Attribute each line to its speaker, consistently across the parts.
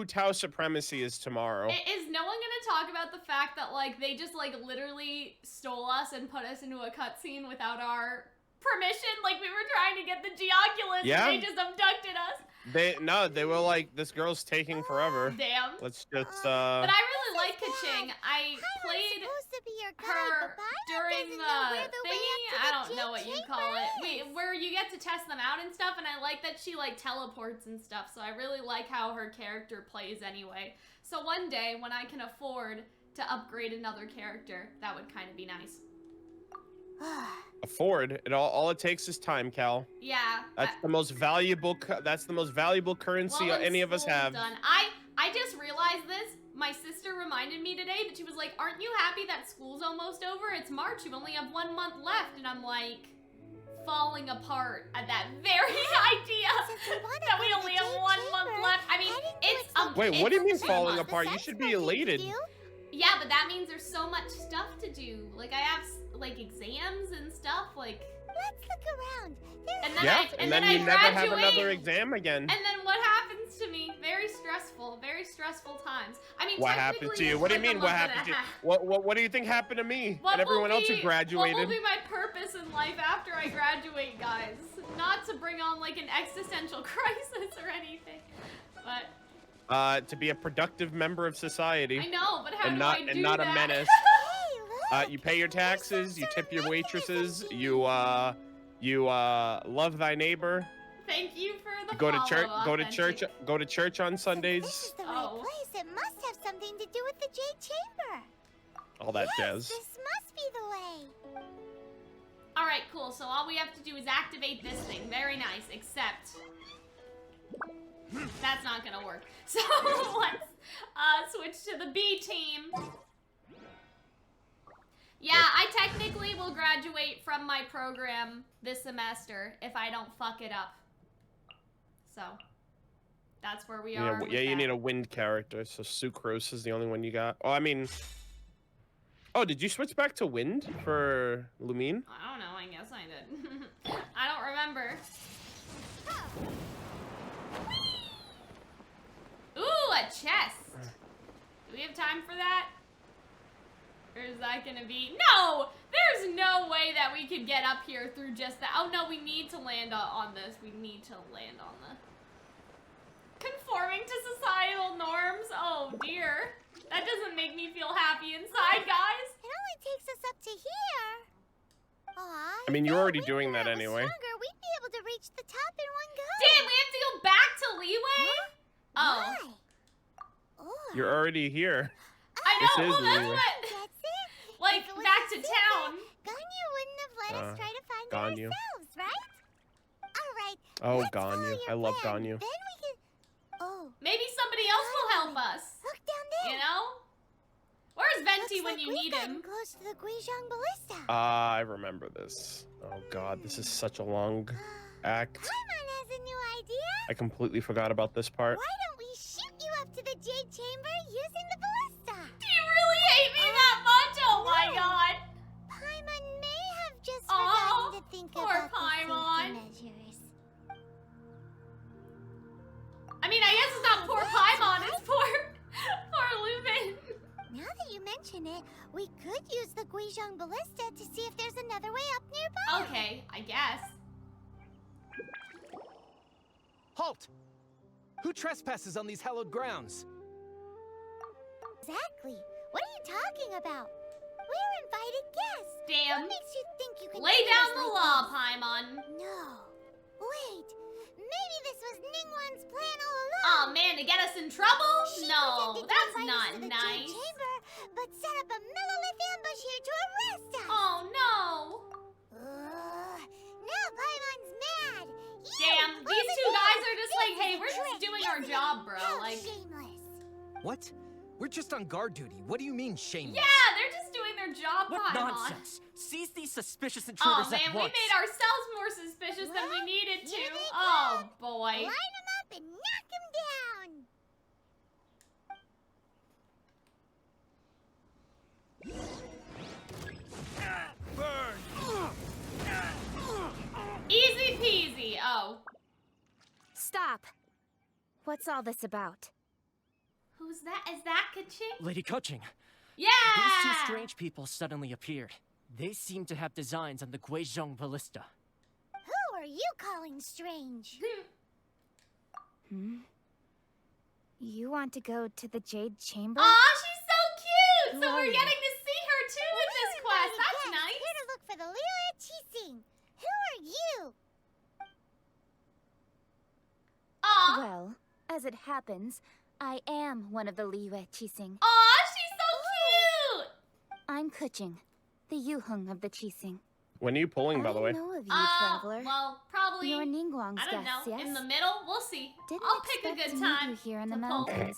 Speaker 1: Tau supremacy is tomorrow.
Speaker 2: Is no one gonna talk about the fact that like they just like literally stole us and put us into a cutscene without our permission? Like we were trying to get the Geoculus
Speaker 1: Yeah.
Speaker 2: and they just abducted us.
Speaker 1: They were like, this girl's taking forever.
Speaker 2: Damn.
Speaker 1: Let's just
Speaker 2: But I really like Calxiyn. I played her during the thingy. I don't know what you call it. Where you get to test them out and stuff, and I like that she like teleports and stuff. So I really like how her character plays anyway. So one day when I can afford to upgrade another character, that would kind of be nice.
Speaker 1: afford it. All it takes is time, Cal.
Speaker 2: Yeah.
Speaker 1: That's the most valuable. That's the most valuable currency any of us have.
Speaker 2: Done. I just realized this. My sister reminded me today that she was like, "Aren't you happy that school's almost over? It's March. You only have 1 month left." And I'm like, falling apart at that very idea that we only have 1 month left. I mean, it's a
Speaker 1: Wait, what do you mean
Speaker 2: 2
Speaker 1: falling
Speaker 2: months.
Speaker 1: apart? You should be elated.
Speaker 2: Yeah, but that means there's so much stuff to do. Like I have like exams and stuff. Like
Speaker 3: let's look around.
Speaker 2: And then
Speaker 1: you
Speaker 2: I
Speaker 1: never have
Speaker 2: graduate.
Speaker 1: another exam again.
Speaker 2: And then what happens to me? Very stressful times. I mean,
Speaker 1: what happened to you? What do you mean? What happened to you? What do you think happened to me and everyone else who graduated?
Speaker 2: What will be my purpose in life after I graduate, guys? Not to bring on like an existential crisis or anything, but
Speaker 1: to be a productive member of sociay.
Speaker 2: I know, but how do
Speaker 1: not,
Speaker 2: I do
Speaker 1: and not
Speaker 2: that?
Speaker 1: a menace. You pay your taxes. You tip your waitresses. You love thy neighbor.
Speaker 2: Thank you for the
Speaker 1: Go to church.
Speaker 2: follow-up,
Speaker 1: Go to
Speaker 2: Authentic.
Speaker 1: church. Go to church on Sundays.
Speaker 3: This is the right place. It must have something to do with the Jade Chamber.
Speaker 1: All that jazz.
Speaker 3: This must be the way.
Speaker 2: All right, cool. So all we have to do is activate this thing. Very nice, except that's not gonna work. So let's switch to the B team. Yeah, I technically will graduate from my program this semester if I don't fuck it up. So that's where we are.
Speaker 1: Yeah, you need a wind character. So Sucrose is the only one you got. Oh, I mean. Oh, did you switch back to wind for Lumine?
Speaker 2: I don't know. I guess I did. I don't remember. Ooh, a chest. Do we have time for that? Or is that gonna be... No! There's no way that we could get up here through just that. Oh no, we need to land on this. We need to land on the... Conforming to societal norms? Oh dear. That doesn't make me feel happy inside, guys.
Speaker 3: It only takes us up to here. Aww,
Speaker 1: I mean, you're already doing that anyway.
Speaker 3: Stronger, we'd be able to reach the top in one go.
Speaker 2: Damn, we have to go back to Liyue? Oh.
Speaker 3: Why? Oh.
Speaker 1: You're already here.
Speaker 2: I know,
Speaker 1: This is
Speaker 2: well that's
Speaker 1: Liyue.
Speaker 2: what...
Speaker 3: That's it.
Speaker 2: Like,
Speaker 3: If it was
Speaker 2: back
Speaker 3: a
Speaker 2: to
Speaker 3: secret,
Speaker 2: town.
Speaker 3: Ganyu wouldn't have let us try to find it
Speaker 1: Ganyu.
Speaker 3: ourselves, right? Alright.
Speaker 1: Oh,
Speaker 3: let's follow
Speaker 1: Ganyu.
Speaker 3: your
Speaker 1: I love
Speaker 3: plan.
Speaker 1: Ganyu.
Speaker 3: Then we can... Oh,
Speaker 2: Maybe somebody else will help us.
Speaker 3: look down there.
Speaker 2: You know? Where's Venti
Speaker 3: Looks
Speaker 2: when
Speaker 3: like
Speaker 2: you
Speaker 3: we've
Speaker 2: need
Speaker 3: gotten
Speaker 2: him?
Speaker 3: close to the Guizhong Ballista.
Speaker 1: I remember this. Oh God, this is such a long act.
Speaker 3: Paimon has a new idea.
Speaker 1: I completely forgot about this part.
Speaker 3: Why don't we shoot you up to the Jade Chamber using the ballista?
Speaker 2: Do you really hate me that much? Oh my
Speaker 3: no.
Speaker 2: god.
Speaker 3: Paimon may have just
Speaker 2: Aw,
Speaker 3: forgotten to think
Speaker 2: poor
Speaker 3: about
Speaker 2: Paimon.
Speaker 3: the safety measures.
Speaker 2: I mean, I guess it's not poor Paimon, it's poor Lupin.
Speaker 3: Now that you mention it, we could use the Guizhong Ballista to see if there's another way up nearby.
Speaker 2: Okay, I guess.
Speaker 4: Halt! Who trespasses on these hallowed grounds?
Speaker 3: Exactly. What are you talking about? We're invited guests.
Speaker 2: Damn.
Speaker 3: What makes you think you can
Speaker 2: Lay
Speaker 3: treat
Speaker 2: down
Speaker 3: us
Speaker 2: the
Speaker 3: like
Speaker 2: law,
Speaker 3: this?
Speaker 2: Paimon.
Speaker 3: No. Wait. Maybe this was Ningguang's plan all along.
Speaker 2: Oh man, to get us in trouble?
Speaker 3: She
Speaker 2: No,
Speaker 3: pretended to
Speaker 2: that's
Speaker 3: invite us
Speaker 2: not
Speaker 3: to the
Speaker 2: nice.
Speaker 3: Jade Chamber, but set up a millilith ambush here to arrest us.
Speaker 2: Oh no.
Speaker 3: Now Paimon's mad.
Speaker 2: Damn, these two guys are just like, hey, we're just doing our job, bro.
Speaker 3: How
Speaker 2: Like,
Speaker 3: shameless.
Speaker 4: What? We're just on guard duty. What do you mean shameless?
Speaker 2: yeah, they're just doing their job,
Speaker 5: What
Speaker 2: Paimon.
Speaker 5: nonsense! Seize these suspicious
Speaker 2: Oh
Speaker 5: intruders
Speaker 2: man,
Speaker 5: at
Speaker 2: we
Speaker 5: once.
Speaker 2: made ourselves more suspicious than we
Speaker 3: What?
Speaker 2: needed to.
Speaker 3: Here they
Speaker 2: Oh
Speaker 3: come.
Speaker 2: boy.
Speaker 3: Line him up and knock him down.
Speaker 2: Easy peasy. Oh.
Speaker 6: Stop! What's all this about?
Speaker 2: Is that Kaching?
Speaker 5: Lady Coaching,
Speaker 2: Yeah!
Speaker 5: these two strange people suddenly appeared. They seem to have designs on the Guizhong Ballista.
Speaker 3: Who are you calling strange? You want to go to the Jade Chamber?
Speaker 2: Aw, she's so cute!
Speaker 3: Who
Speaker 2: So
Speaker 3: are
Speaker 2: we're
Speaker 3: you?
Speaker 2: getting to see her too in this quest. That's
Speaker 3: Here
Speaker 2: nice.
Speaker 3: to look for the Liyue Archon. Who are you?
Speaker 2: Aw,
Speaker 6: Well, as it happens, I am one of the Liyue Archon.
Speaker 2: aw, she's so cute!
Speaker 6: I'm Kuching, the Yuheng of the Qixing.
Speaker 1: When are you pulling, by the way?
Speaker 6: I know of you, traveler.
Speaker 2: Well, probably.
Speaker 6: You're Ningguang's
Speaker 2: I don't
Speaker 6: guest,
Speaker 2: know.
Speaker 6: yes?
Speaker 2: In the middle, we'll see.
Speaker 6: Didn't
Speaker 2: I'll pick a
Speaker 6: expect
Speaker 2: good
Speaker 6: to meet
Speaker 2: time
Speaker 6: you here in the
Speaker 2: to pull.
Speaker 6: mountains.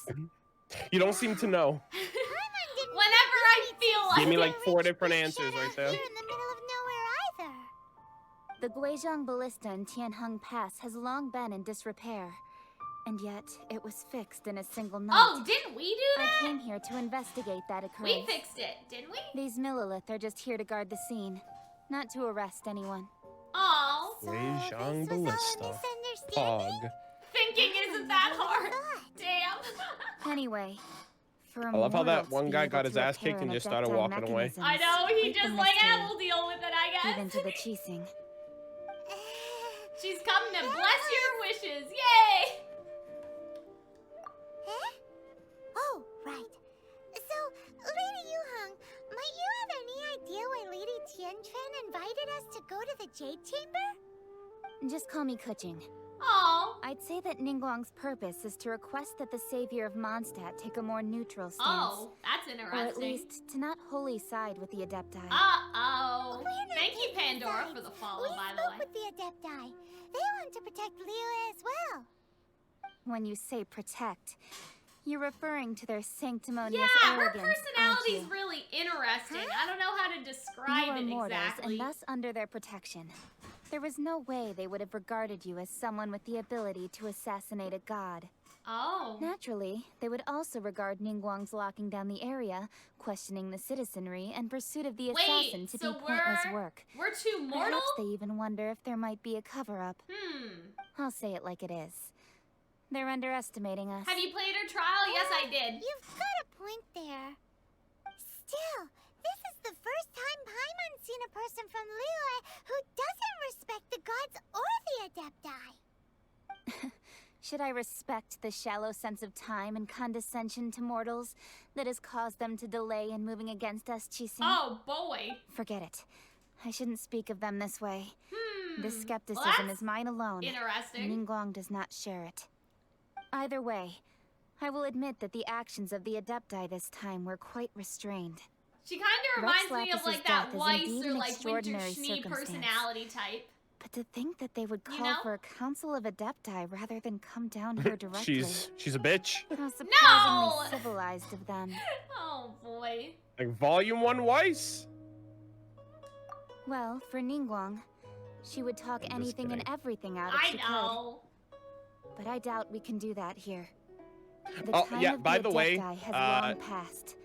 Speaker 1: You don't seem to know.
Speaker 2: Whenever I feel like
Speaker 1: Give me
Speaker 2: it.
Speaker 1: like 4 different answers right there.
Speaker 3: You're in the middle of nowhere either.
Speaker 6: The Guizhong Ballista in Tianheng Pass has long been in disrepair. And yet, it was fixed in a single night.
Speaker 2: Oh, didn't we do
Speaker 6: I
Speaker 2: that?
Speaker 6: came here to investigate that occurrence.
Speaker 2: We fixed it, didn't we?
Speaker 6: These Millilith are just here to guard the scene, not to arrest anyone.
Speaker 2: Oh,
Speaker 3: So
Speaker 1: Guizhong
Speaker 3: this was all a
Speaker 1: Ballista.
Speaker 3: misunderstanding?
Speaker 1: Pog.
Speaker 2: thinking isn't that hard. Damn.
Speaker 6: Anyway, for a
Speaker 1: I love how that
Speaker 6: mortal to
Speaker 1: one
Speaker 6: be
Speaker 1: guy
Speaker 6: able
Speaker 1: got his
Speaker 6: to
Speaker 1: ass
Speaker 6: repair
Speaker 1: kicked and
Speaker 6: an
Speaker 1: just started
Speaker 6: adepti
Speaker 1: walking away.
Speaker 6: mechanisms,
Speaker 2: I know, he
Speaker 6: quite the
Speaker 2: just like, yeah,
Speaker 6: mystery,
Speaker 2: we'll deal with it, I guess.
Speaker 6: even to the Qixing.
Speaker 2: She's come to bless your wishes. Yay!
Speaker 3: Huh? Oh, right. So, Lady Yuheng, might you have any idea why Lady Tianquan invited us to go to the Jade Chamber?
Speaker 6: Just call me Kuching.
Speaker 2: Oh.
Speaker 6: I'd say that Ningguang's purpose is to request that the savior of Mondstadt take a more neutral stance.
Speaker 2: Oh, that's
Speaker 6: Or
Speaker 2: interesting.
Speaker 6: at least to not wholly side with the Adepti.
Speaker 2: Uh-oh.
Speaker 3: We're not
Speaker 2: Thank you,
Speaker 3: taking
Speaker 2: Pandora,
Speaker 3: sides.
Speaker 2: for the follow,
Speaker 3: We
Speaker 2: by the
Speaker 3: spoke
Speaker 2: way.
Speaker 3: with the Adepti. They want to protect Liyue as well.
Speaker 6: When you say protect, you're referring to their sanctimonious
Speaker 2: Yeah, her
Speaker 6: arrogance,
Speaker 2: personality's
Speaker 6: aren't you?
Speaker 2: really interesting. I don't know how to
Speaker 6: You
Speaker 2: describe
Speaker 6: are
Speaker 2: it
Speaker 6: mortals,
Speaker 2: exactly.
Speaker 6: and thus under their protection. There was no way they would have regarded you as someone with the ability to assassinate a god.
Speaker 2: Oh.
Speaker 6: Naturally, they would also regard Ningguang's locking down the area, questioning the citizenry, and pursuit of the
Speaker 2: Wait,
Speaker 6: assassin to
Speaker 2: so
Speaker 6: be pointless
Speaker 2: we're-
Speaker 6: work.
Speaker 2: We're too mortal?
Speaker 6: Perhaps they even wonder if there might be a cover-up. I'll say it like it is. They're underestimating us.
Speaker 2: Have you played her trial? Yes, I did.
Speaker 3: You've got a point there. Still, this is the first time Paimon's seen a person from Liyue who doesn't respect the gods or the Adepti.
Speaker 6: Should I respect the shallow sense of time and condescension to mortals that has caused them to delay in moving against us, Qixing?
Speaker 2: Oh, boy.
Speaker 6: Forget it. I shouldn't speak of them this way. This
Speaker 2: Well,
Speaker 6: skepticism
Speaker 2: that's
Speaker 6: is mine alone.
Speaker 2: interesting.
Speaker 6: Ningguang does not share it. Either way, I will admit that the actions of the Adepti this time were quite restrained.
Speaker 2: She kind of reminds me of
Speaker 6: Lapis'
Speaker 2: like that
Speaker 6: death is
Speaker 2: Weiss
Speaker 6: indeed
Speaker 2: or
Speaker 6: an
Speaker 2: like Winter
Speaker 6: extraordinary
Speaker 2: Schnee
Speaker 6: circumstance.
Speaker 2: personality type.
Speaker 6: But to think that they would
Speaker 2: You
Speaker 6: call
Speaker 2: know?
Speaker 6: for a council of Adepti rather than come down here directly.
Speaker 1: She's a bitch.
Speaker 6: How surprisingly
Speaker 2: No!
Speaker 6: civilized of them.
Speaker 2: Oh, boy.
Speaker 1: Like Volume 1 Weiss.
Speaker 6: Well, for Ningguang, she would talk
Speaker 1: I'm just
Speaker 6: anything and
Speaker 1: kidding.
Speaker 6: everything out if
Speaker 2: I
Speaker 6: she
Speaker 2: know.
Speaker 6: could. But I doubt we can do that here. The
Speaker 1: Oh,
Speaker 6: time
Speaker 1: yeah,
Speaker 6: of
Speaker 1: by
Speaker 6: the
Speaker 1: the way,
Speaker 6: Adepti has long passed.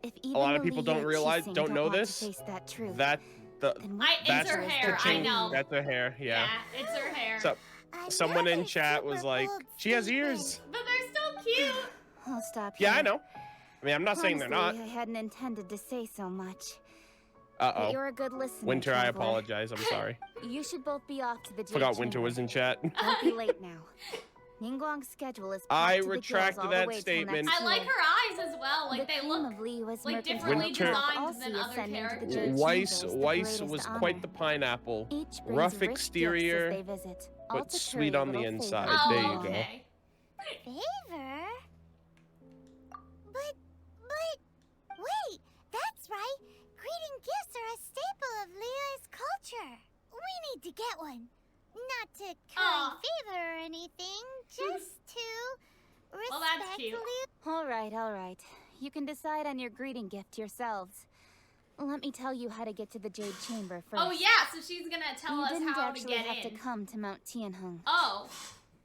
Speaker 6: If even
Speaker 1: lot of
Speaker 6: the
Speaker 1: people
Speaker 6: Liyue
Speaker 1: don't realize-
Speaker 6: Qixing
Speaker 1: don't know
Speaker 6: want to
Speaker 1: this,
Speaker 6: face that truth,
Speaker 1: That the
Speaker 6: then what
Speaker 2: It's
Speaker 1: that's
Speaker 2: her
Speaker 6: danger is
Speaker 2: hair,
Speaker 6: there
Speaker 2: I
Speaker 6: to
Speaker 2: know.
Speaker 6: you?
Speaker 1: That's her hair. Yeah.
Speaker 2: It's her hair.
Speaker 1: So
Speaker 3: I
Speaker 1: someone
Speaker 3: know
Speaker 1: in
Speaker 3: they're
Speaker 1: chat was
Speaker 3: super
Speaker 1: like,
Speaker 3: bold
Speaker 1: "She has
Speaker 3: statements.
Speaker 1: ears."
Speaker 2: But they're still cute.
Speaker 6: I'll stop
Speaker 1: Yeah,
Speaker 6: here.
Speaker 1: I know. I mean, I'm not saying they're not.
Speaker 6: Honestly, I hadn't intended to say so much.
Speaker 1: Uh
Speaker 6: But
Speaker 1: oh.
Speaker 6: you're a good listener,
Speaker 1: Winter, I
Speaker 6: traveler.
Speaker 1: apologize. I'm sorry.
Speaker 6: You should both be off to the Jade
Speaker 1: Forgot Winter
Speaker 6: Chamber.
Speaker 1: was in chat.
Speaker 6: Don't be late now. Ningguang's schedule is
Speaker 1: I
Speaker 6: packed to the
Speaker 1: retract
Speaker 6: gills all
Speaker 1: that
Speaker 6: the way till
Speaker 1: statement.
Speaker 6: next
Speaker 2: I like
Speaker 6: year.
Speaker 2: her eyes as well. Like
Speaker 6: The
Speaker 2: they
Speaker 6: theme
Speaker 2: look
Speaker 6: of Liyue's
Speaker 2: like
Speaker 6: mercantile
Speaker 2: differently
Speaker 1: Winter-
Speaker 2: designed
Speaker 6: also
Speaker 2: than other
Speaker 6: ascending to the
Speaker 2: characters.
Speaker 6: Jade
Speaker 1: Weiss
Speaker 6: Chamber is the
Speaker 1: Weiss
Speaker 6: greatest
Speaker 1: was
Speaker 6: honor.
Speaker 1: quite the pineapple.
Speaker 6: Each brings
Speaker 1: Rough
Speaker 6: rich gifts
Speaker 1: exterior,
Speaker 6: as they visit, all
Speaker 1: but
Speaker 6: to
Speaker 1: sweet
Speaker 6: curry a
Speaker 1: on the
Speaker 6: little
Speaker 1: inside.
Speaker 6: favor
Speaker 2: Oh,
Speaker 1: There
Speaker 6: to
Speaker 1: you go.
Speaker 2: okay.
Speaker 3: Favor? But, wait, that's right. Greeting gifts are a staple of Liyue's culture. We need to get one. Not to curry
Speaker 2: Aw.
Speaker 3: favor or anything, just to respect
Speaker 2: Well, that's cute.
Speaker 3: Liyue.
Speaker 6: All right. You can decide on your greeting gift yourselves. Let me tell you how to get to the Jade Chamber first.
Speaker 2: Oh yeah, so she's gonna tell
Speaker 6: You
Speaker 2: us
Speaker 6: didn't
Speaker 2: how to
Speaker 6: actually
Speaker 2: get
Speaker 6: have
Speaker 2: in.
Speaker 6: to come to Mount Tianheng.
Speaker 2: Oh.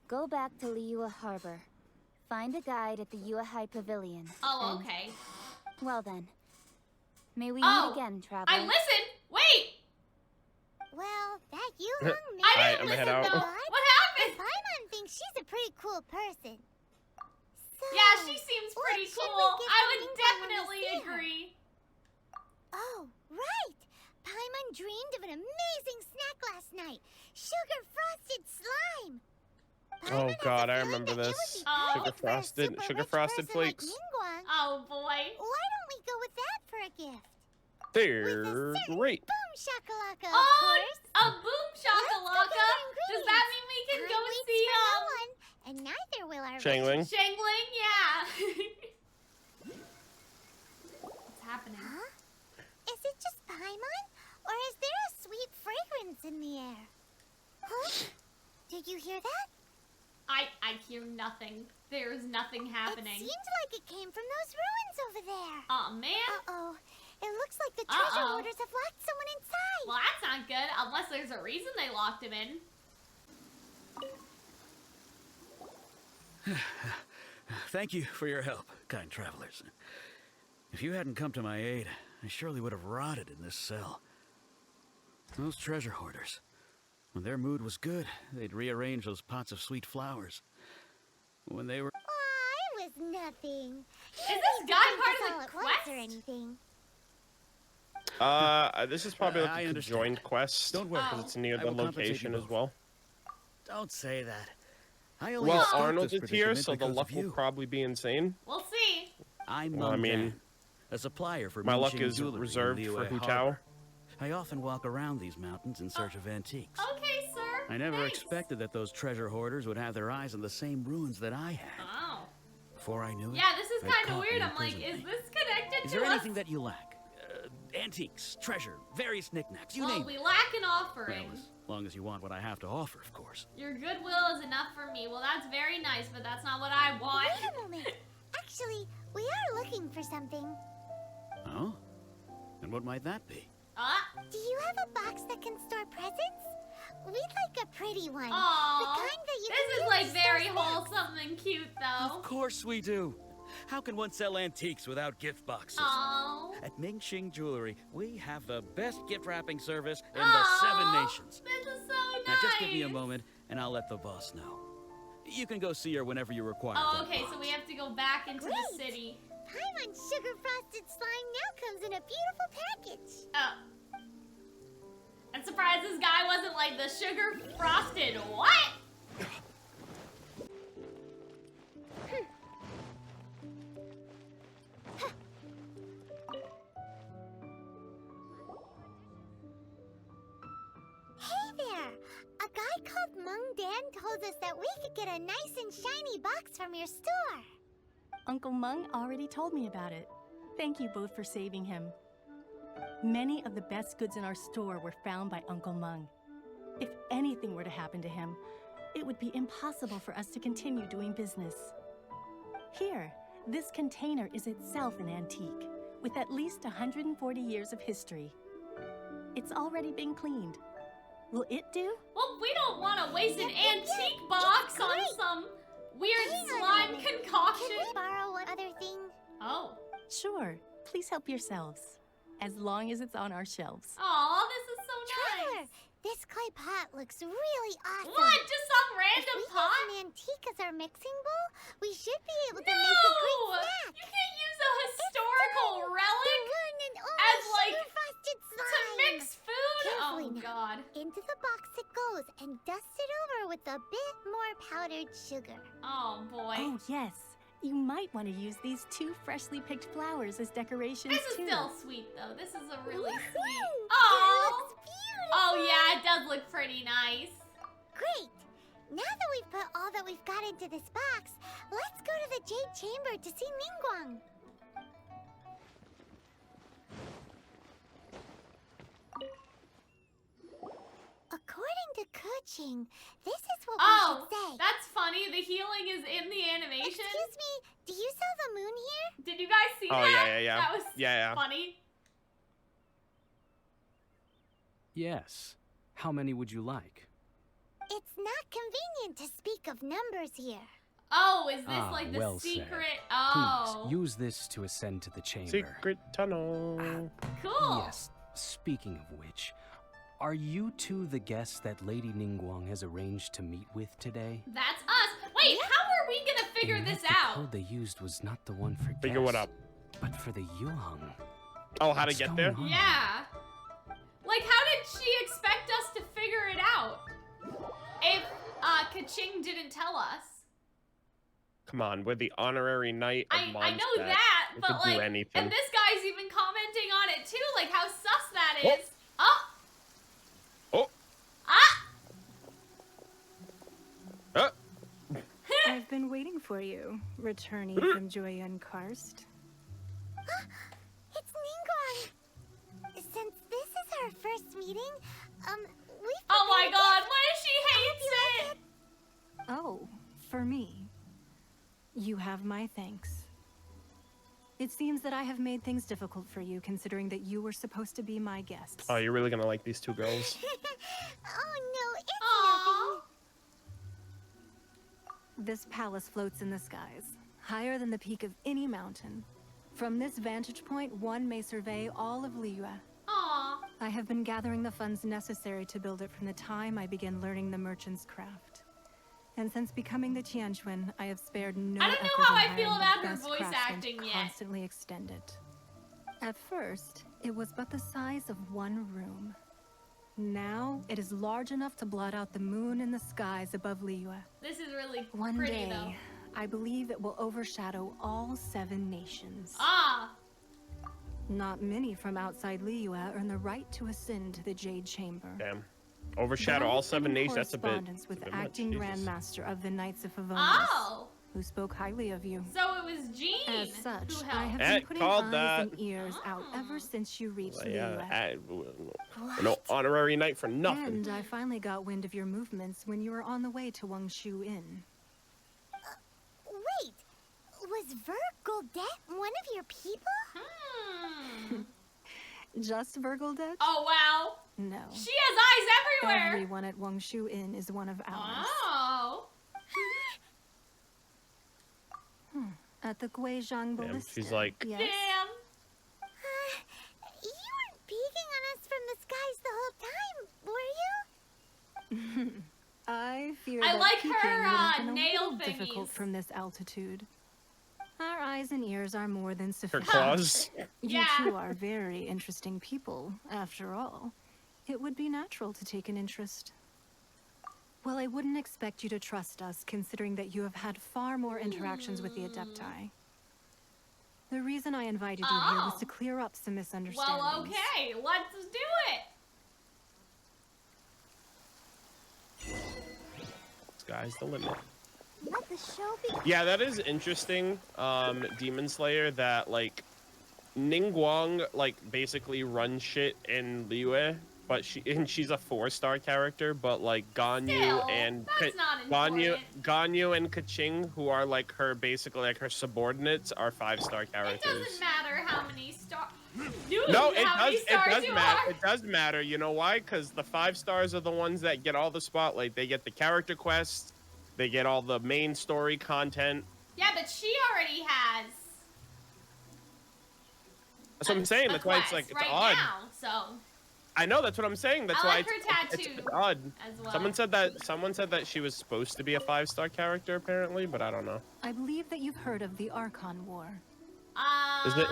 Speaker 6: Go back to Liyue Harbor. Find a guide at the Yuehai Pavilion.
Speaker 2: Oh,
Speaker 6: and-
Speaker 2: okay.
Speaker 6: Well then. May we
Speaker 2: Oh,
Speaker 6: meet again, traveler.
Speaker 2: I listened. Wait.
Speaker 3: Well, that Yuheng may
Speaker 2: I
Speaker 1: Alright,
Speaker 2: didn't
Speaker 1: I'm
Speaker 2: listen
Speaker 1: gonna head
Speaker 2: though.
Speaker 1: out.
Speaker 2: What happened?
Speaker 3: Paimon thinks she's a pretty cool person. So,
Speaker 2: Yeah, she seems pretty
Speaker 3: what
Speaker 2: cool.
Speaker 1: Oh
Speaker 3: has a
Speaker 1: god, I
Speaker 3: feeling
Speaker 1: remember
Speaker 3: that it would
Speaker 1: this.
Speaker 3: be
Speaker 2: Oh.
Speaker 3: perfect for a super
Speaker 1: Sugar
Speaker 3: rich
Speaker 1: frosted
Speaker 3: person like
Speaker 1: flakes.
Speaker 3: Ningguang.
Speaker 2: Oh boy.
Speaker 3: Why don't we go with that for a gift?
Speaker 1: They're
Speaker 3: certain
Speaker 1: great.
Speaker 3: Boom shakalaka, of
Speaker 2: Oh,
Speaker 3: course.
Speaker 2: a boom shakalaka. Does that mean we can
Speaker 3: Time
Speaker 2: go
Speaker 3: waits
Speaker 2: see
Speaker 3: for no one, and neither will our
Speaker 1: Shangling.
Speaker 2: Shangling? Yeah. What's happening?
Speaker 3: Huh? Is it just Paimon? Or is there a sweet fragrance in the air? Huh? Did you hear that?
Speaker 2: I hear nothing. There's nothing happening.
Speaker 3: It seemed like it came from those ruins over there.
Speaker 2: Oh man.
Speaker 3: Uh-oh. It looks like the treasure
Speaker 2: Uh-oh.
Speaker 3: hoarders have locked someone inside.
Speaker 2: Well, that's not good, unless there's a reason they locked him in.
Speaker 7: Thank you for your help, kind travelers. If you hadn't come to my aid, I surely would have rotted in this cell. Those treasure hoarders, when their mood was good, they'd rearrange those pots of sweet flowers. When they were...
Speaker 3: Aw, it was nothing.
Speaker 2: Is this guy part of
Speaker 3: all
Speaker 2: the
Speaker 3: at once or
Speaker 2: quest?
Speaker 3: anything.
Speaker 1: This is probably
Speaker 7: I
Speaker 1: like a
Speaker 7: understand.
Speaker 1: conjoined quest.
Speaker 7: Don't worry.
Speaker 1: Because it's near
Speaker 7: I
Speaker 1: the
Speaker 7: will compensate you
Speaker 1: location as
Speaker 7: both.
Speaker 1: well.
Speaker 7: Don't say that. I only
Speaker 1: Well,
Speaker 7: escaped
Speaker 1: Arnold
Speaker 7: this
Speaker 1: is here,
Speaker 7: predicament
Speaker 1: so the
Speaker 7: because
Speaker 1: luck
Speaker 7: of
Speaker 1: will
Speaker 7: you.
Speaker 1: probably be insane.
Speaker 2: We'll see.
Speaker 7: I'm
Speaker 1: Well, I mean,
Speaker 7: Mung Dan, a supplier for
Speaker 1: My luck
Speaker 7: Mingxing
Speaker 1: is
Speaker 7: jewelry in
Speaker 1: reserved for
Speaker 7: Liyue
Speaker 1: Hu Tao.
Speaker 7: Harbor. I often walk around these mountains in search of antiques.
Speaker 2: Okay, sir.
Speaker 7: I never
Speaker 2: Thanks.
Speaker 7: expected that those treasure hoarders would have their eyes on the same ruins that I had.
Speaker 2: Oh.
Speaker 7: Before I knew it,
Speaker 2: Yeah, this is
Speaker 7: they
Speaker 2: kind of
Speaker 7: caught me
Speaker 2: weird.
Speaker 7: and
Speaker 2: I'm like,
Speaker 7: imprisoned
Speaker 2: is
Speaker 7: me.
Speaker 2: this connected
Speaker 7: Is
Speaker 2: to
Speaker 7: there
Speaker 2: us?
Speaker 7: anything that you lack? Antiques, treasure, various knickknacks, you
Speaker 2: Well,
Speaker 7: name
Speaker 2: we
Speaker 7: it.
Speaker 2: lack an offering.
Speaker 7: Well, as long as you want what I have to offer, of course.
Speaker 2: Your goodwill is enough for me. Well, that's very nice, but that's not what I want.
Speaker 3: Wait a moment. Actually, we are looking for something.
Speaker 7: Oh? And what might that be?
Speaker 3: Do you have a box that can store presents? We'd like a pretty one.
Speaker 2: Aw.
Speaker 3: The kind that you
Speaker 2: This
Speaker 3: can
Speaker 2: is
Speaker 3: use
Speaker 2: like
Speaker 3: to
Speaker 2: very
Speaker 3: store snacks.
Speaker 2: wholesome and cute, though.
Speaker 7: Of course we do. How can one sell antiques without gift boxes?
Speaker 2: Oh.
Speaker 7: At Mingxing Jewelry, we have the best gift wrapping service in the 7 nations.
Speaker 2: This is so nice.
Speaker 7: Now just give me a moment, and I'll let the boss know. You can go see her whenever you require.
Speaker 2: Oh,
Speaker 7: that
Speaker 2: okay,
Speaker 7: box.
Speaker 2: so we have to go back into the
Speaker 3: Great.
Speaker 2: city.
Speaker 3: Paimon sugar frosted slime now comes in a beautiful package.
Speaker 2: Oh. I'm surprised this guy wasn't like the sugar frosted what?
Speaker 3: Hey there! A guy called Mung Dan told us that we could get a nice and shiny box from your store.
Speaker 8: Uncle Mung already told me about it. Thank you both for saving him. Many of the best goods in our store were found by Uncle Mung. If anything were to happen to him, it would be impossible for us to continue doing business. Here, this container is itself an antique, with at least 140 years of history. It's already been cleaned. Will it do?
Speaker 2: Well, we don't want to waste an
Speaker 3: Yep,
Speaker 2: antique
Speaker 3: it's
Speaker 2: box on
Speaker 3: great.
Speaker 2: some weird
Speaker 3: Hang on a
Speaker 2: slime
Speaker 3: moment.
Speaker 2: concoction.
Speaker 3: Can we borrow one other thing?
Speaker 2: Oh.
Speaker 8: Sure, please help yourselves, as long as it's on our shelves.
Speaker 2: Aw, this is so
Speaker 3: Trevor,
Speaker 2: nice.
Speaker 3: this clay pot looks really awesome.
Speaker 2: What? Just some
Speaker 3: If
Speaker 2: random
Speaker 3: we
Speaker 2: pot?
Speaker 3: use an antique as our mixing bowl, we should be able to
Speaker 2: No!
Speaker 3: make a great snack.
Speaker 2: You can't use a historical
Speaker 3: The
Speaker 2: relic
Speaker 3: one and
Speaker 2: as,
Speaker 3: only
Speaker 2: like,
Speaker 3: sugar frosted
Speaker 2: to
Speaker 3: slime.
Speaker 2: mix food?
Speaker 3: Carefully
Speaker 2: Oh,
Speaker 3: now.
Speaker 2: God.
Speaker 3: Into the box it goes and dust it over with a bit more powdered sugar.
Speaker 2: Oh, boy.
Speaker 8: Oh, yes. You might want to use these 2 freshly picked flowers as decorations,
Speaker 2: This is
Speaker 8: too.
Speaker 2: still sweet, though. This is a really sweet.
Speaker 3: Woohoo!
Speaker 2: Oh.
Speaker 3: It looks beautiful.
Speaker 2: Oh, yeah, it does look pretty nice.
Speaker 3: Great. Now that we've put all that we've got into this box, let's go to the Jade Chamber to see Ningguang. According to Courtier, this is what
Speaker 2: Oh,
Speaker 3: we should say.
Speaker 2: that's funny. The healing is in the animation.
Speaker 3: Excuse me, do you sell the moon here?
Speaker 2: Did you guys see
Speaker 1: Oh,
Speaker 2: that?
Speaker 1: yeah.
Speaker 2: That was
Speaker 1: Yeah.
Speaker 2: funny.
Speaker 9: Yes. How many would you like?
Speaker 3: It's not convenient to speak of numbers here.
Speaker 2: Oh, is this
Speaker 9: Ah,
Speaker 2: like the
Speaker 9: well said.
Speaker 2: secret? Oh,
Speaker 9: Please, use this to ascend to the chamber.
Speaker 1: Secret tunnel.
Speaker 2: cool.
Speaker 9: Yes. Speaking of which, are you two the guests that Lady Ningguang has arranged to meet with today?
Speaker 2: That's us. Wait, how are we gonna figure
Speaker 9: And
Speaker 2: this
Speaker 9: yet the
Speaker 2: out?
Speaker 9: code they used was not the one for
Speaker 1: Figure what
Speaker 9: guests,
Speaker 1: up?
Speaker 9: but for the Yuang.
Speaker 1: Oh, how to
Speaker 9: What's
Speaker 1: get
Speaker 9: going
Speaker 1: there?
Speaker 9: on?
Speaker 2: Yeah. Like, how did she expect us to figure it out? If Kaching didn't tell us.
Speaker 1: Come on, we're the honorary knight of Mondstadt.
Speaker 2: I know that,
Speaker 1: We
Speaker 2: but
Speaker 1: could do
Speaker 2: like,
Speaker 1: anything.
Speaker 2: and this guy's even commenting on it too, like how sus that
Speaker 1: Oh.
Speaker 2: is. Oh!
Speaker 1: Oh!
Speaker 2: Ah!
Speaker 10: I've been waiting for you, returnee from Joyun Karst.
Speaker 3: It's Ningguang. Since this is our first meeting, we've
Speaker 2: Oh my
Speaker 3: prepared
Speaker 2: god,
Speaker 3: gifts.
Speaker 2: what if she hates it?
Speaker 10: Oh, for me. You have my thanks. It seems that I have made things difficult for you, considering that you were supposed to be my guests.
Speaker 1: Oh, you're really gonna like these two girls.
Speaker 3: Oh no, it's
Speaker 2: Aww.
Speaker 3: nothing.
Speaker 10: This palace floats in the skies, higher than the peak of any mountain. From this vantage point, one may survey all of Liyue.
Speaker 2: Aww.
Speaker 10: I have been gathering the funds necessary to build it from the time I began learning the merchant's craft. And since becoming the Tianquan, I have spared no
Speaker 2: I don't know
Speaker 10: effort
Speaker 2: how
Speaker 10: in
Speaker 2: I feel
Speaker 10: hiring
Speaker 2: about
Speaker 10: the
Speaker 2: her
Speaker 10: best
Speaker 2: voice
Speaker 10: craftsmen
Speaker 2: acting
Speaker 10: to
Speaker 2: yet.
Speaker 10: constantly extend it. At first, it was but the size of one room. Now, it is large enough to blot out the moon in the skies above Liyue.
Speaker 2: This is really
Speaker 10: One
Speaker 2: pretty
Speaker 10: day,
Speaker 2: though.
Speaker 10: I believe it will overshadow all 7 nations.
Speaker 2: Ah!
Speaker 10: Not many from outside Liyue earn the right to ascend to the Jade Chamber.
Speaker 1: Damn. Overshadow
Speaker 10: But I
Speaker 1: all
Speaker 10: have been
Speaker 1: 7
Speaker 10: in
Speaker 1: nations. That's a bit.
Speaker 10: correspondence with
Speaker 1: that's
Speaker 10: the
Speaker 1: a bit much,
Speaker 10: acting
Speaker 1: Jesus.
Speaker 10: Grandmaster of the Knights of Favonius,
Speaker 2: Oh!
Speaker 10: who spoke highly of you.
Speaker 2: So it was Jean
Speaker 10: As such,
Speaker 2: who
Speaker 10: I have
Speaker 2: helped.
Speaker 10: been putting
Speaker 1: called
Speaker 10: eyes
Speaker 1: that.
Speaker 10: and ears out ever since you reached
Speaker 1: Well,
Speaker 10: Liyue.
Speaker 1: no honorary knight for nothing.
Speaker 10: And I finally got wind of your movements when you were on the way to Wangshu Inn.
Speaker 3: Wait, was Vergoldet one of your people?
Speaker 10: Just Vergoldet?
Speaker 2: Oh wow!
Speaker 10: No.
Speaker 2: She has eyes everywhere!
Speaker 10: Everyone at Wangshu Inn is one of ours.
Speaker 2: Oh!
Speaker 10: At the Guizhang
Speaker 1: Damn,
Speaker 10: Ballista.
Speaker 1: she's like-
Speaker 10: Yes.
Speaker 2: Damn!
Speaker 3: You weren't peeking on us from the skies the whole time, were you?
Speaker 10: I fear
Speaker 2: I
Speaker 10: that
Speaker 2: like
Speaker 10: peeking
Speaker 2: her,
Speaker 10: would have been a
Speaker 2: nail
Speaker 10: little difficult
Speaker 2: thingies.
Speaker 10: from this altitude. Our eyes and ears are more than
Speaker 1: Her
Speaker 10: sufficient.
Speaker 1: claws.
Speaker 10: You
Speaker 2: Yeah.
Speaker 10: two are very interesting people, after all. It would be natural to take an interest. Well, I wouldn't expect you to trust us, considering that you have had far more interactions with the Adepti. The reason I invited you here was
Speaker 2: Oh.
Speaker 10: to clear up some misunderstandings.
Speaker 2: Well, okay, let's do it!
Speaker 1: Sky's the limit.
Speaker 3: Let the show begin.
Speaker 1: Yeah, that is interesting. Demon Slayer, that like Ningguang like basically runs shit in Liyue, but she's a 4-star character, but like Ganyu
Speaker 2: Still,
Speaker 1: and
Speaker 2: that's not
Speaker 1: Ganyu
Speaker 2: important.
Speaker 1: and Kaching, who are like her basically like her subordinates, are 5-star
Speaker 2: It
Speaker 1: characters.
Speaker 2: doesn't matter how many stars. Dude,
Speaker 1: No, it
Speaker 2: how many
Speaker 1: does. It
Speaker 2: stars
Speaker 1: does
Speaker 2: you
Speaker 1: matter.
Speaker 2: are.
Speaker 1: It does matter. You know why? Because the 5 stars are the ones that get all the spotlight. They get the character quests. They get all the main story content.
Speaker 2: Yeah, but she already has.
Speaker 1: That's what I'm saying.
Speaker 2: a
Speaker 1: That's why it's
Speaker 2: quest
Speaker 1: like it's
Speaker 2: right
Speaker 1: odd.
Speaker 2: now, so
Speaker 1: I know. That's what I'm saying. That's
Speaker 2: I
Speaker 1: why
Speaker 2: like her
Speaker 1: it's
Speaker 2: tattoo
Speaker 1: odd.
Speaker 2: as well.
Speaker 1: Someone said that she was supposed to be a 5-star character apparently, but I don't know.
Speaker 10: I believe that you've heard of the Archon War.
Speaker 1: Is it?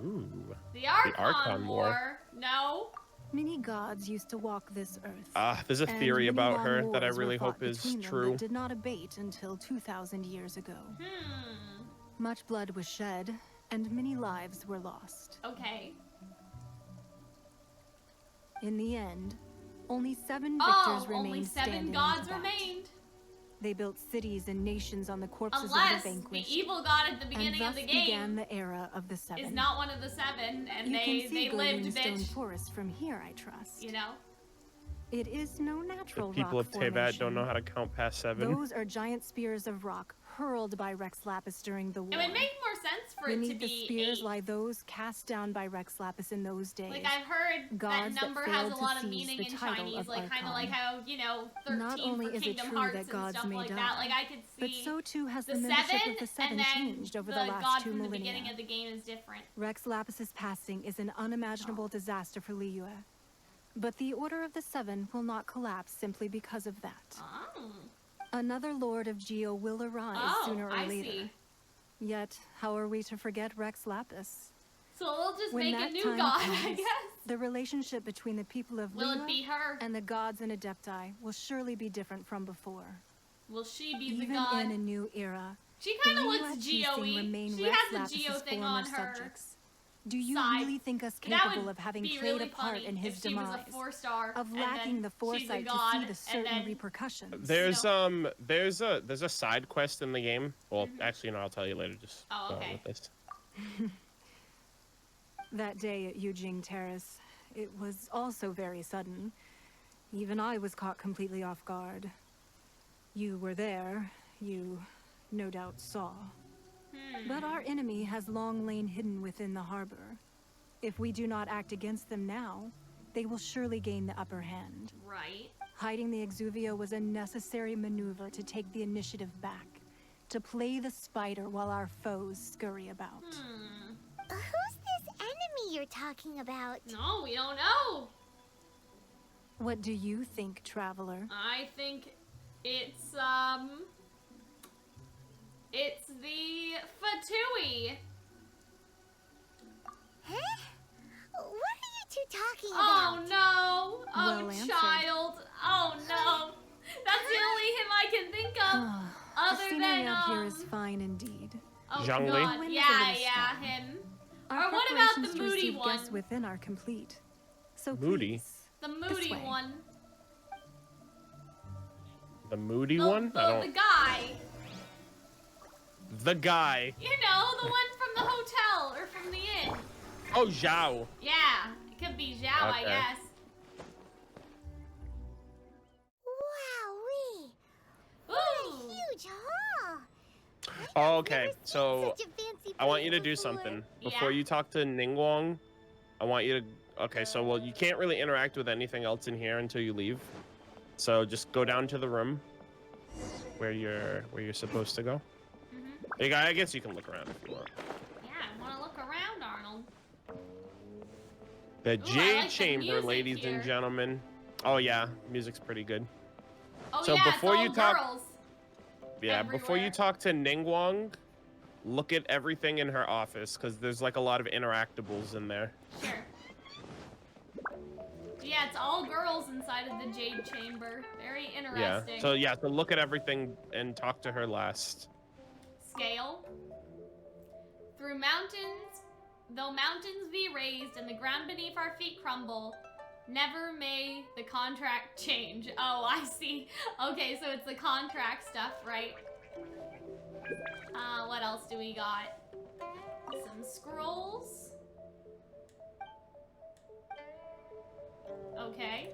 Speaker 1: Ooh.
Speaker 2: The Archon,
Speaker 1: Archon War.
Speaker 2: War? No.
Speaker 10: Many gods used to walk this earth.
Speaker 1: There's a
Speaker 10: and
Speaker 1: theory
Speaker 10: many
Speaker 1: about
Speaker 10: long
Speaker 1: her that I
Speaker 10: wars were
Speaker 1: really
Speaker 10: fought
Speaker 1: hope is
Speaker 10: between them
Speaker 1: true.
Speaker 10: that did not abate until 2,000 years ago.
Speaker 2: Hmm.
Speaker 10: Much blood was shed, and many lives were lost.
Speaker 2: Okay.
Speaker 10: In the end, only 7
Speaker 2: Oh,
Speaker 10: victors
Speaker 2: only
Speaker 10: remained
Speaker 2: 7
Speaker 10: standing
Speaker 2: gods
Speaker 10: after that.
Speaker 2: remained.
Speaker 10: They built cities and nations on the corpses
Speaker 2: Unless
Speaker 10: of the
Speaker 2: the
Speaker 10: vanquished.
Speaker 2: evil god at the
Speaker 10: and
Speaker 2: beginning
Speaker 10: thus
Speaker 2: of the game
Speaker 10: began the era of the 7.
Speaker 2: is not one of the 7, and
Speaker 10: you
Speaker 2: they
Speaker 10: can see
Speaker 2: lived,
Speaker 10: Stone
Speaker 2: bitch.
Speaker 10: Forest from here, I trust.
Speaker 2: You know?
Speaker 10: It is no
Speaker 1: The
Speaker 10: natural
Speaker 1: people
Speaker 10: rock
Speaker 1: of Teyvat
Speaker 10: formation.
Speaker 1: don't know how to count past 7.
Speaker 10: Those are giant spears of rock hurled by Rex Lapis during the war.
Speaker 2: It would make more sense for it to
Speaker 10: Beneath the
Speaker 2: be
Speaker 10: spears
Speaker 2: 8.
Speaker 10: lie those cast down by Rex Lapis in those days.
Speaker 2: Like, I've heard
Speaker 10: gods
Speaker 2: that
Speaker 10: that
Speaker 2: number has
Speaker 10: failed
Speaker 2: a
Speaker 10: to
Speaker 2: lot of
Speaker 10: seize
Speaker 2: meaning
Speaker 10: the
Speaker 2: in
Speaker 10: title
Speaker 2: Chinese,
Speaker 10: of
Speaker 2: like kind of
Speaker 10: Archon.
Speaker 2: like how, you know, 13
Speaker 10: Not only
Speaker 2: for
Speaker 10: is it
Speaker 2: Kingdom
Speaker 10: true
Speaker 2: Hearts
Speaker 10: that
Speaker 2: and
Speaker 10: gods
Speaker 2: stuff
Speaker 10: may
Speaker 2: like
Speaker 10: die,
Speaker 2: that. Like, I could
Speaker 10: but
Speaker 2: see
Speaker 10: so too has
Speaker 2: the
Speaker 10: the membership
Speaker 2: 7,
Speaker 10: of the 7
Speaker 2: and then
Speaker 10: changed over
Speaker 2: the
Speaker 10: the last
Speaker 2: god
Speaker 10: 2
Speaker 2: from the
Speaker 10: millennia.
Speaker 2: beginning of the game is different.
Speaker 10: Rex Lapis's passing is an unimaginable disaster for Liyue. But the Order of the 7 will not collapse simply because of that.
Speaker 2: Oh.
Speaker 10: Another Lord of Geo will arise
Speaker 2: Oh,
Speaker 10: sooner or
Speaker 2: I
Speaker 10: later.
Speaker 2: see.
Speaker 10: Yet, how are we to forget Rex Lapis?
Speaker 2: So we'll just
Speaker 10: When
Speaker 2: make a
Speaker 10: that
Speaker 2: new
Speaker 10: time
Speaker 2: god, I
Speaker 10: comes,
Speaker 2: guess.
Speaker 10: the relationship between the people of
Speaker 2: Will it
Speaker 10: Liyue
Speaker 2: be her?
Speaker 10: and the gods and Adepti will surely be different from before.
Speaker 2: Will she be the
Speaker 10: Even
Speaker 2: god?
Speaker 10: in a new era,
Speaker 2: She kind of
Speaker 10: the
Speaker 2: looks
Speaker 10: Liyue
Speaker 2: Geo-y.
Speaker 10: remain
Speaker 2: She
Speaker 10: Rex
Speaker 2: has the
Speaker 10: Lapis's
Speaker 2: Geo thing
Speaker 10: former
Speaker 2: on her
Speaker 10: subjects. Do you
Speaker 2: side.
Speaker 10: really think us
Speaker 2: That
Speaker 10: capable
Speaker 2: would
Speaker 10: of having
Speaker 2: be
Speaker 10: played
Speaker 2: really
Speaker 10: a part
Speaker 2: funny
Speaker 10: in his
Speaker 2: if she was
Speaker 10: demise?
Speaker 2: a 4-star
Speaker 10: Of
Speaker 2: and
Speaker 10: lacking
Speaker 2: then
Speaker 10: the
Speaker 2: she's a
Speaker 10: foresight to
Speaker 2: god,
Speaker 10: see the
Speaker 2: and
Speaker 10: certain
Speaker 2: then-
Speaker 10: repercussions?
Speaker 1: There's a side quest in the game. Well, actually, no, I'll tell you later. Just
Speaker 2: Oh,
Speaker 1: go on
Speaker 2: okay.
Speaker 1: with this.
Speaker 10: That day at Yujing Terrace, it was also very sudden. Even I was caught completely off guard. You were there. You, no doubt, saw. But our enemy has long lain hidden within the harbor. If we do not act against them now, they will surely gain the upper hand.
Speaker 2: Right.
Speaker 10: Hiding the Exuvio was a necessary maneuver to take the initiative back, to play the spider while our foes scurry about.
Speaker 3: Who's this enemy you're talking about?
Speaker 2: No, we don't know.
Speaker 10: What do you think, Traveler?
Speaker 2: I think it's the Fatui.
Speaker 3: Huh? What are you two talking
Speaker 2: Oh
Speaker 3: about?
Speaker 2: no! Oh
Speaker 10: Well answered.
Speaker 2: child! Oh no! That's the only him I can think of,
Speaker 10: The
Speaker 2: other
Speaker 10: scenery
Speaker 2: than
Speaker 10: out here is fine indeed.
Speaker 2: Oh
Speaker 1: Zhongli?
Speaker 2: god!
Speaker 10: Wind is a
Speaker 2: Yeah,
Speaker 10: little
Speaker 2: yeah,
Speaker 10: strong.
Speaker 2: him.
Speaker 10: Our
Speaker 2: Or what about
Speaker 10: preparations
Speaker 2: the
Speaker 10: to
Speaker 2: moody
Speaker 10: receive
Speaker 2: one?
Speaker 10: guests within are complete. So
Speaker 1: Moody?
Speaker 10: please,
Speaker 2: The
Speaker 10: this
Speaker 2: moody
Speaker 10: way.
Speaker 2: one.
Speaker 1: The moody
Speaker 2: The,
Speaker 1: one?
Speaker 2: The,
Speaker 1: I don't.
Speaker 2: the guy.
Speaker 1: The guy.
Speaker 2: You know, the one from the hotel or from the inn.
Speaker 1: Oh, Zhao.
Speaker 2: Yeah, it could be Zhao, I
Speaker 1: Okay.
Speaker 2: guess.
Speaker 3: Wowee!
Speaker 2: Ooh.
Speaker 3: Huge hall!
Speaker 1: Oh, okay.
Speaker 3: Never seen
Speaker 1: So
Speaker 3: such a fancy
Speaker 1: I want you
Speaker 3: place
Speaker 1: to do
Speaker 3: before.
Speaker 1: something
Speaker 2: Yeah.
Speaker 1: before you talk to Ningguang. I want you to. Okay, so well, you can't really interact with anything else in here until you leave. So just go down to the room where you're supposed to go. I guess you can look around if you want.
Speaker 2: Yeah, I want to look around, Arnold.
Speaker 1: The
Speaker 2: Ooh, I
Speaker 1: Jade
Speaker 2: like the
Speaker 1: Chamber,
Speaker 2: music
Speaker 1: ladies
Speaker 2: here.
Speaker 1: and gentlemen. Oh yeah, music's pretty good.
Speaker 2: Oh
Speaker 1: So
Speaker 2: yeah,
Speaker 1: before
Speaker 2: it's all
Speaker 1: you talk-
Speaker 2: girls.
Speaker 1: Yeah, before you
Speaker 2: Everywhere.
Speaker 1: talk to Ningguang, look at everything in her office because there's like a lot of interactables in there.
Speaker 2: Sure. Yeah, it's all girls inside of the Jade Chamber. Very interesting.
Speaker 1: Yeah. So look at everything and talk to her last.
Speaker 2: Scale. Through mountains, though mountains be raised and the ground beneath our feet crumble, never may the contract change. Oh, I see. Okay, so it's the contract stuff, right? What else do we got? Some scrolls. Okay.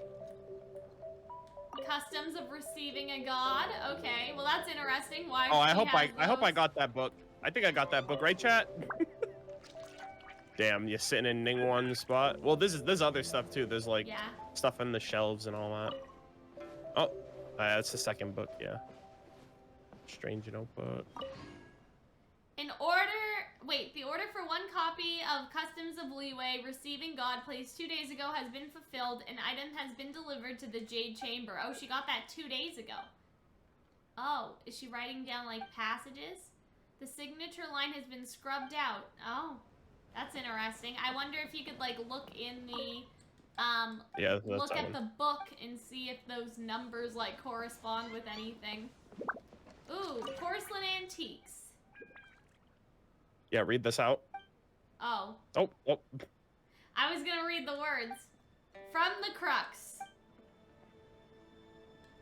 Speaker 2: Customs of receiving a god. Okay, well that's interesting. Why?
Speaker 1: Oh, I
Speaker 2: she
Speaker 1: hope
Speaker 2: has
Speaker 1: I
Speaker 2: those.
Speaker 1: got that book. I think I got that book, right, chat? Damn, you're sitting in Ningguang's spot. Well, there's other stuff too. There's like
Speaker 2: Yeah.
Speaker 1: stuff in the shelves and all that. Oh, that's the second book. Yeah. Strange notebook.
Speaker 2: The order for one copy of Customs of Liyue receiving God placed 2 days ago has been fulfilled. An item has been delivered to the Jade Chamber. Oh, she got that 2 days ago. Oh, is she writing down like passages? The signature line has been scrubbed out. Oh, that's interesting. I wonder if you could like look in the
Speaker 1: Yeah, that's
Speaker 2: look
Speaker 1: that
Speaker 2: at
Speaker 1: one.
Speaker 2: the book and see if those numbers like correspond with anything. Ooh, porcelain antiques.
Speaker 1: Yeah, read this out.
Speaker 2: Oh,
Speaker 1: Oh.
Speaker 2: I was gonna read the words. From the crux.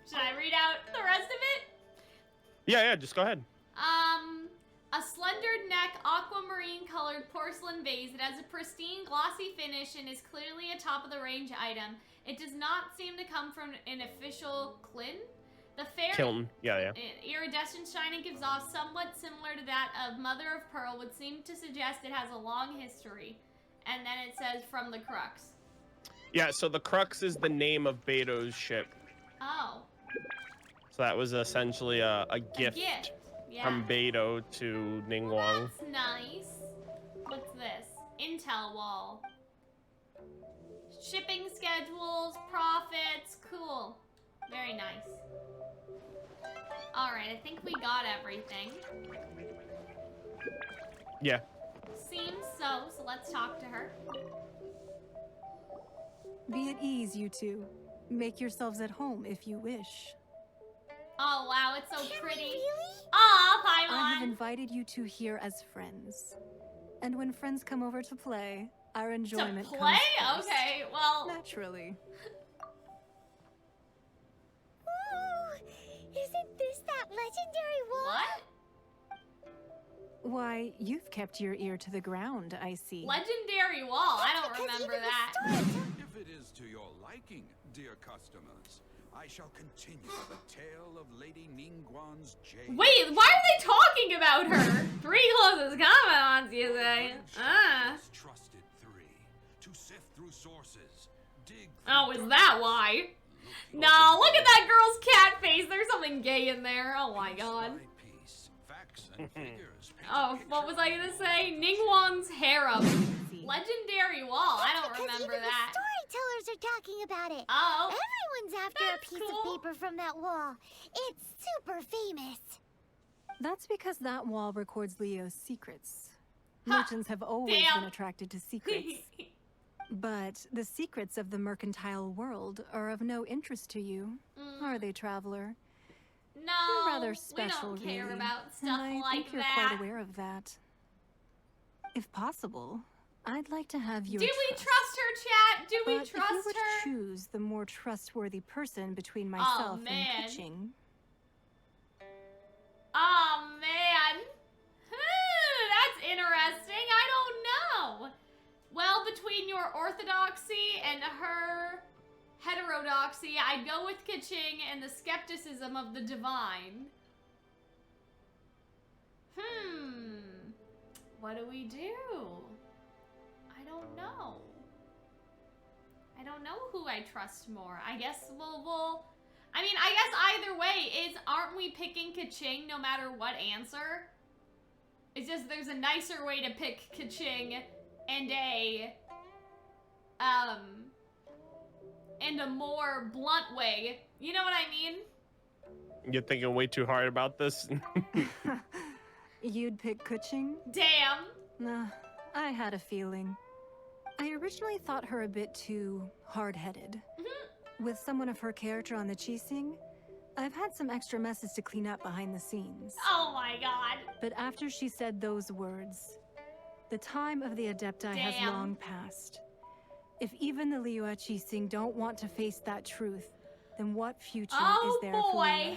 Speaker 2: Should I read out the rest of it?
Speaker 1: Yeah, just go ahead.
Speaker 2: A slender neck aquamarine colored porcelain vase. It has a pristine glossy finish and is clearly a top of the range item. It does not seem to come from an official Clin. The fair
Speaker 1: Kiln. Yeah.
Speaker 2: iridescent shining gives off somewhat similar to that of Mother of Pearl, would seem to suggest it has a long history. And then it says from the crux.
Speaker 1: Yeah, so the Crux is the name of Beto's ship.
Speaker 2: Oh.
Speaker 1: So that was essentially a gift
Speaker 2: Yeah.
Speaker 1: from Beto to Ningguang.
Speaker 2: That's nice. What's this? Intel wall. Shipping schedules, profits, cool. Very nice. Alright, I think we got everything.
Speaker 1: Yeah.
Speaker 2: Seems so. Select let's talk to her.
Speaker 10: Be at ease, you two. Make yourselves at home if you wish.
Speaker 2: Oh wow, it's so pretty.
Speaker 3: Really?
Speaker 2: Aw,
Speaker 10: I have
Speaker 2: Paimon.
Speaker 10: invited you two here as friends. And when friends come over to play, our enjoyment
Speaker 2: To play?
Speaker 10: comes first.
Speaker 2: Okay, well.
Speaker 10: Naturally.
Speaker 3: Ooh, isn't this that legendary wall?
Speaker 2: What?
Speaker 10: Why, you've kept your ear to the ground, I see.
Speaker 2: Legendary wall. I don't
Speaker 3: Because
Speaker 2: remember
Speaker 3: even the
Speaker 2: that.
Speaker 3: story
Speaker 11: If it is to your liking, dear customers, I shall continue the tale of Lady Ningguang's jade.
Speaker 2: Wait, why are they talking about her? 3 closest comments, you say? Ah.
Speaker 11: Trusted 3 to sift through sources, dig.
Speaker 2: Oh, is that why? No, look at that girl's cat face. There's something gay in there. Oh my god.
Speaker 11: Facts and figures.
Speaker 2: Oh, what was I gonna say? Ningguang's harem. Legendary wall. I don't
Speaker 3: because
Speaker 2: remember
Speaker 3: even
Speaker 2: that.
Speaker 3: the storytellers are talking about it.
Speaker 2: Oh.
Speaker 3: Everyone's after a
Speaker 2: That's
Speaker 3: piece
Speaker 2: cool.
Speaker 3: of paper from that wall. It's super famous.
Speaker 10: That's because that wall records Leo's secrets.
Speaker 2: Ha!
Speaker 10: Merchants have always
Speaker 2: Damn.
Speaker 10: been attracted to secrets. But the secrets of the mercantile world are of no interest to you, are they, traveler?
Speaker 2: No,
Speaker 10: You're rather special,
Speaker 2: we don't care
Speaker 10: really.
Speaker 2: about
Speaker 10: and
Speaker 2: stuff
Speaker 10: I
Speaker 2: like
Speaker 10: think you're
Speaker 2: that.
Speaker 10: quite aware of that. If possible, I'd like to have your
Speaker 2: Do we trust her, chat? Do we
Speaker 10: But
Speaker 2: trust
Speaker 10: if you were
Speaker 2: her?
Speaker 10: to choose the more trustworthy person between myself and
Speaker 2: man.
Speaker 10: pitching,
Speaker 2: Oh man. That's interesting. I don't know. Well, between your orthodoxy and her heterodoxy, I'd go with Kaching and the skepticism of the divine. What do we do? I don't know. I don't know who I trust more. I guess we'll I mean, I guess either way aren't we picking Kaching no matter what answer? It's just there's a nicer way to pick Kaching and a more blunt way. You know what I mean?
Speaker 1: You're thinking way too hard about this.
Speaker 10: you'd pick Kuching?
Speaker 2: Damn.
Speaker 10: Nah, I had a feeling. I originally thought her a bit too hard-headed. With someone of her character on the Qixing, I've had some extra messes to clean up behind the scenes.
Speaker 2: Oh my god.
Speaker 10: But after she said those words, the time of the Adepti has
Speaker 2: Damn.
Speaker 10: long passed. If even the Liyue Qixing don't want to face that truth, then what future is there for
Speaker 2: boy.
Speaker 10: Liyue?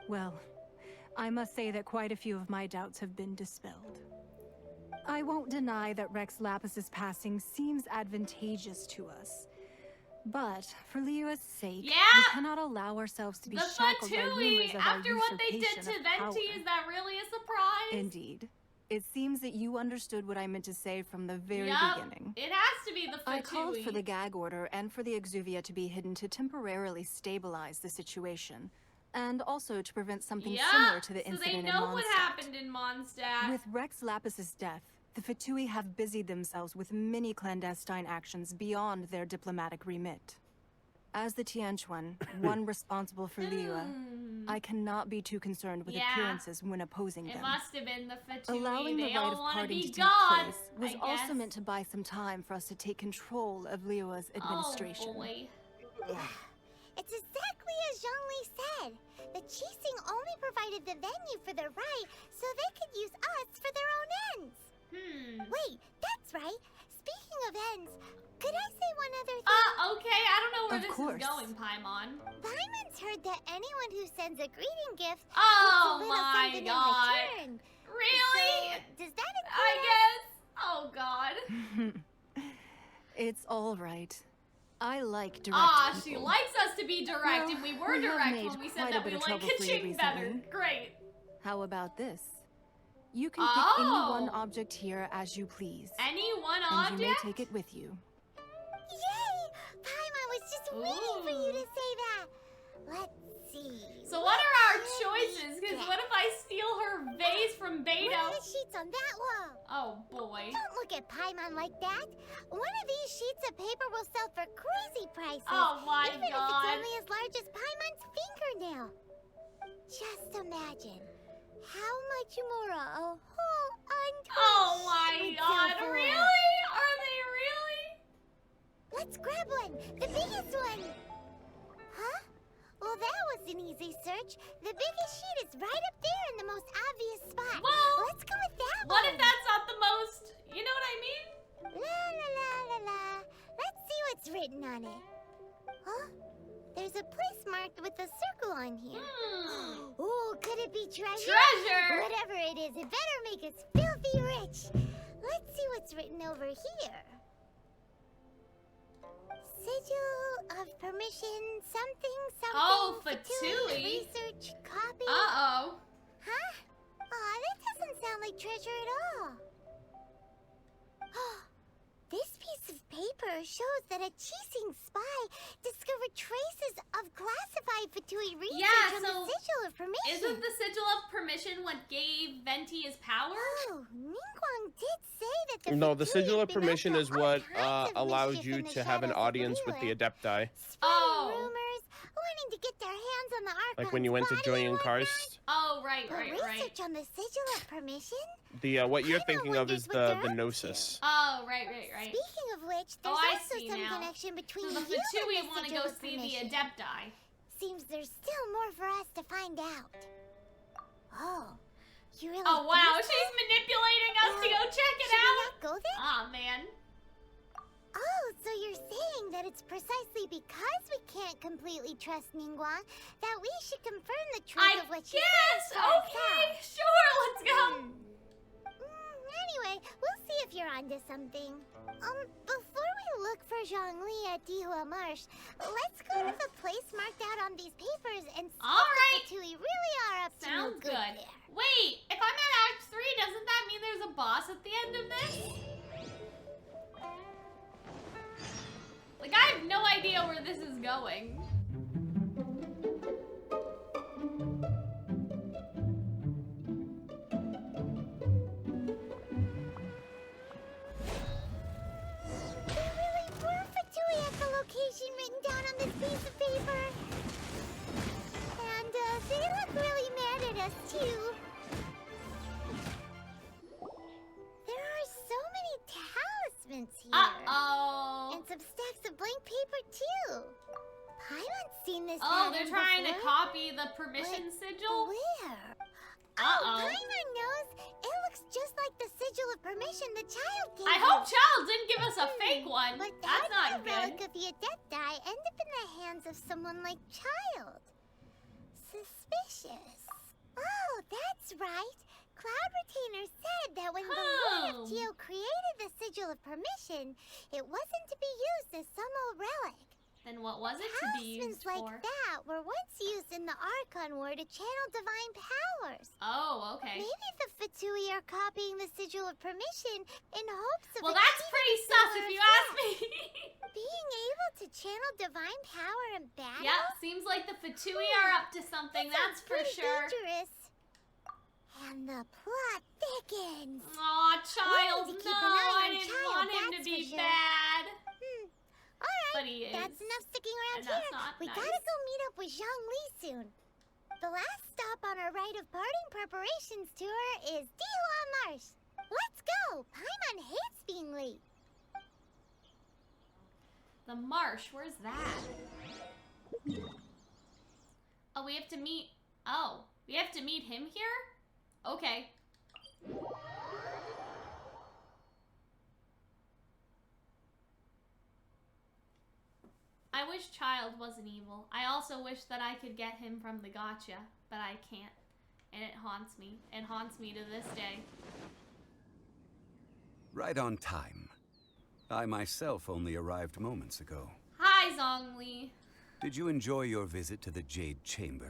Speaker 10: Well, I must say that quite a few of my doubts have been dispelled. I won't deny that Rex Lapis's passing seems advantageous to us. But for Liyue's sake,
Speaker 2: Yeah.
Speaker 10: we cannot allow ourselves to be
Speaker 2: The
Speaker 10: shackled by rumors
Speaker 2: Fatui,
Speaker 10: of
Speaker 2: after
Speaker 10: our
Speaker 2: what they did
Speaker 10: usurpation
Speaker 2: to
Speaker 10: of power.
Speaker 2: Venti, is that really a surprise?
Speaker 10: Indeed. It seems that you understood what I meant to say from the very
Speaker 2: Yup,
Speaker 10: beginning.
Speaker 2: It has to be the Fatui.
Speaker 10: I called for the gag order and for the Exuvia to be hidden to temporarily stabilize the situation, and also to prevent something similar to the
Speaker 2: so
Speaker 10: incident
Speaker 2: they know
Speaker 10: in
Speaker 2: what
Speaker 10: Mondstadt.
Speaker 2: happened in Mondstadt.
Speaker 10: With Rex Lapis's death, the Fatui have busied themselves with many clandestine actions beyond their diplomatic remit. As the Tianquan, one responsible for Liyue, I cannot be too concerned with
Speaker 2: Yeah.
Speaker 10: appearances when opposing
Speaker 2: It
Speaker 10: them.
Speaker 2: must have been the Fatui.
Speaker 10: Allowing
Speaker 2: they
Speaker 10: the
Speaker 2: all
Speaker 10: rite of
Speaker 2: want to
Speaker 10: parting
Speaker 2: be
Speaker 10: to take
Speaker 2: gods,
Speaker 10: place was
Speaker 2: I
Speaker 10: also
Speaker 2: guess.
Speaker 10: meant to buy some time for us to take control of Liyue's administration.
Speaker 2: Oh boy.
Speaker 3: It's exactly as Zhongli said. The Qixing only provided the venue for their rite so they could use us for their own ends. Wait, that's right. Speaking of ends, could I say one other thing?
Speaker 2: Okay, I don't know where
Speaker 10: Of
Speaker 2: this
Speaker 10: course.
Speaker 2: is going, Paimon.
Speaker 3: Paimon's heard that anyone who sends a greeting gift
Speaker 2: Oh
Speaker 3: gets a little
Speaker 2: my
Speaker 3: something
Speaker 2: god.
Speaker 3: in return.
Speaker 2: Really?
Speaker 3: So, does that include
Speaker 2: I
Speaker 3: us?
Speaker 2: guess. Oh god.
Speaker 10: It's all right. I like direct
Speaker 2: Ah,
Speaker 10: people.
Speaker 2: she likes us to be direct,
Speaker 10: Well,
Speaker 2: and we were
Speaker 10: we have
Speaker 2: direct
Speaker 10: made
Speaker 2: when we said
Speaker 10: quite a
Speaker 2: that
Speaker 10: bit
Speaker 2: we
Speaker 10: of
Speaker 2: like
Speaker 10: trouble for you
Speaker 2: Kaching better.
Speaker 10: recently.
Speaker 2: Great.
Speaker 10: How about this? You can pick any one object here as you please.
Speaker 2: Any one
Speaker 10: and you may
Speaker 2: object?
Speaker 10: take it with you.
Speaker 3: Yay! Paimon was just waiting for you to say that. Let's see.
Speaker 2: So what are our choices? Because what if I steal her vase from
Speaker 3: What are
Speaker 2: Beto?
Speaker 3: the sheets on that wall?
Speaker 2: Oh boy.
Speaker 3: Don't look at Paimon like that. One of these sheets of paper will sell for crazy prices.
Speaker 2: Oh my
Speaker 3: even
Speaker 2: god.
Speaker 3: if it's only as large as Paimon's fingernail. Just imagine how much more a whole untold
Speaker 2: Oh my
Speaker 3: sheet would
Speaker 2: god,
Speaker 3: sell for.
Speaker 2: really?
Speaker 3: March, the biggest sheet is right up there in the most obvious spot.
Speaker 2: Well,
Speaker 3: let's go with that
Speaker 2: What
Speaker 3: one.
Speaker 2: if that's not the most, you know what I mean?
Speaker 3: La la la la la. Let's see what's written on it. Huh? There's a place marked with a circle on here. Oh, could it be treasure?
Speaker 2: Treasure!
Speaker 3: Whatever it is, it better make us filthy rich. Let's see what's written over here. Sigil of permission, something.
Speaker 2: Oh,
Speaker 3: Fatui,
Speaker 2: Fatui.
Speaker 3: research, copy.
Speaker 2: Uh-oh.
Speaker 3: Huh? Aw, that doesn't sound like treasure at all. This piece of paper shows that a Qixing spy discovered traces of classified Fatui research on the Sigil of Permission.
Speaker 2: Isn't the Sigil of Permission what gave Venti his power?
Speaker 3: Oh, Ningguang did say that the
Speaker 1: No, the
Speaker 3: Fatui
Speaker 1: Sigil
Speaker 3: had
Speaker 1: of
Speaker 3: been
Speaker 1: Permission
Speaker 3: up
Speaker 1: is
Speaker 3: to all
Speaker 1: what
Speaker 3: kinds of
Speaker 1: allows
Speaker 3: mischief
Speaker 1: you
Speaker 3: in the
Speaker 1: to have an
Speaker 3: shadows of
Speaker 1: audience with the
Speaker 3: Liyue.
Speaker 1: Adepti.
Speaker 3: Spreading rumors, wanting to get their hands on the Archon's
Speaker 1: Like when you went to
Speaker 3: body
Speaker 1: Julian
Speaker 3: and
Speaker 1: Karst.
Speaker 2: Oh, right,
Speaker 3: whatnot. But
Speaker 2: right.
Speaker 3: research on the Sigil of Permission?
Speaker 1: The what you're thinking of is the
Speaker 3: they're up
Speaker 1: Gnosis.
Speaker 2: Oh, right.
Speaker 3: Speaking of which, there's
Speaker 2: I
Speaker 3: also
Speaker 2: see
Speaker 3: some
Speaker 2: now.
Speaker 3: connection between
Speaker 2: So the
Speaker 3: you
Speaker 2: Fatui
Speaker 3: and the
Speaker 2: want to
Speaker 3: Sigil
Speaker 2: go
Speaker 3: of
Speaker 2: see the
Speaker 3: Permission.
Speaker 2: Adepti.
Speaker 3: Seems there's still more for us to find out. Oh, you really
Speaker 2: Oh, wow,
Speaker 3: think so?
Speaker 2: she's manipulating us to go check it
Speaker 3: Should we
Speaker 2: out?
Speaker 3: not go there?
Speaker 2: Aw, man.
Speaker 3: Oh, so you're saying that it's precisely because we can't completely trust Ningguang that we should confirm the truth of what she says for
Speaker 2: Okay,
Speaker 3: ourselves.
Speaker 2: sure, let's go.
Speaker 3: Anyway, we'll see if you're onto something. Before we look for Zhongli at Dihua Marsh, let's go to the place marked out on these papers and see if the Fatui really are up to no
Speaker 2: Sounds
Speaker 3: good
Speaker 2: good.
Speaker 3: there.
Speaker 2: Wait, if I'm at Act 3, doesn't that mean there's a boss at the end of this? Like, I have no idea where this is going.
Speaker 3: There really were Fatui echolocation written down on this piece of paper. And they look really mad at us too. There are so many talismans here.
Speaker 2: Uh-oh.
Speaker 3: And some stacks of blank paper too. Paimon's seen this
Speaker 2: Oh,
Speaker 3: pattern
Speaker 2: they're trying to
Speaker 3: before.
Speaker 2: copy the permission sigil?
Speaker 3: Where?
Speaker 2: Uh-oh.
Speaker 3: Oh, Paimon knows. It looks just like the sigil of permission the child gave
Speaker 2: I
Speaker 3: us.
Speaker 2: hope Child didn't give us a fake one.
Speaker 3: But
Speaker 2: That's
Speaker 3: how
Speaker 2: not
Speaker 3: did the relic
Speaker 2: good.
Speaker 3: of the Adepti end up in the hands of someone like Child? Suspicious. Oh, that's right. Cloud Retainer said that when the Lord of Geo created the sigil of permission, it wasn't to be used as some old relic.
Speaker 2: Then what was it to be used
Speaker 3: Talismans like
Speaker 2: for?
Speaker 3: that were once used in the Archon War to channel divine powers.
Speaker 2: Oh, okay.
Speaker 3: Maybe the Fatui are copying the sigil of permission in hopes of
Speaker 2: Well, that's pretty sus if you ask me.
Speaker 3: being able to channel divine power in battle.
Speaker 2: Yeah, seems like the Fatui are up to something, that's for
Speaker 3: pretty
Speaker 2: sure.
Speaker 3: Dangerous. And the plot thickens.
Speaker 2: Aw, Child,
Speaker 3: We need to keep
Speaker 2: no,
Speaker 3: an eye
Speaker 2: I
Speaker 3: on
Speaker 2: didn't
Speaker 3: Child,
Speaker 2: want him to
Speaker 3: that's
Speaker 2: be
Speaker 3: for sure.
Speaker 2: bad.
Speaker 3: Alright,
Speaker 2: But he is.
Speaker 3: that's enough sticking
Speaker 2: And
Speaker 3: around
Speaker 2: that's
Speaker 3: here.
Speaker 2: not
Speaker 3: We
Speaker 2: nice.
Speaker 3: gotta go meet up with Zhongli soon. The last stop on our rite of parting preparations tour is Dihua Marsh. Let's go! Paimon hates being late.
Speaker 2: The marsh, where's that? Oh, we have to meet... Oh, we have to meet him here? Okay. I wish Child wasn't evil. I also wish that I could get him from the gotcha, but I can't. And it haunts me. It haunts me to this day.
Speaker 11: Right on time. I myself only arrived moments ago.
Speaker 2: Hi, Zhongli.
Speaker 11: Did you enjoy your visit to the Jade Chamber?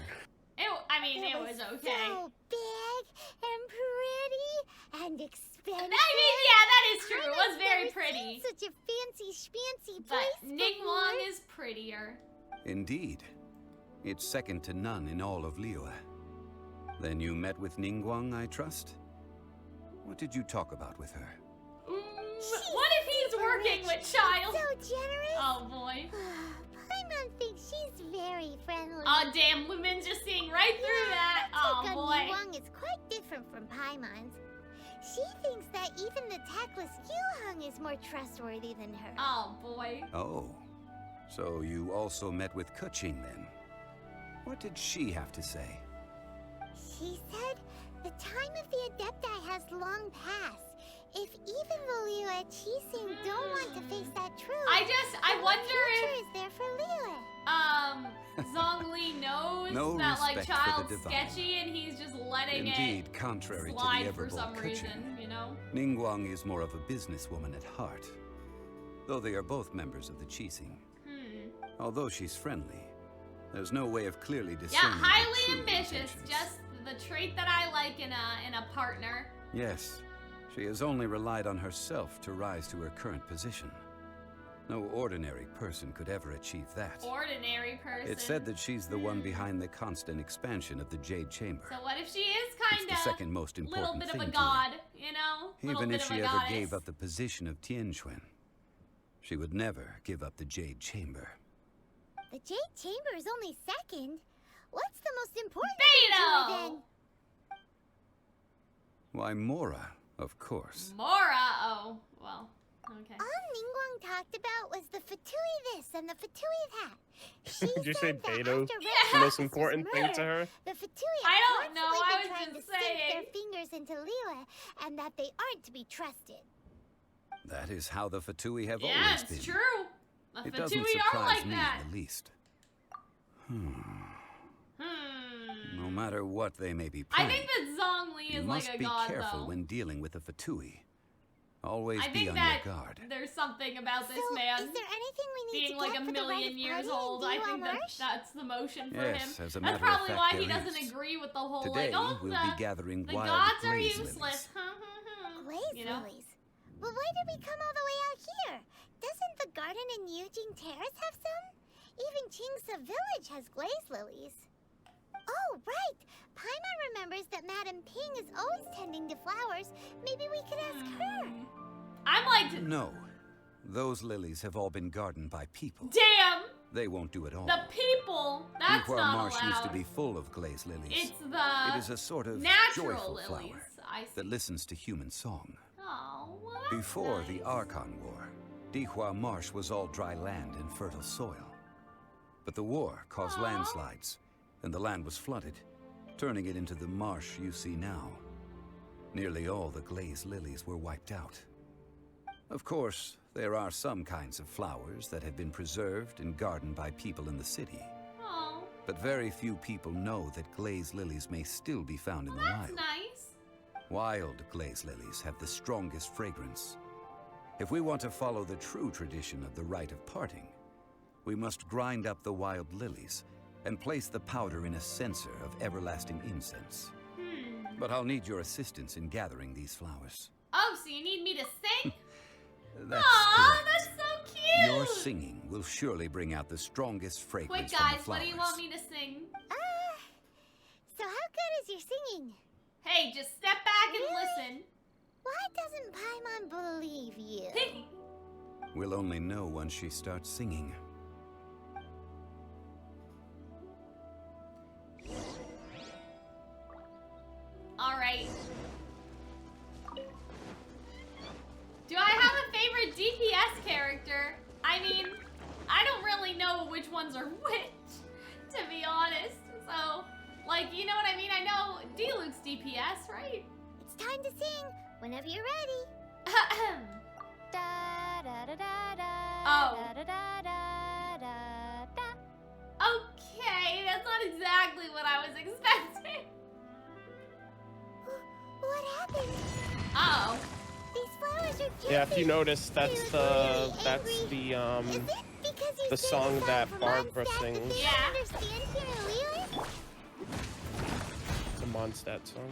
Speaker 2: It was okay.
Speaker 3: So big and pretty and expensive.
Speaker 2: I mean, yeah, that is true. It was very
Speaker 3: I've never
Speaker 2: pretty.
Speaker 3: seen such a fancy schmancy
Speaker 2: But
Speaker 3: place
Speaker 2: Ningguang
Speaker 3: before.
Speaker 2: is prettier.
Speaker 11: Indeed. It's second to none in all of Liyue. Then you met with Ningguang, I trust? What did you talk about with her?
Speaker 2: What if he's working with Child?
Speaker 3: So generous.
Speaker 2: Oh boy.
Speaker 3: Paimon thinks she's very friendly.
Speaker 2: Oh damn, Lumen's just seeing right through that. Oh
Speaker 3: Take on
Speaker 2: boy.
Speaker 3: Ningguang is quite different from Paimon's. She thinks that even the tactless Yuheng is more trustworthy than her.
Speaker 2: Oh boy.
Speaker 11: Oh. So you also met with Calxiyn then? What did she have to say?
Speaker 3: She said the time of the Adepti has long passed. If even the Liyue Qixing don't want to face that truth,
Speaker 2: I wonder
Speaker 3: future is there for Liyue.
Speaker 2: Zhongli knows
Speaker 11: No
Speaker 2: that like
Speaker 11: respect for the
Speaker 2: child's
Speaker 11: divine.
Speaker 2: sketchy and he's just letting
Speaker 11: Indeed,
Speaker 2: it
Speaker 11: contrary to
Speaker 2: slide
Speaker 11: the
Speaker 2: for some
Speaker 11: ever-bold
Speaker 2: reason,
Speaker 11: Courtier,
Speaker 2: you know?
Speaker 11: Ningguang is more of a businesswoman at heart. Though they are both members of the Qixing. Although she's friendly, there's no way of clearly discerning
Speaker 2: Yeah,
Speaker 11: her
Speaker 2: highly
Speaker 11: true
Speaker 2: ambitious.
Speaker 11: intentions.
Speaker 2: Just the trait that I like in a partner.
Speaker 11: Yes, she has only relied on herself to rise to her current position. No ordinary person could ever achieve that.
Speaker 2: Ordinary person.
Speaker 11: It's said that she's the one behind the constant expansion of the Jade Chamber.
Speaker 2: So what if she is
Speaker 11: It's
Speaker 2: kind
Speaker 11: the second most
Speaker 2: little
Speaker 11: important
Speaker 2: bit
Speaker 11: thing
Speaker 2: of a
Speaker 11: to her.
Speaker 2: god, you know? Little
Speaker 11: Even
Speaker 2: bit
Speaker 11: if
Speaker 2: of
Speaker 11: she
Speaker 2: a
Speaker 11: ever
Speaker 2: goddess.
Speaker 11: gave up the position of Tianquan, she would never give up the Jade Chamber.
Speaker 3: The Jade Chamber is only second. What's the most important thing to her
Speaker 2: Beto!
Speaker 3: then?
Speaker 11: Why, Mora, of course.
Speaker 2: Mora, oh, well, okay.
Speaker 3: All Ningguang talked about was the Fatui this and the Fatui that. She
Speaker 1: Did you say
Speaker 3: said that
Speaker 1: Beto?
Speaker 3: after Red
Speaker 1: The most
Speaker 3: House was
Speaker 1: important thing to
Speaker 3: murdered,
Speaker 1: her?
Speaker 3: The Fatui
Speaker 2: I
Speaker 3: have
Speaker 2: don't know,
Speaker 3: constantly
Speaker 2: I
Speaker 3: been
Speaker 2: was
Speaker 3: trying
Speaker 2: just
Speaker 3: to sink their
Speaker 2: saying.
Speaker 3: fingers into Liyue, and that they aren't to be trusted.
Speaker 11: That is how the Fatui have
Speaker 2: Yeah,
Speaker 11: always been.
Speaker 2: it's true. The
Speaker 11: It doesn't
Speaker 2: Fatui are
Speaker 11: surprise
Speaker 2: like
Speaker 11: me
Speaker 2: that.
Speaker 11: in the least. No matter what they may be
Speaker 2: I
Speaker 11: planning,
Speaker 2: think that Zhongli
Speaker 11: you
Speaker 2: is
Speaker 11: must
Speaker 2: like a
Speaker 11: be
Speaker 2: god,
Speaker 11: careful
Speaker 2: though.
Speaker 11: when dealing with the Fatui. Always
Speaker 2: I
Speaker 11: be
Speaker 2: think
Speaker 11: on
Speaker 2: that
Speaker 11: your guard.
Speaker 2: there's something about this
Speaker 3: So,
Speaker 2: man
Speaker 3: is there anything we need
Speaker 2: being
Speaker 3: to
Speaker 2: like
Speaker 3: get
Speaker 2: a
Speaker 3: for the rite
Speaker 2: million
Speaker 3: of
Speaker 2: years
Speaker 3: party
Speaker 2: old.
Speaker 3: in
Speaker 2: I
Speaker 3: Liyue
Speaker 2: think
Speaker 3: Marsh?
Speaker 2: that's the motion for
Speaker 11: Yes,
Speaker 2: him.
Speaker 11: as a
Speaker 2: That's
Speaker 11: matter of
Speaker 2: probably
Speaker 11: fact,
Speaker 2: why he
Speaker 11: there
Speaker 2: doesn't
Speaker 11: is.
Speaker 2: agree with the whole
Speaker 11: Today,
Speaker 2: like, oh,
Speaker 11: we'll
Speaker 2: the,
Speaker 11: be gathering
Speaker 2: the
Speaker 11: wild
Speaker 2: gods are
Speaker 11: glaze
Speaker 2: useless.
Speaker 11: lilies.
Speaker 3: Glaze
Speaker 2: You know?
Speaker 3: lilies. But why did we come all the way out here? Doesn't the garden in Yujing Terrace have some? Even Qingsa Village has glaze lilies. Oh, right. Paimon remembers that Madame Ping is always tending to flowers. Maybe we could ask her.
Speaker 2: I'm like,
Speaker 11: No. Those lilies have all been gardened by people.
Speaker 2: damn,
Speaker 11: They won't do it all.
Speaker 2: the people. That's
Speaker 11: Deepwater
Speaker 2: not
Speaker 11: Marsh
Speaker 2: allowed.
Speaker 11: used to be full of glaze lilies.
Speaker 2: It's the
Speaker 11: It is a sort of
Speaker 2: natural
Speaker 11: joyful
Speaker 2: lilies.
Speaker 11: flower
Speaker 2: I see.
Speaker 11: that listens to human song.
Speaker 2: Oh, well, that's
Speaker 11: Before
Speaker 2: nice.
Speaker 11: the Archon War, Dihua Marsh was all dry land and fertile soil. But the war caused
Speaker 2: Aw.
Speaker 11: landslides, and the land was flooded, turning it into the marsh you see now. Nearly all the glaze lilies were wiped out. Of course, there are some kinds of flowers that have been preserved and gardened by people in the city.
Speaker 2: Oh,
Speaker 11: But very few people know that glaze lilies may still be found in the
Speaker 2: that's
Speaker 11: wild.
Speaker 2: nice.
Speaker 11: Wild glaze lilies have the strongest fragrance. If we want to follow the true tradition of the rite of parting, we must grind up the wild lilies and place the powder in a censer of everlasting incense. But I'll need your assistance in gathering these flowers.
Speaker 2: Oh, so you need me to sing?
Speaker 11: That's
Speaker 2: Aw,
Speaker 11: correct.
Speaker 2: that's so cute.
Speaker 11: Your singing will surely bring out the strongest
Speaker 2: Quick,
Speaker 11: fragrance
Speaker 2: guys,
Speaker 11: from the
Speaker 2: what
Speaker 11: flowers.
Speaker 2: do you want me to sing?
Speaker 3: So how good is your singing?
Speaker 2: Hey, just step back and listen.
Speaker 3: Why doesn't Paimon believe you?
Speaker 11: We'll only know once she starts singing.
Speaker 2: All right. Do I have a favorite DPS character? I mean, I don't really know which ones are which, to be honest. So, like, you know what I mean? I know D-Luke's DPS, right?
Speaker 3: It's time to sing whenever you're ready.
Speaker 2: Oh. Okay, that's not exactly what I was expecting.
Speaker 3: What happened?
Speaker 2: Uh-oh.
Speaker 3: These flowers are
Speaker 1: Yeah, if you
Speaker 3: dripping.
Speaker 1: notice, that's
Speaker 3: You're
Speaker 1: the
Speaker 3: really
Speaker 1: that's
Speaker 3: angry.
Speaker 1: the
Speaker 3: Is it because you
Speaker 1: the
Speaker 3: sang
Speaker 1: song
Speaker 3: the
Speaker 1: that
Speaker 3: for
Speaker 1: Barbara
Speaker 3: Mondstadt that
Speaker 1: sings.
Speaker 3: they don't
Speaker 2: Yeah.
Speaker 3: understand here in Liyue?
Speaker 1: it's a Mondstadt song.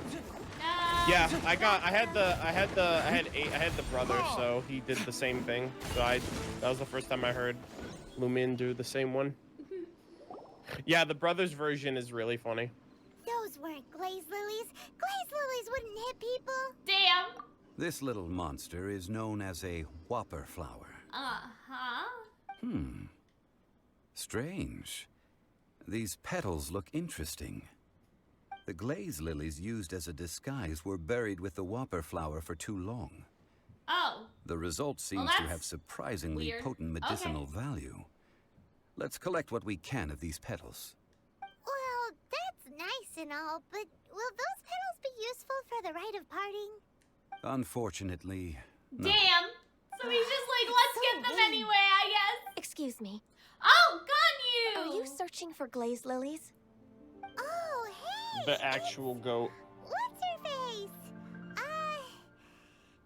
Speaker 2: No.
Speaker 1: Yeah, I had the brother, so he did the same thing. So that was the first time I heard Lumin do the same one. Yeah, the brother's version is really funny.
Speaker 3: Those weren't glaze lilies. Glaze lilies wouldn't hit people.
Speaker 2: Damn.
Speaker 11: This little monster is known as a whopper flower.
Speaker 2: Uh-huh.
Speaker 11: Strange. These petals look interesting. The glaze lilies used as a disguise were buried with the whopper flower for too long.
Speaker 2: Oh.
Speaker 11: The result seems to have
Speaker 2: that's
Speaker 11: surprisingly
Speaker 2: weird.
Speaker 11: potent medicinal value. Let's collect what we can of these petals.
Speaker 3: Well, and all, but will those petals be useful for the rite of parting?
Speaker 11: Unfortunately, no.
Speaker 2: Damn. So he's just like, let's
Speaker 3: So
Speaker 2: get them
Speaker 3: lame.
Speaker 2: anyway, I guess.
Speaker 12: Excuse me.
Speaker 2: Oh, Ganyu!
Speaker 12: Are you searching for glazed lilies?
Speaker 3: Oh, hey!
Speaker 1: The actual goat.
Speaker 3: What's her face?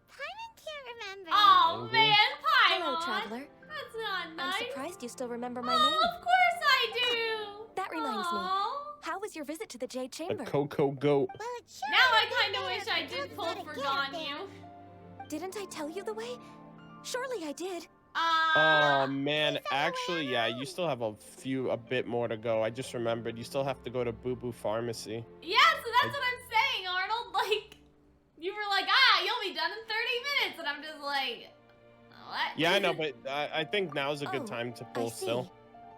Speaker 3: Paimon can't remember.
Speaker 2: Oh, man,
Speaker 12: Hello,
Speaker 2: Paimon.
Speaker 12: traveler.
Speaker 2: That's not nice.
Speaker 12: I'm surprised you still remember my
Speaker 2: Oh,
Speaker 12: name.
Speaker 2: of course I do.
Speaker 12: That reminds me.
Speaker 2: Aw.
Speaker 12: How was your visit to the Jade
Speaker 1: A
Speaker 12: Chamber?
Speaker 1: Cocoa goat.
Speaker 3: Well, it sure
Speaker 2: Now I
Speaker 3: would be
Speaker 2: kind of
Speaker 3: better
Speaker 2: wish
Speaker 3: if
Speaker 2: I
Speaker 3: you told
Speaker 2: did
Speaker 3: us
Speaker 2: pull
Speaker 3: how to
Speaker 2: for
Speaker 3: get up there.
Speaker 2: Ganyu.
Speaker 12: Didn't I tell you the way? Surely I did.
Speaker 1: Oh man, actually, yeah, you still have a bit more to go. I just remembered you still have to go to Boo Boo Pharmacy.
Speaker 2: Yeah, so that's what I'm saying, Arnold. Like, you were like, you'll be done in 30 minutes. And I'm just like, what?
Speaker 1: Yeah, I know, but I think now's a good
Speaker 12: Oh,
Speaker 1: time to
Speaker 12: I
Speaker 1: pull
Speaker 12: see.
Speaker 1: still.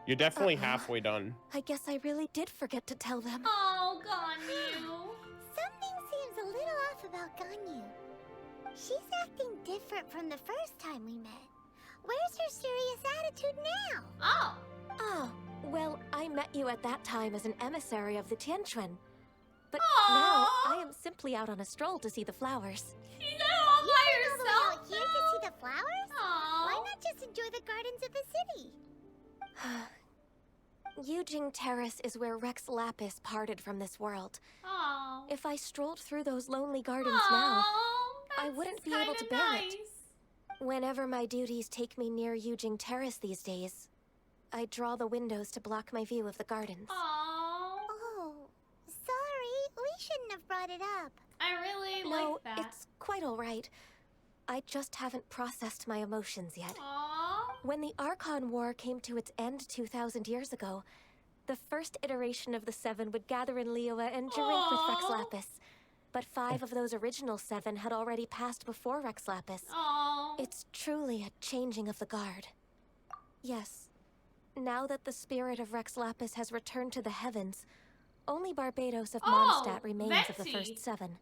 Speaker 1: You're definitely
Speaker 12: Uh-oh.
Speaker 1: halfway done.
Speaker 12: I guess I really did forget to tell them.
Speaker 2: Oh, Ganyu.
Speaker 3: Something seems a little off about Ganyu. She's acting different from the first time we met. Where's her serious attitude now?
Speaker 2: Oh.
Speaker 12: Oh, well, I met you at that time as an emissary of the Tianquan. But
Speaker 2: Aw.
Speaker 12: now I am simply out on a stroll to see the flowers.
Speaker 2: She's all
Speaker 3: You
Speaker 2: by
Speaker 3: came all the way
Speaker 2: herself.
Speaker 3: out here to see the flowers? Why
Speaker 2: Oh.
Speaker 3: not just enjoy the gardens of the city?
Speaker 12: Yujing Terrace is where Rex Lapis parted from this world.
Speaker 2: Oh.
Speaker 12: If I strolled through those lonely gardens now, I wouldn't be able to bear it. Whenever my duties take me near Yujing Terrace these days, I draw the windows to block my view of the gardens.
Speaker 2: Oh.
Speaker 3: Oh, sorry. We shouldn't have brought it up.
Speaker 2: I really
Speaker 12: No,
Speaker 2: like that.
Speaker 12: it's quite all right. I just haven't processed my emotions yet.
Speaker 2: Aw.
Speaker 12: When the Archon War came to its end 2,000 years ago, the first iteration of the Seven would gather in Liyue and drink with Rex
Speaker 2: Aw.
Speaker 12: Lapis. But 5 of those original 7 had already passed before Rex Lapis.
Speaker 2: Oh.
Speaker 12: It's truly a changing of the guard. Yes, now that the spirit of Rex Lapis has returned to the heavens, only Barbados of Mondstadt remains of the
Speaker 2: Vexy.
Speaker 12: first 7.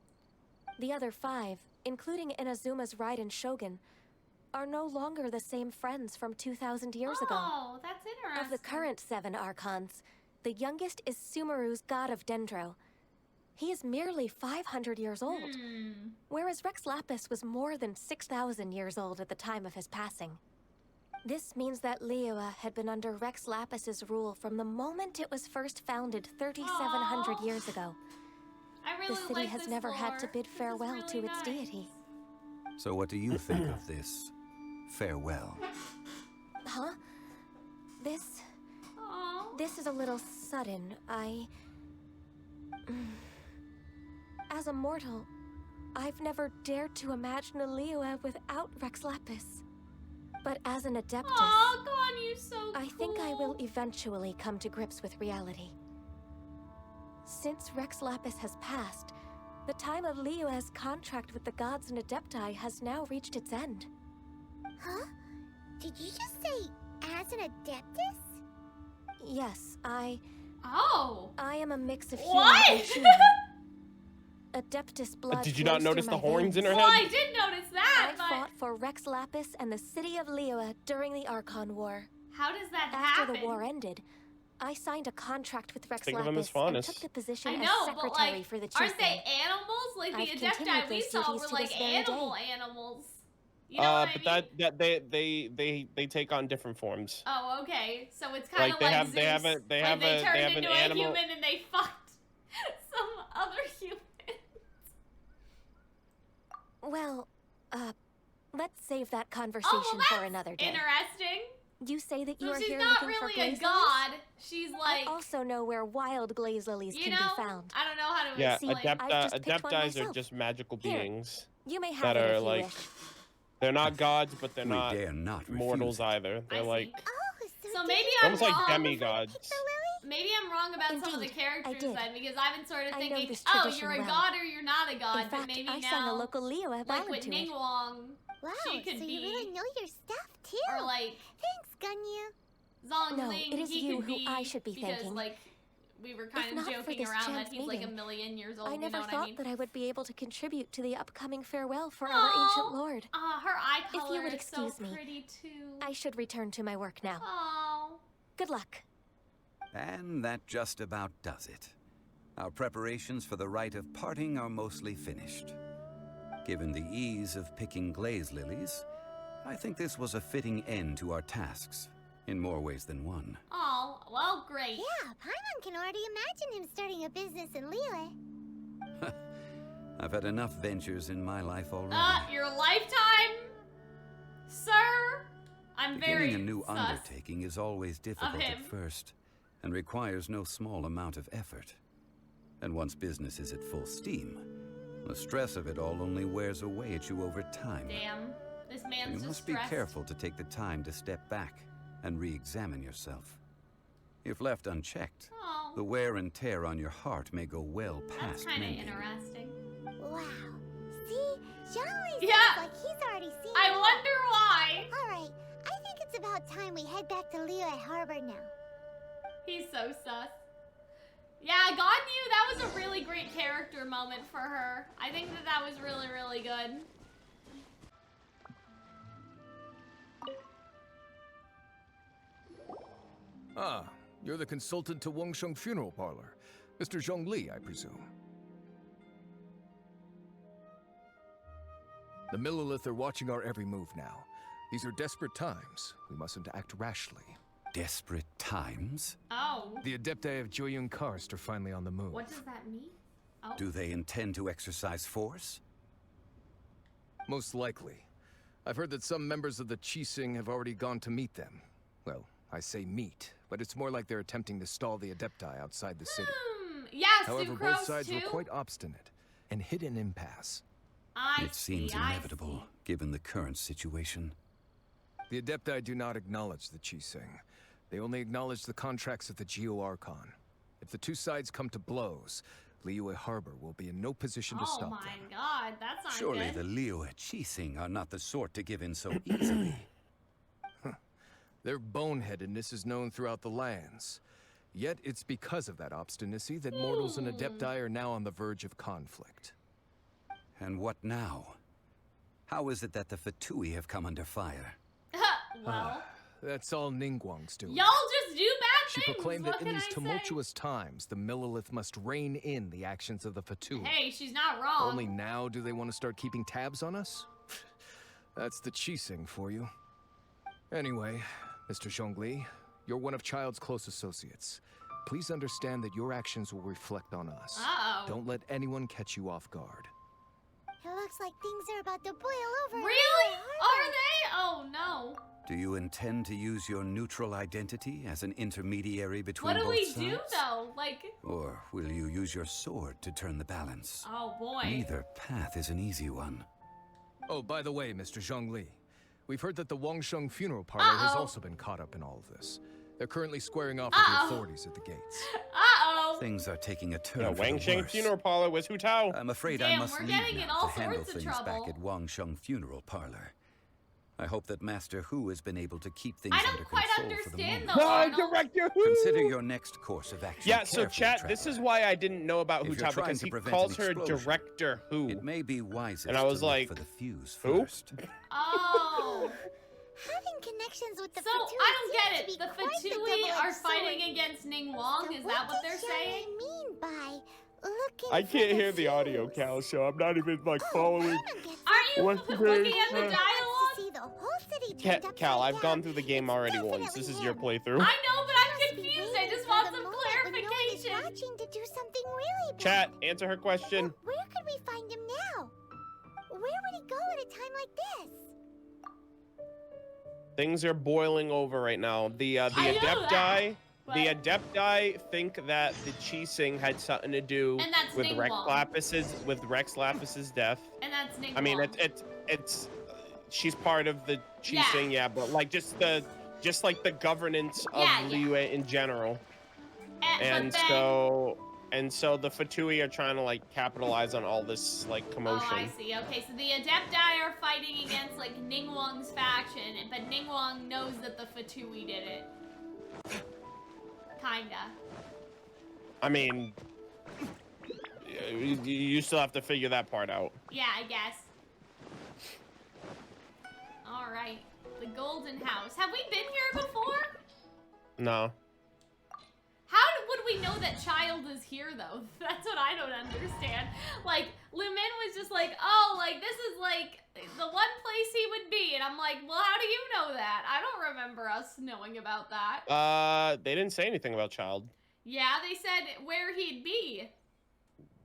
Speaker 12: The other 5, including Inazuma's Raiden Shogun, are no longer the same friends from 2,000 years ago.
Speaker 2: Oh, that's interesting.
Speaker 12: Of the current 7 Archons, the youngest is Sumeru's god of Dendro. He is merely 500 years old, whereas Rex Lapis was more than 6,000 years old at the time of his passing. This means that Liyue had been under Rex Lapis's rule from the moment it was first founded 3,700 years ago.
Speaker 2: I really
Speaker 12: The city
Speaker 2: like
Speaker 12: has
Speaker 2: this
Speaker 12: never had
Speaker 2: lore.
Speaker 12: to bid
Speaker 2: This is
Speaker 12: farewell
Speaker 2: really
Speaker 12: to its
Speaker 2: nice.
Speaker 12: deity.
Speaker 11: So what do you think of this farewell?
Speaker 12: Huh?
Speaker 2: Aw.
Speaker 12: This is a little sudden. As a mortal, I've never dared to imagine a Liyue without Rex Lapis. But as an Adeptus,
Speaker 2: Aw, Ganyu, so cool.
Speaker 12: I think I will eventually come to grips with reality. Since Rex Lapis has passed, the time of Liyue's contract with the gods and Adepti has now reached its end.
Speaker 3: Huh? Did you just say, as an Adeptus?
Speaker 12: Yes,
Speaker 2: Oh.
Speaker 12: I am a mix of
Speaker 2: What?
Speaker 12: human and human. Adeptus blood
Speaker 1: Did you not
Speaker 12: flows through
Speaker 1: notice the
Speaker 12: my
Speaker 1: horns in
Speaker 12: veins.
Speaker 1: her
Speaker 2: Well,
Speaker 1: head?
Speaker 2: I did notice that,
Speaker 12: I
Speaker 2: but
Speaker 12: fought for Rex Lapis and the city of Liyue during the Archon War.
Speaker 2: how does that
Speaker 12: After
Speaker 2: happen?
Speaker 12: the war ended, I signed a contract with Rex
Speaker 1: Think of him as
Speaker 12: Lapis and
Speaker 1: Faunus.
Speaker 12: took the position
Speaker 2: I
Speaker 12: as
Speaker 2: know, but
Speaker 12: secretary
Speaker 2: like,
Speaker 12: for the
Speaker 2: aren't they
Speaker 12: chieftain.
Speaker 2: animals? Like
Speaker 12: I've
Speaker 2: the
Speaker 12: continued
Speaker 2: Adepti we
Speaker 12: those
Speaker 2: saw
Speaker 12: duties
Speaker 2: were
Speaker 12: to
Speaker 2: like
Speaker 12: this very
Speaker 2: animal
Speaker 12: day.
Speaker 2: animals. You know what I mean?
Speaker 1: But they take on different forms.
Speaker 2: Oh, okay. So it's kind
Speaker 1: Like
Speaker 2: of
Speaker 1: they
Speaker 2: like
Speaker 1: have
Speaker 2: Zeus.
Speaker 1: they have a they have
Speaker 2: like they
Speaker 1: a
Speaker 2: turned
Speaker 1: they have an
Speaker 2: into
Speaker 1: animal.
Speaker 2: a human and they fucked some other human.
Speaker 12: Well, let's save that conversation
Speaker 2: Oh, well,
Speaker 12: for
Speaker 2: that's
Speaker 12: another day.
Speaker 2: interesting.
Speaker 12: You say that you
Speaker 2: So
Speaker 12: are
Speaker 2: she's
Speaker 12: here
Speaker 2: not
Speaker 12: looking for
Speaker 2: really a
Speaker 12: glaze
Speaker 2: god.
Speaker 12: lilies?
Speaker 2: She's
Speaker 12: I
Speaker 2: like,
Speaker 12: also know where wild glaze lilies
Speaker 2: you
Speaker 12: can
Speaker 2: know,
Speaker 12: be found.
Speaker 2: I don't know how to
Speaker 1: Yeah,
Speaker 2: explain.
Speaker 12: I've just picked one
Speaker 1: adeptis are
Speaker 12: myself.
Speaker 1: just magical
Speaker 12: Here,
Speaker 1: beings
Speaker 12: You may have
Speaker 1: that
Speaker 12: it
Speaker 1: are
Speaker 12: if you
Speaker 1: like
Speaker 12: wish.
Speaker 1: they're not gods, but they're
Speaker 11: We
Speaker 1: not
Speaker 11: dare not
Speaker 1: mortals
Speaker 11: refuse it.
Speaker 1: either. They're
Speaker 2: I
Speaker 1: like
Speaker 2: see.
Speaker 3: Oh,
Speaker 2: So
Speaker 3: did
Speaker 2: maybe
Speaker 3: you
Speaker 2: I'm
Speaker 1: almost like
Speaker 2: wrong.
Speaker 1: demigods.
Speaker 2: Maybe I'm wrong about some of the
Speaker 12: Indeed,
Speaker 2: characters
Speaker 12: I did.
Speaker 2: then, because I've been sort of
Speaker 12: I know
Speaker 2: thinking,
Speaker 12: this
Speaker 2: oh,
Speaker 12: tradition
Speaker 2: you're a
Speaker 12: well.
Speaker 2: god or you're not a god,
Speaker 12: In
Speaker 2: but
Speaker 12: fact,
Speaker 2: maybe
Speaker 12: I
Speaker 2: now,
Speaker 12: sang a local Liyue
Speaker 2: like
Speaker 12: ballad
Speaker 2: with
Speaker 12: to it.
Speaker 2: Ningguang,
Speaker 3: Wow,
Speaker 2: she could
Speaker 3: so
Speaker 2: be,
Speaker 3: you really know your stuff, too.
Speaker 2: or like
Speaker 3: Thanks, Ganyu.
Speaker 2: Zhongling,
Speaker 12: No, it is
Speaker 2: he
Speaker 12: you
Speaker 2: could
Speaker 12: who
Speaker 2: be,
Speaker 12: I should be
Speaker 2: because
Speaker 12: thanking.
Speaker 2: like we were kind of
Speaker 12: not for
Speaker 2: joking
Speaker 12: this
Speaker 2: around that
Speaker 12: chance
Speaker 2: he's like a
Speaker 12: meeting,
Speaker 2: million years old.
Speaker 12: I
Speaker 2: you
Speaker 12: never
Speaker 2: know what
Speaker 12: thought
Speaker 2: I mean?
Speaker 12: that I would be able to contribute to the upcoming farewell for our ancient lord.
Speaker 2: Her eye
Speaker 12: If
Speaker 2: color
Speaker 12: you would
Speaker 2: is so
Speaker 12: excuse me,
Speaker 2: pretty too.
Speaker 12: I should return to my work now.
Speaker 2: Oh.
Speaker 12: Good luck.
Speaker 11: And that just about does it. Our preparations for the rite of parting are mostly finished. Given the ease of picking glaze lilies, I think this was a fitting end to our tasks, in more ways than one.
Speaker 2: Oh, well, great.
Speaker 3: Yeah, Paimon can already imagine him starting a business in Liyue.
Speaker 11: I've had enough ventures in my life already.
Speaker 2: Your lifetime, sir? I'm very
Speaker 11: Beginning a new
Speaker 2: sus
Speaker 11: undertaking is always difficult
Speaker 2: him.
Speaker 11: at first, and requires no small amount of effort. And once business is at full steam, the stress of it all only wears away at you over time.
Speaker 2: Damn, this man's
Speaker 11: You
Speaker 2: just
Speaker 11: must be
Speaker 2: stressed.
Speaker 11: careful to take the time to step back and re-examine yourself. If left unchecked,
Speaker 2: Oh,
Speaker 11: the wear and tear on your heart may go well
Speaker 2: that's
Speaker 11: past
Speaker 2: kind of
Speaker 11: mending.
Speaker 2: interesting.
Speaker 3: Wow. See? Zhongli
Speaker 2: Yeah.
Speaker 3: sounds like he's already seen
Speaker 2: I
Speaker 3: it.
Speaker 2: wonder why.
Speaker 3: Alright, I think it's about time we head back to Liyue Harbor now.
Speaker 2: He's so sus. Yeah, God knew that was a really great character moment for her. I think that that was really, really good.
Speaker 13: Ah, you're the consultant to Wangsheng Funeral Parlor. Mr. Zhongli, I presume. The Millilith are watching our every move now. These are desperate times. We mustn't act rashly.
Speaker 11: Desperate times?
Speaker 2: Oh.
Speaker 13: The Adepti of Joyun Karst are finally on the move.
Speaker 2: What does that mean? Oh.
Speaker 11: Do they intend to exercise force?
Speaker 13: Most likely. I've heard that some members of the Calxiyn have already gone to meet them. Well, I say meet, but it's more like they're attempting to stall the Adepti outside the city.
Speaker 2: Yeah,
Speaker 13: However,
Speaker 2: Sucrose
Speaker 13: both sides
Speaker 2: too?
Speaker 13: were quite obstinate and hit an impasse.
Speaker 11: It seems inevitable, given the current situation.
Speaker 13: The Adepti do not acknowledge the Calxiyn. They only acknowledge the contracts of the Liyue Archon. If the two sides come to blows, Liyue Harbor will be in no position to
Speaker 2: Oh
Speaker 13: stop
Speaker 2: my
Speaker 13: them.
Speaker 2: god, that's not
Speaker 11: Surely
Speaker 2: good.
Speaker 11: the Liyue Calxiyn are not the sort to give in so easily.
Speaker 13: Their boneheadedness is known throughout the lands. Yet it's because of that obstinacy that mortals and Adepti are now on the verge of conflict.
Speaker 11: And what now? How is it that the Fatui have come under fire?
Speaker 2: Well,
Speaker 13: That's all Ningguang's doing.
Speaker 2: y'all just do bad
Speaker 13: She
Speaker 2: things.
Speaker 13: proclaimed
Speaker 2: What
Speaker 13: that in
Speaker 2: can
Speaker 13: these
Speaker 2: I say?
Speaker 13: tumultuous times, the Millilith must rein in the actions of the Fatui.
Speaker 2: Hey, she's not wrong.
Speaker 13: Only now do they want to start keeping tabs on us? That's the Calxiyn for you. Anyway, Mr. Zhongli, you're one of Child's close associates. Please understand that your actions will reflect on us.
Speaker 2: Uh-oh.
Speaker 13: Don't let anyone catch you off guard.
Speaker 3: It looks like things are about to boil over. in
Speaker 2: Really?
Speaker 3: Liyue
Speaker 2: Are
Speaker 3: Harbor.
Speaker 2: they? Oh no.
Speaker 11: Do you intend to use your neutral identity as an intermediary between
Speaker 2: What do
Speaker 11: both
Speaker 2: we
Speaker 11: sides?
Speaker 2: do though? Like,
Speaker 11: Or will you use your sword to turn the balance?
Speaker 2: oh boy.
Speaker 11: Neither path is an easy one.
Speaker 13: Oh, by the way, Mr. Zhongli, we've heard that the Wangsheng Funeral Parlor has also been caught up in all of this. They're currently squaring off with the authorities at the gates.
Speaker 2: Uh-oh.
Speaker 11: Things are taking a turn
Speaker 1: Yeah,
Speaker 11: for
Speaker 1: Wang
Speaker 11: the
Speaker 1: Sheng
Speaker 11: worse.
Speaker 1: Funeral Parlor was Hu Tao.
Speaker 11: I'm afraid I
Speaker 2: Damn,
Speaker 11: must
Speaker 2: we're
Speaker 11: leave
Speaker 2: getting in
Speaker 11: now
Speaker 2: all
Speaker 11: to handle
Speaker 2: sorts of
Speaker 11: things back
Speaker 2: trouble.
Speaker 11: at Wangsheng Funeral Parlor. I hope that Master Hu has been able to keep things
Speaker 2: I don't
Speaker 11: under
Speaker 2: quite
Speaker 11: control for the
Speaker 2: understand
Speaker 11: moment.
Speaker 2: though, Arnold.
Speaker 1: Director Hu!
Speaker 11: Consider your next course of action.
Speaker 1: Yeah, so
Speaker 11: carefully,
Speaker 1: chat, this is why I didn't know about
Speaker 11: If
Speaker 1: Hu
Speaker 11: you're
Speaker 1: Tao,
Speaker 11: trying
Speaker 1: because
Speaker 11: to
Speaker 1: he
Speaker 11: prevent
Speaker 1: calls
Speaker 11: an
Speaker 1: her
Speaker 11: explosion,
Speaker 1: Director Hu.
Speaker 11: It may be wisest
Speaker 1: And I was
Speaker 11: to look
Speaker 1: like,
Speaker 11: for the fuse
Speaker 1: who?
Speaker 11: first.
Speaker 2: Oh.
Speaker 3: Having connections with the
Speaker 2: So,
Speaker 3: Fatui
Speaker 2: I don't
Speaker 3: seems
Speaker 2: get
Speaker 3: to be
Speaker 2: it. The
Speaker 3: quite the
Speaker 2: Fatui are
Speaker 3: double-edged
Speaker 2: fighting
Speaker 3: sword.
Speaker 2: against Ningguang?
Speaker 3: So
Speaker 2: Is that what they're
Speaker 3: does
Speaker 2: saying?
Speaker 3: Xiaomi mean by looking
Speaker 1: I
Speaker 3: for
Speaker 1: can't
Speaker 3: the
Speaker 1: hear the audio,
Speaker 3: fuse?
Speaker 1: Cal, so I'm not even like
Speaker 3: Oh,
Speaker 1: following.
Speaker 3: Paimon gets
Speaker 2: Aren't you
Speaker 1: What's
Speaker 2: looking at the
Speaker 1: this?
Speaker 2: dialogue?
Speaker 3: to see the whole city turned
Speaker 1: Cal,
Speaker 3: upside
Speaker 1: I've gone
Speaker 3: down.
Speaker 1: through the game already once. This is your playthrough.
Speaker 2: I know, but I'm
Speaker 3: Must be
Speaker 2: confused. I
Speaker 3: waiting
Speaker 2: just
Speaker 3: for
Speaker 2: want
Speaker 3: the
Speaker 2: some
Speaker 3: moment when no one is
Speaker 2: clarification.
Speaker 3: watching to do something really bad.
Speaker 1: Chat, answer her question.
Speaker 3: But where could we find him now? Where would he go at a time like this?
Speaker 1: Things are boiling over right now. The
Speaker 2: I know
Speaker 1: Adepti,
Speaker 2: that,
Speaker 1: the
Speaker 2: but-
Speaker 1: Adepti think that the Calxiyn had something to do
Speaker 2: And that's
Speaker 1: with Rex
Speaker 2: Ningguang.
Speaker 1: Lapis's death.
Speaker 2: And that's Ningguang.
Speaker 1: I mean, it's she's part of the Calxiyn, yeah, but like just like the governance of
Speaker 2: Yeah, yeah.
Speaker 1: Liyue in general. And
Speaker 2: but then-
Speaker 1: so the Fatui are trying to like capitalize on all this like commotion.
Speaker 2: Oh, I see. Okay, so the Adepti are fighting against like Ningguang's faction, but Ningguang knows that the Fatui did it. Kinda.
Speaker 1: I mean, you still have to figure that part out.
Speaker 2: Yeah, I guess. All right, the Golden House. Have we been here before?
Speaker 1: No.
Speaker 2: How would we know know that Child is here, though? That's what I don't understand. Like, Lumin was just like, oh, like, this is, like, the one place he would be. And I'm like, well, how do you know that? I don't remember us knowing about that.
Speaker 1: They didn't say anything about Child.
Speaker 2: Yeah, they said where he'd be.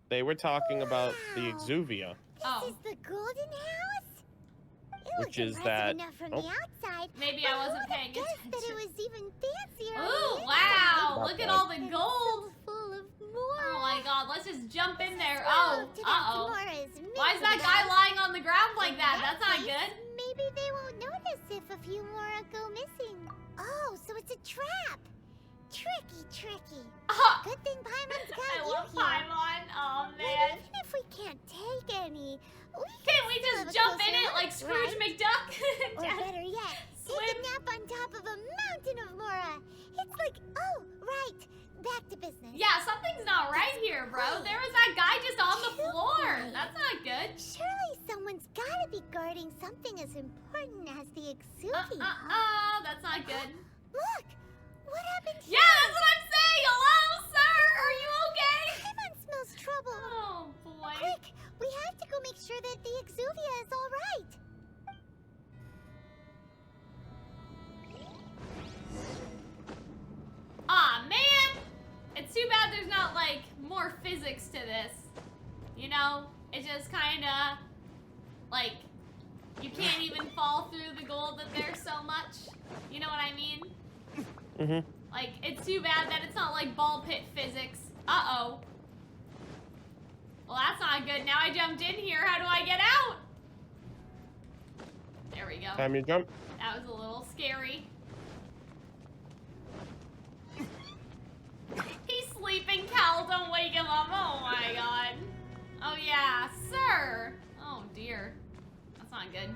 Speaker 1: They were talking about the Exuvia.
Speaker 3: This is the Golden House?
Speaker 1: Which is that...
Speaker 3: Enough from the outside,
Speaker 2: maybe I wasn't paying attention.
Speaker 3: That it was even fancier.
Speaker 2: Ooh, wow!
Speaker 1: Not
Speaker 2: Look at
Speaker 1: bad.
Speaker 2: all the gold.
Speaker 3: Full of more.
Speaker 2: Oh my god, let's just jump in there. Oh, uh-oh.
Speaker 3: Maybe
Speaker 2: Why is that guy lying on the ground like that? That's not good.
Speaker 3: Maybe they won't notice if a few more go missing. Oh, so it's a trap. Tricky. Good thing Paimon's got
Speaker 2: I
Speaker 3: you
Speaker 2: love
Speaker 3: here.
Speaker 2: Paimon. Oh
Speaker 3: But
Speaker 2: man.
Speaker 3: even if we can't take any,
Speaker 2: Can't we just jump in it like Scrooge McDuck?
Speaker 3: Or better yet, take a nap on top of a mountain of Mora. It's like, oh, right. Back to business.
Speaker 2: Yeah, something's not right here, bro. There was that guy just on the floor. That's not good.
Speaker 3: Surely someone's gotta be guarding something as important as the Exuvia.
Speaker 2: That's not good.
Speaker 3: Look, what happened here?
Speaker 2: Yeah, that's what I'm saying. Hello, sir. Are you okay?
Speaker 3: Paimon smells trouble.
Speaker 2: Oh, boy.
Speaker 3: Quick, we have to go make sure that the Exuvia is all right.
Speaker 2: Aw, man. It's too bad there's not, like, more physics to this. You know? It just kind of, like, you can't even fall through the gold that there's so much. You know what I mean?
Speaker 1: Mm-hmm.
Speaker 2: Like, it's too bad that it's not, like, ball pit physics. Uh-oh. Well, that's not good. Now I jumped in here. How do I get out? There we go.
Speaker 1: Time you jump.
Speaker 2: That was a little scary. He's sleeping, Cal. Don't wake him up. Oh my god. Oh yeah, sir. Oh dear. That's not good.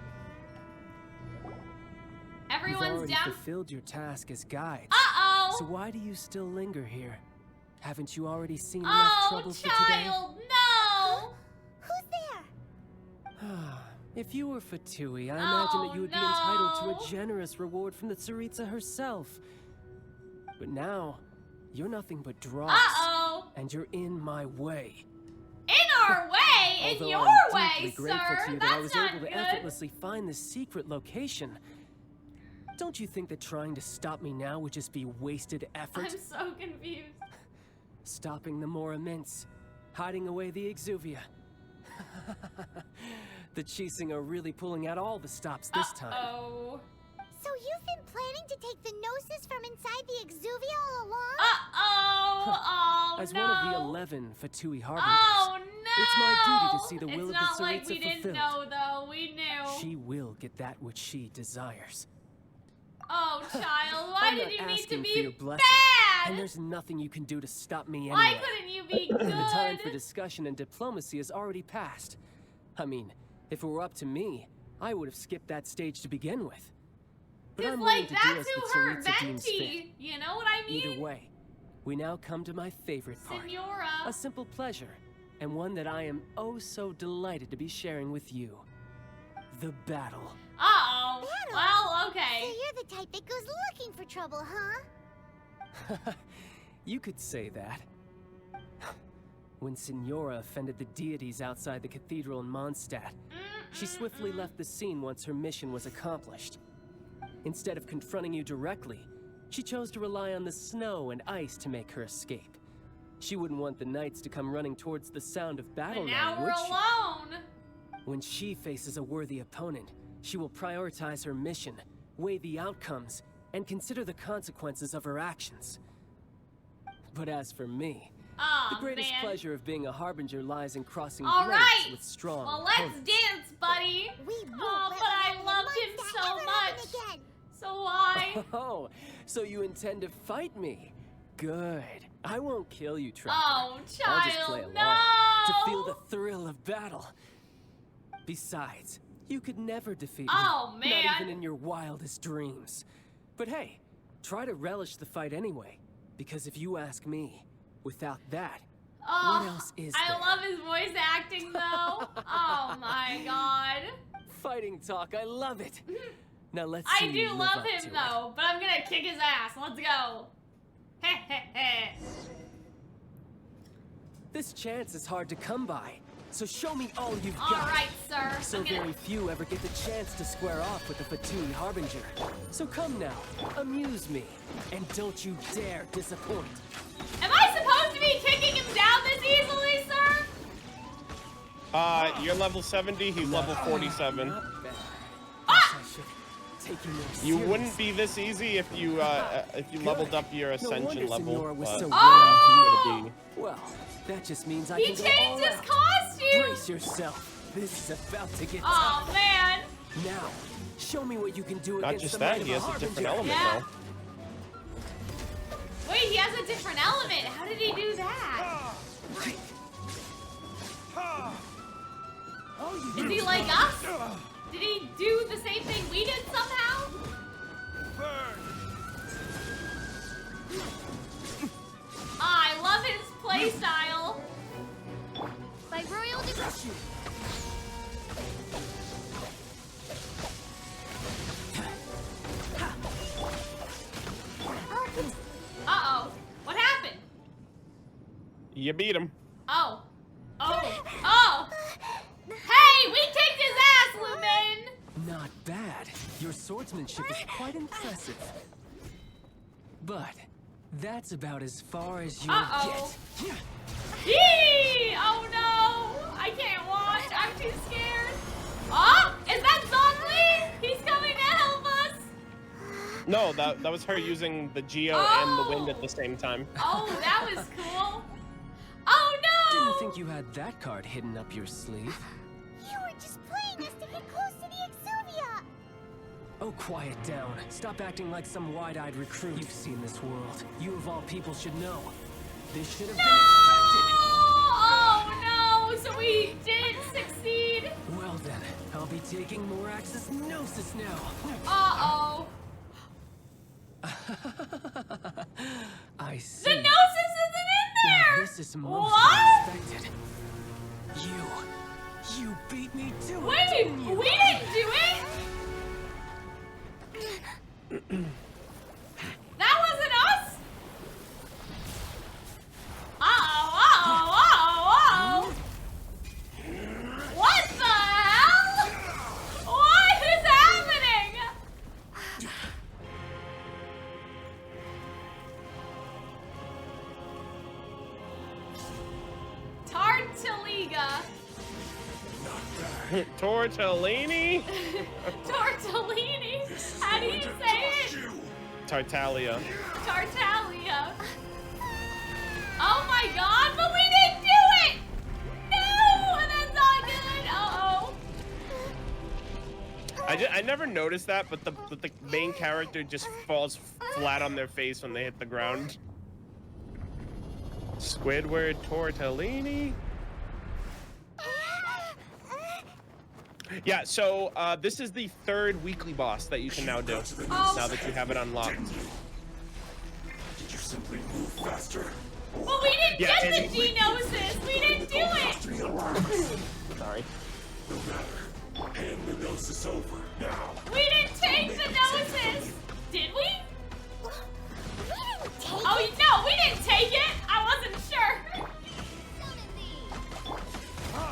Speaker 2: Everyone's
Speaker 5: You've already
Speaker 2: down.
Speaker 5: fulfilled your task as guides.
Speaker 2: Uh-oh.
Speaker 5: So why do you still linger here? Haven't you already seen enough trouble for today?
Speaker 2: Child, no.
Speaker 3: Who's there?
Speaker 5: If you were Fatui, I imagine that you would be entitled to a generous reward from the Tsaritsa herself. But now, you're nothing but dross.
Speaker 2: Uh-oh.
Speaker 5: And you're in my way.
Speaker 2: In our way? In
Speaker 5: Although
Speaker 2: your
Speaker 5: I'm
Speaker 2: way,
Speaker 5: deeply grateful
Speaker 2: sir.
Speaker 5: to you
Speaker 2: That's
Speaker 5: that I was
Speaker 2: not
Speaker 5: able to
Speaker 2: good.
Speaker 5: effortlessly find this secret location. Don't you think that trying to stop me now would just be wasted effort?
Speaker 2: I'm so confused.
Speaker 5: Stopping the Mora Mints, hiding away the Exuvia. The Calxiyn are really pulling out all the stops this time.
Speaker 2: Oh.
Speaker 3: So you've been planning to take the Gnosis from inside the Exuvia all along?
Speaker 2: Uh-oh. Oh,
Speaker 5: As
Speaker 2: no.
Speaker 5: one of the 11 Fatui harbingers,
Speaker 2: Oh, no.
Speaker 5: it's my duty to see the will of the
Speaker 2: It's not like
Speaker 5: Tsaritsa
Speaker 2: we didn't
Speaker 5: fulfilled.
Speaker 2: know, though. We knew.
Speaker 5: She will get that which she desires.
Speaker 2: Oh, child. Why
Speaker 5: I'm
Speaker 2: did
Speaker 5: not
Speaker 2: you need to
Speaker 5: asking for
Speaker 2: be
Speaker 5: your blessing,
Speaker 2: bad?
Speaker 5: and there's nothing you can do to stop me anyway.
Speaker 2: Why couldn't you be good?
Speaker 5: The time for discussion and diplomacy has already passed. I mean, if it were up to me, I would have skipped that stage to begin with. But
Speaker 2: Cause,
Speaker 5: I'm willing
Speaker 2: like,
Speaker 5: to do
Speaker 2: that's
Speaker 5: as the
Speaker 2: who hurt
Speaker 5: Tsaritsa deems fit.
Speaker 2: Venti. You know what I mean?
Speaker 5: Either way, we now come to my favorite part.
Speaker 2: Senora.
Speaker 5: A simple pleasure, and one that I am oh so delighted to be sharing with you. The battle.
Speaker 2: Uh-oh.
Speaker 3: Battle?
Speaker 2: Well, okay.
Speaker 3: So you're the type that goes looking for trouble, huh?
Speaker 5: You could say that. When Senora offended the deities outside the cathedral in Mondstadt, she swiftly left the scene once her mission was accomplished. Instead of confronting you directly, she chose to rely on the snow and ice to make her escape. She wouldn't want the knights to come running towards the sound of battle
Speaker 2: But now we're
Speaker 5: would she?
Speaker 2: alone.
Speaker 5: When she faces a worthy opponent, she will prioritize her mission, weigh the outcomes, and consider the consequences of her actions. But as for me, the greatest pleasure of being a harbinger lies in crossing
Speaker 2: All
Speaker 5: blades
Speaker 2: right.
Speaker 5: with strong
Speaker 2: Well, let's
Speaker 5: opponents.
Speaker 2: dance, buddy. Oh, but I loved him so much. So why?
Speaker 5: Oh, so you intend to fight me? Good. I won't kill you, Trapper.
Speaker 2: Oh,
Speaker 5: I'll just play
Speaker 2: child,
Speaker 5: along to
Speaker 2: no.
Speaker 5: feel the thrill of battle. Besides, you could never defeat
Speaker 2: Oh,
Speaker 5: me.
Speaker 2: man.
Speaker 5: Not even in your wildest dreams. But hey, try to relish the fight anyway. Because if you ask me, without that,
Speaker 2: Oh,
Speaker 5: what else is
Speaker 2: I
Speaker 5: there?
Speaker 2: love his voice acting, though. Oh, my God.
Speaker 5: Fighting talk, I love it. Now let's see
Speaker 2: I
Speaker 5: you
Speaker 2: do
Speaker 5: live
Speaker 2: love
Speaker 5: up to
Speaker 2: him,
Speaker 5: it.
Speaker 2: though, but I'm gonna kick his ass. Let's go.
Speaker 5: This chance is hard to come by. So show me all you've got.
Speaker 2: All right, sir.
Speaker 5: So very few ever get the chance to square off with the Fatui Harbinger. So come now, amuse me, and don't you dare disappoint.
Speaker 2: Am I supposed to be kicking him down this easily, sir?
Speaker 1: You're level 70, he's level 47.
Speaker 2: Ah!
Speaker 1: You wouldn't be this easy if you leveled up your ascension level.
Speaker 2: Oh!
Speaker 5: Well, that just means I
Speaker 2: He
Speaker 5: can go
Speaker 2: changed
Speaker 5: all
Speaker 2: his
Speaker 5: out.
Speaker 2: costume!
Speaker 5: Brace yourself. This is about to get
Speaker 2: Oh,
Speaker 5: tough.
Speaker 2: man.
Speaker 5: Now, show me what you can do
Speaker 1: Not
Speaker 5: against
Speaker 1: just
Speaker 5: the
Speaker 1: that,
Speaker 5: might
Speaker 1: he
Speaker 5: of
Speaker 1: has a different
Speaker 5: Harbinger.
Speaker 1: element now.
Speaker 2: Wait, he has a different element. How did he do that? Is he like us? Did he do the same thing we did somehow? I love his playstyle.
Speaker 3: By royal decree.
Speaker 2: Uh-oh. What happened?
Speaker 1: You beat him.
Speaker 2: Oh. Oh. Oh. Hey, we kicked his ass, Lumen!
Speaker 5: Not bad. Your swordsmanship is quite impressive. But that's about as far as you'll
Speaker 2: Uh-oh.
Speaker 5: get.
Speaker 2: Yee! Oh no! I can't watch. I'm too scared. Oh! Is that Zhongli? He's coming to help us!
Speaker 1: No, that was her using the Geo and the wind at the same time.
Speaker 2: Oh, that was cool. Oh no!
Speaker 5: Didn't think you had that card hidden up your sleeve.
Speaker 3: You were just playing us to get close to the Exuvia.
Speaker 5: Oh, quiet down. Stop acting like some wide-eyed recruit. You've seen this world. You of all people should know. This should have been expected.
Speaker 2: Oh no! So we didn't succeed.
Speaker 5: Well then, I'll be taking more Axis Gnosis now.
Speaker 2: Uh-oh.
Speaker 5: I see.
Speaker 2: The Gnosis isn't in there!
Speaker 5: Well, this is most
Speaker 2: What?
Speaker 5: unexpected. You beat me to it,
Speaker 2: Wait,
Speaker 5: didn't you?
Speaker 2: we didn't do it? That wasn't us? Uh-oh. What the hell? What is happening? Tartaliga.
Speaker 1: Tortellini?
Speaker 2: Tortellini? How do you say it?
Speaker 1: Tartaglia.
Speaker 2: Tartaglia. Oh my god, but we didn't do it! No! That's not good! Uh-oh.
Speaker 1: I never noticed that, but the main character just falls flat on their face when they hit the ground. Squidward Tortellini? Yeah, so this is the third weekly boss that you can now do, now that you have it unlocked.
Speaker 14: Did you simply move faster?
Speaker 2: Well, we didn't get the Genosis! We didn't do it!
Speaker 1: Sorry.
Speaker 14: No matter. Hand the Gnosis over now.
Speaker 2: We didn't take the Gnosis! Did we? Oh, no, we didn't take it! I wasn't sure.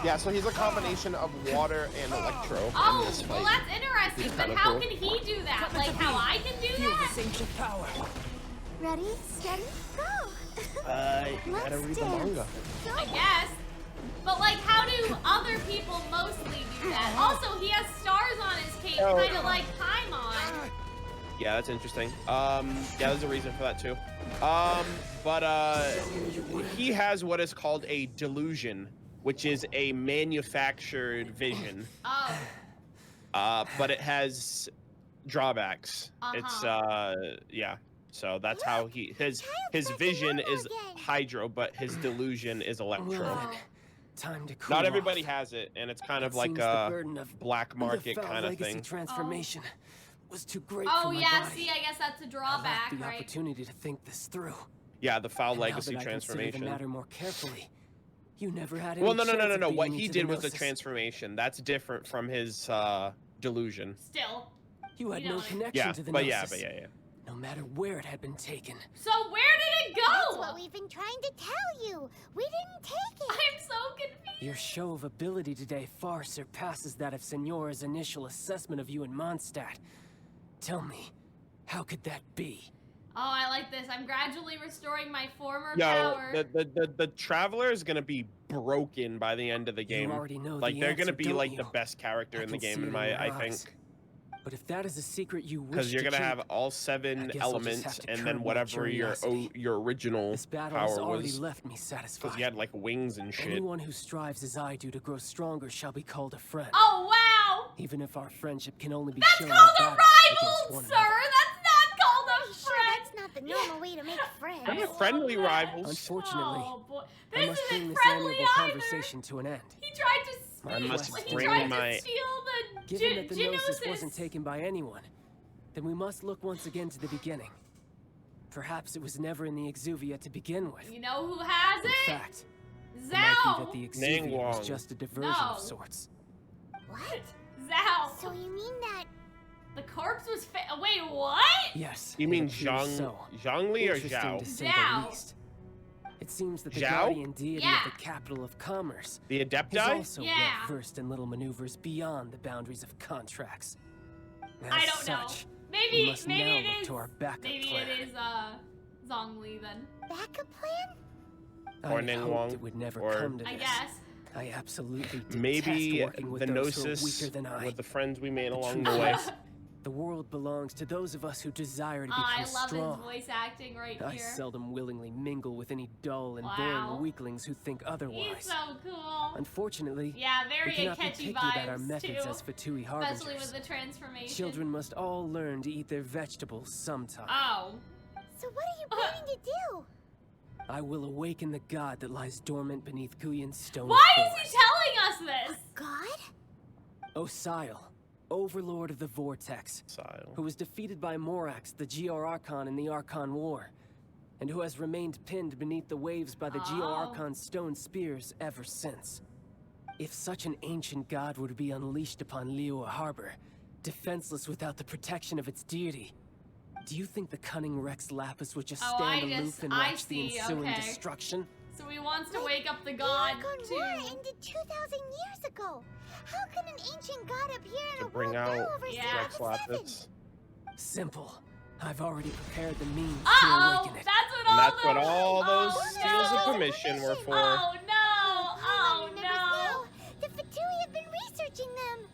Speaker 1: Yeah, so he's a combination of water and electro in
Speaker 2: Oh,
Speaker 1: this fight.
Speaker 2: well, that's interesting,
Speaker 1: It's
Speaker 2: but
Speaker 1: kinda
Speaker 2: how
Speaker 1: cool.
Speaker 2: can he do that? Like how I can do that?
Speaker 5: Ancient power.
Speaker 3: Ready, steady, go.
Speaker 1: You gotta read the manga.
Speaker 2: I guess. But like, how do other people mostly do that? Also, he has stars on his cape,
Speaker 1: Oh.
Speaker 2: kind of like Paimon.
Speaker 1: Yeah, that's interesting. Yeah, there's a reason for that too. He has what is called a delusion, which is a manufactured vision.
Speaker 2: Oh.
Speaker 1: But it has drawbacks. It's yeah. So that's how his vision is hydro, but his delusion is electro.
Speaker 5: Time to cool
Speaker 1: Not
Speaker 5: off.
Speaker 1: everybody has it, and it's kind of
Speaker 5: It
Speaker 1: like
Speaker 5: seems the
Speaker 1: a
Speaker 5: burden of
Speaker 1: black market
Speaker 5: the foul
Speaker 1: kind of
Speaker 5: legacy
Speaker 1: thing.
Speaker 5: transformation was too great
Speaker 2: Oh
Speaker 5: for my
Speaker 2: yeah,
Speaker 5: body.
Speaker 2: see, I guess that's a
Speaker 5: I
Speaker 2: drawback,
Speaker 5: lacked the
Speaker 2: right?
Speaker 5: opportunity to think this through.
Speaker 1: Yeah, the foul
Speaker 5: And
Speaker 1: legacy
Speaker 5: now that I consider
Speaker 1: transformation.
Speaker 5: the matter more carefully, you never had any
Speaker 1: Well, no.
Speaker 5: chance of
Speaker 1: What
Speaker 5: beating me
Speaker 1: he
Speaker 5: to
Speaker 1: did
Speaker 5: the
Speaker 1: was the
Speaker 5: Gnosis.
Speaker 1: transformation. That's different from his delusion.
Speaker 2: Still.
Speaker 5: You had
Speaker 2: You
Speaker 5: no
Speaker 2: know.
Speaker 5: connection
Speaker 1: Yeah,
Speaker 5: to the
Speaker 1: but
Speaker 5: Gnosis.
Speaker 1: yeah.
Speaker 5: No matter where it had been taken.
Speaker 2: So where did it it go?
Speaker 3: That's what we've been trying to tell you. We didn't take it.
Speaker 2: I'm so confused.
Speaker 5: Your show of ability today far surpasses that of Senora's initial assessment of you in Mondstadt. Tell me, how could that be?
Speaker 2: Oh, I like this. I'm gradually restoring my former
Speaker 1: Yo,
Speaker 2: power.
Speaker 1: the Traveler is gonna be broken by the end of the game.
Speaker 5: You already know
Speaker 1: like
Speaker 5: the
Speaker 1: they're gonna
Speaker 5: answer,
Speaker 1: be
Speaker 5: don't
Speaker 1: like
Speaker 5: you?
Speaker 1: the best character
Speaker 5: I
Speaker 1: in the
Speaker 5: can see
Speaker 1: game
Speaker 5: it
Speaker 1: in
Speaker 5: in your
Speaker 1: I
Speaker 5: eyes.
Speaker 1: think.
Speaker 5: But if that is a secret you wish
Speaker 1: Because you're
Speaker 5: to
Speaker 1: gonna have
Speaker 5: keep,
Speaker 1: all
Speaker 5: I
Speaker 1: 7
Speaker 5: guess I'll just have
Speaker 1: elements,
Speaker 5: to
Speaker 1: and
Speaker 5: curb
Speaker 1: then
Speaker 5: my
Speaker 1: whatever
Speaker 5: curiosity.
Speaker 1: your original
Speaker 5: this battle has
Speaker 1: power
Speaker 5: already
Speaker 1: was.
Speaker 5: left me satisfied.
Speaker 1: Because you had like wings and shit.
Speaker 5: Anyone who strives as I do to grow stronger shall be called a friend.
Speaker 2: Oh, wow.
Speaker 5: Even if our friendship can only be
Speaker 2: That's
Speaker 5: shown
Speaker 2: called
Speaker 5: in
Speaker 2: a
Speaker 5: battle against
Speaker 2: rival,
Speaker 5: one
Speaker 2: sir.
Speaker 5: another.
Speaker 2: That's not called a
Speaker 3: Sure,
Speaker 2: friend.
Speaker 3: that's not the normal way to make friends.
Speaker 1: We're friendly rivals.
Speaker 5: Unfortunately,
Speaker 2: Oh, boy.
Speaker 5: I
Speaker 2: This
Speaker 5: must
Speaker 2: isn't
Speaker 5: bring this
Speaker 2: friendly
Speaker 5: amiable
Speaker 2: either.
Speaker 5: conversation to an end.
Speaker 2: He tried to
Speaker 1: I must
Speaker 2: he
Speaker 1: bring
Speaker 2: tried
Speaker 1: my-
Speaker 2: to steal the
Speaker 5: Given that the Gnosis
Speaker 2: Genosis.
Speaker 5: wasn't taken by anyone, then we must look once again to the beginning. Perhaps it was never in the Exuvia to begin with.
Speaker 2: You know who has
Speaker 5: In
Speaker 2: it?
Speaker 5: fact, it might be
Speaker 2: Zhao.
Speaker 5: that the Exuvia was
Speaker 1: Ningguang.
Speaker 5: just a diversion
Speaker 2: No.
Speaker 5: of sorts.
Speaker 3: What?
Speaker 2: Zhao.
Speaker 3: So you mean that
Speaker 2: The corpse was wait, what?
Speaker 5: Yes.
Speaker 1: You
Speaker 5: it
Speaker 1: mean
Speaker 5: appears
Speaker 1: Zhang
Speaker 5: so.
Speaker 1: Zhongli or
Speaker 5: Interesting
Speaker 1: Zhao?
Speaker 5: to say
Speaker 2: Zhao.
Speaker 5: the least. It seems that the
Speaker 1: Zhao?
Speaker 5: guardian deity
Speaker 2: Yeah.
Speaker 5: of the capital of commerce
Speaker 1: The
Speaker 5: is
Speaker 1: Adepti?
Speaker 5: also
Speaker 2: Yeah.
Speaker 5: well versed in little maneuvers beyond the boundaries of contracts. As
Speaker 2: I don't know.
Speaker 5: such,
Speaker 2: Maybe
Speaker 5: we must
Speaker 2: maybe
Speaker 5: now
Speaker 2: it
Speaker 5: look
Speaker 2: is.
Speaker 5: to our backup
Speaker 2: Maybe
Speaker 5: plan.
Speaker 2: it is Zhongli then.
Speaker 3: backup plan?
Speaker 1: Or
Speaker 5: I
Speaker 1: Ningguang,
Speaker 5: hoped it would never
Speaker 1: or-
Speaker 5: come to
Speaker 2: I
Speaker 5: this.
Speaker 2: gnosis
Speaker 5: I absolutely detest
Speaker 1: Maybe
Speaker 5: working with
Speaker 1: the
Speaker 5: those who are
Speaker 1: Gnosis
Speaker 5: weaker than I.
Speaker 1: with the friends we made
Speaker 5: The
Speaker 1: along
Speaker 5: truth
Speaker 1: the way.
Speaker 5: is, the world belongs to those of us who desire to become
Speaker 2: I love
Speaker 5: strong.
Speaker 2: his voice acting right
Speaker 5: I
Speaker 2: here.
Speaker 5: seldom willingly mingle with any dull and
Speaker 2: Wow.
Speaker 5: boring weaklings who think
Speaker 2: He's
Speaker 5: otherwise.
Speaker 2: so cool.
Speaker 5: Unfortunately,
Speaker 2: Yeah,
Speaker 5: we
Speaker 2: very
Speaker 5: cannot be
Speaker 2: catchy
Speaker 5: picky about our
Speaker 2: vibes
Speaker 5: methods
Speaker 2: too.
Speaker 5: as Fatui
Speaker 2: Especially
Speaker 5: harbingers.
Speaker 2: with the transformation.
Speaker 5: Children must all learn to eat their vegetables sometime.
Speaker 2: Oh.
Speaker 3: So what are you planning to do?
Speaker 5: I will awaken the god that lies dormant beneath Guyun's stone
Speaker 2: Why is
Speaker 5: forest.
Speaker 2: he telling us this?
Speaker 3: God?
Speaker 5: Osile, overlord of the Vortex,
Speaker 1: Style.
Speaker 5: who was defeated by Morax, the Archon in the Archon War, and who has remained pinned beneath the waves by the
Speaker 2: Oh.
Speaker 5: Archon's stone spears ever since. If such an ancient god were to be unleashed upon Liyue Harbor, defenseless without the protection of its deity, do you think the cunning Rex Lapis would just
Speaker 2: Oh,
Speaker 5: stand
Speaker 2: I
Speaker 5: aloof
Speaker 2: just-
Speaker 5: and
Speaker 2: I
Speaker 5: watch the
Speaker 2: see,
Speaker 5: ensuing
Speaker 2: okay.
Speaker 5: destruction?
Speaker 2: So he wants to wake up the
Speaker 3: The
Speaker 2: god
Speaker 3: Archon
Speaker 2: to...
Speaker 3: War ended 2,000 years ago. How can an ancient god appear in
Speaker 1: To
Speaker 3: a
Speaker 1: bring
Speaker 3: world well
Speaker 1: out
Speaker 3: over
Speaker 2: Yeah.
Speaker 1: Rex
Speaker 3: 7?
Speaker 1: Lapis.
Speaker 5: Simple. I've already prepared the means to
Speaker 2: Uh-oh!
Speaker 5: awaken it.
Speaker 2: That's what
Speaker 1: And
Speaker 2: all
Speaker 1: that's what
Speaker 2: those...
Speaker 1: all those
Speaker 2: oh,
Speaker 1: seals
Speaker 2: no.
Speaker 1: of permission were for.
Speaker 2: Oh, no! Oh,
Speaker 3: Paimon
Speaker 2: no!
Speaker 3: never knew. The Fatui have been researching them.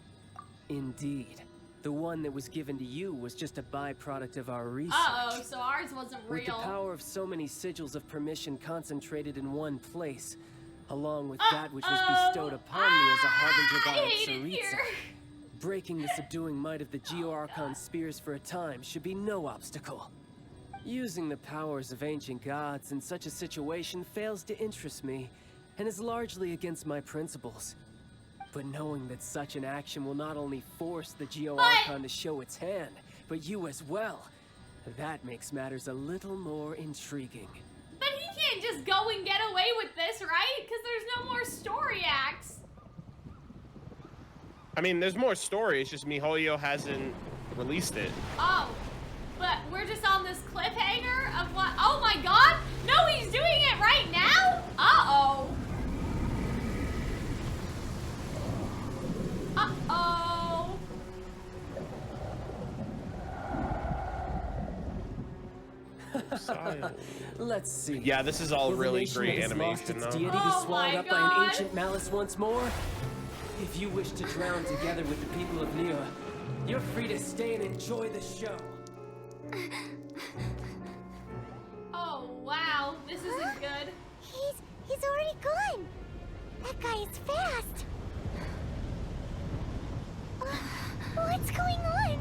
Speaker 5: Indeed. The one that was given to you was just a byproduct of our research.
Speaker 2: Uh-oh, so ours wasn't
Speaker 5: With the
Speaker 2: real.
Speaker 5: power of so many sigils of permission concentrated in one place, along with that which was bestowed upon me as a harbinger by
Speaker 2: I hate it
Speaker 5: Tsaritsa,
Speaker 2: here.
Speaker 5: breaking the subduing might of the Archon's spears for a time should be no obstacle. Using the powers of ancient gods in such a situation fails to interest me, and is largely against my principles. But knowing that such an action will not only force the Archon to show its hand, but you as well, that makes matters a little more intriguing.
Speaker 2: But he can't just go and get away with this, right? Because there's no more story acts.
Speaker 1: I mean, there's more story. It's just MiHoYo hasn't released it.
Speaker 2: Oh, but we're just on this cliffhanger of what? Oh my god! No, he's doing it right now? Uh-oh. Uh-oh.
Speaker 5: Let's see.
Speaker 1: Yeah, this is all
Speaker 5: Will the
Speaker 1: really
Speaker 5: nation
Speaker 1: great
Speaker 5: that has lost
Speaker 1: animation,
Speaker 5: its
Speaker 1: though.
Speaker 5: deity be
Speaker 2: Oh
Speaker 5: swallowed
Speaker 2: my
Speaker 5: up by an
Speaker 2: God.
Speaker 5: ancient malice once more? If you wish to drown together with the people of Liyue, you're free to stay and enjoy the show.
Speaker 2: Oh, wow. This isn't good.
Speaker 3: He's already gone. That guy is fast. What's going on?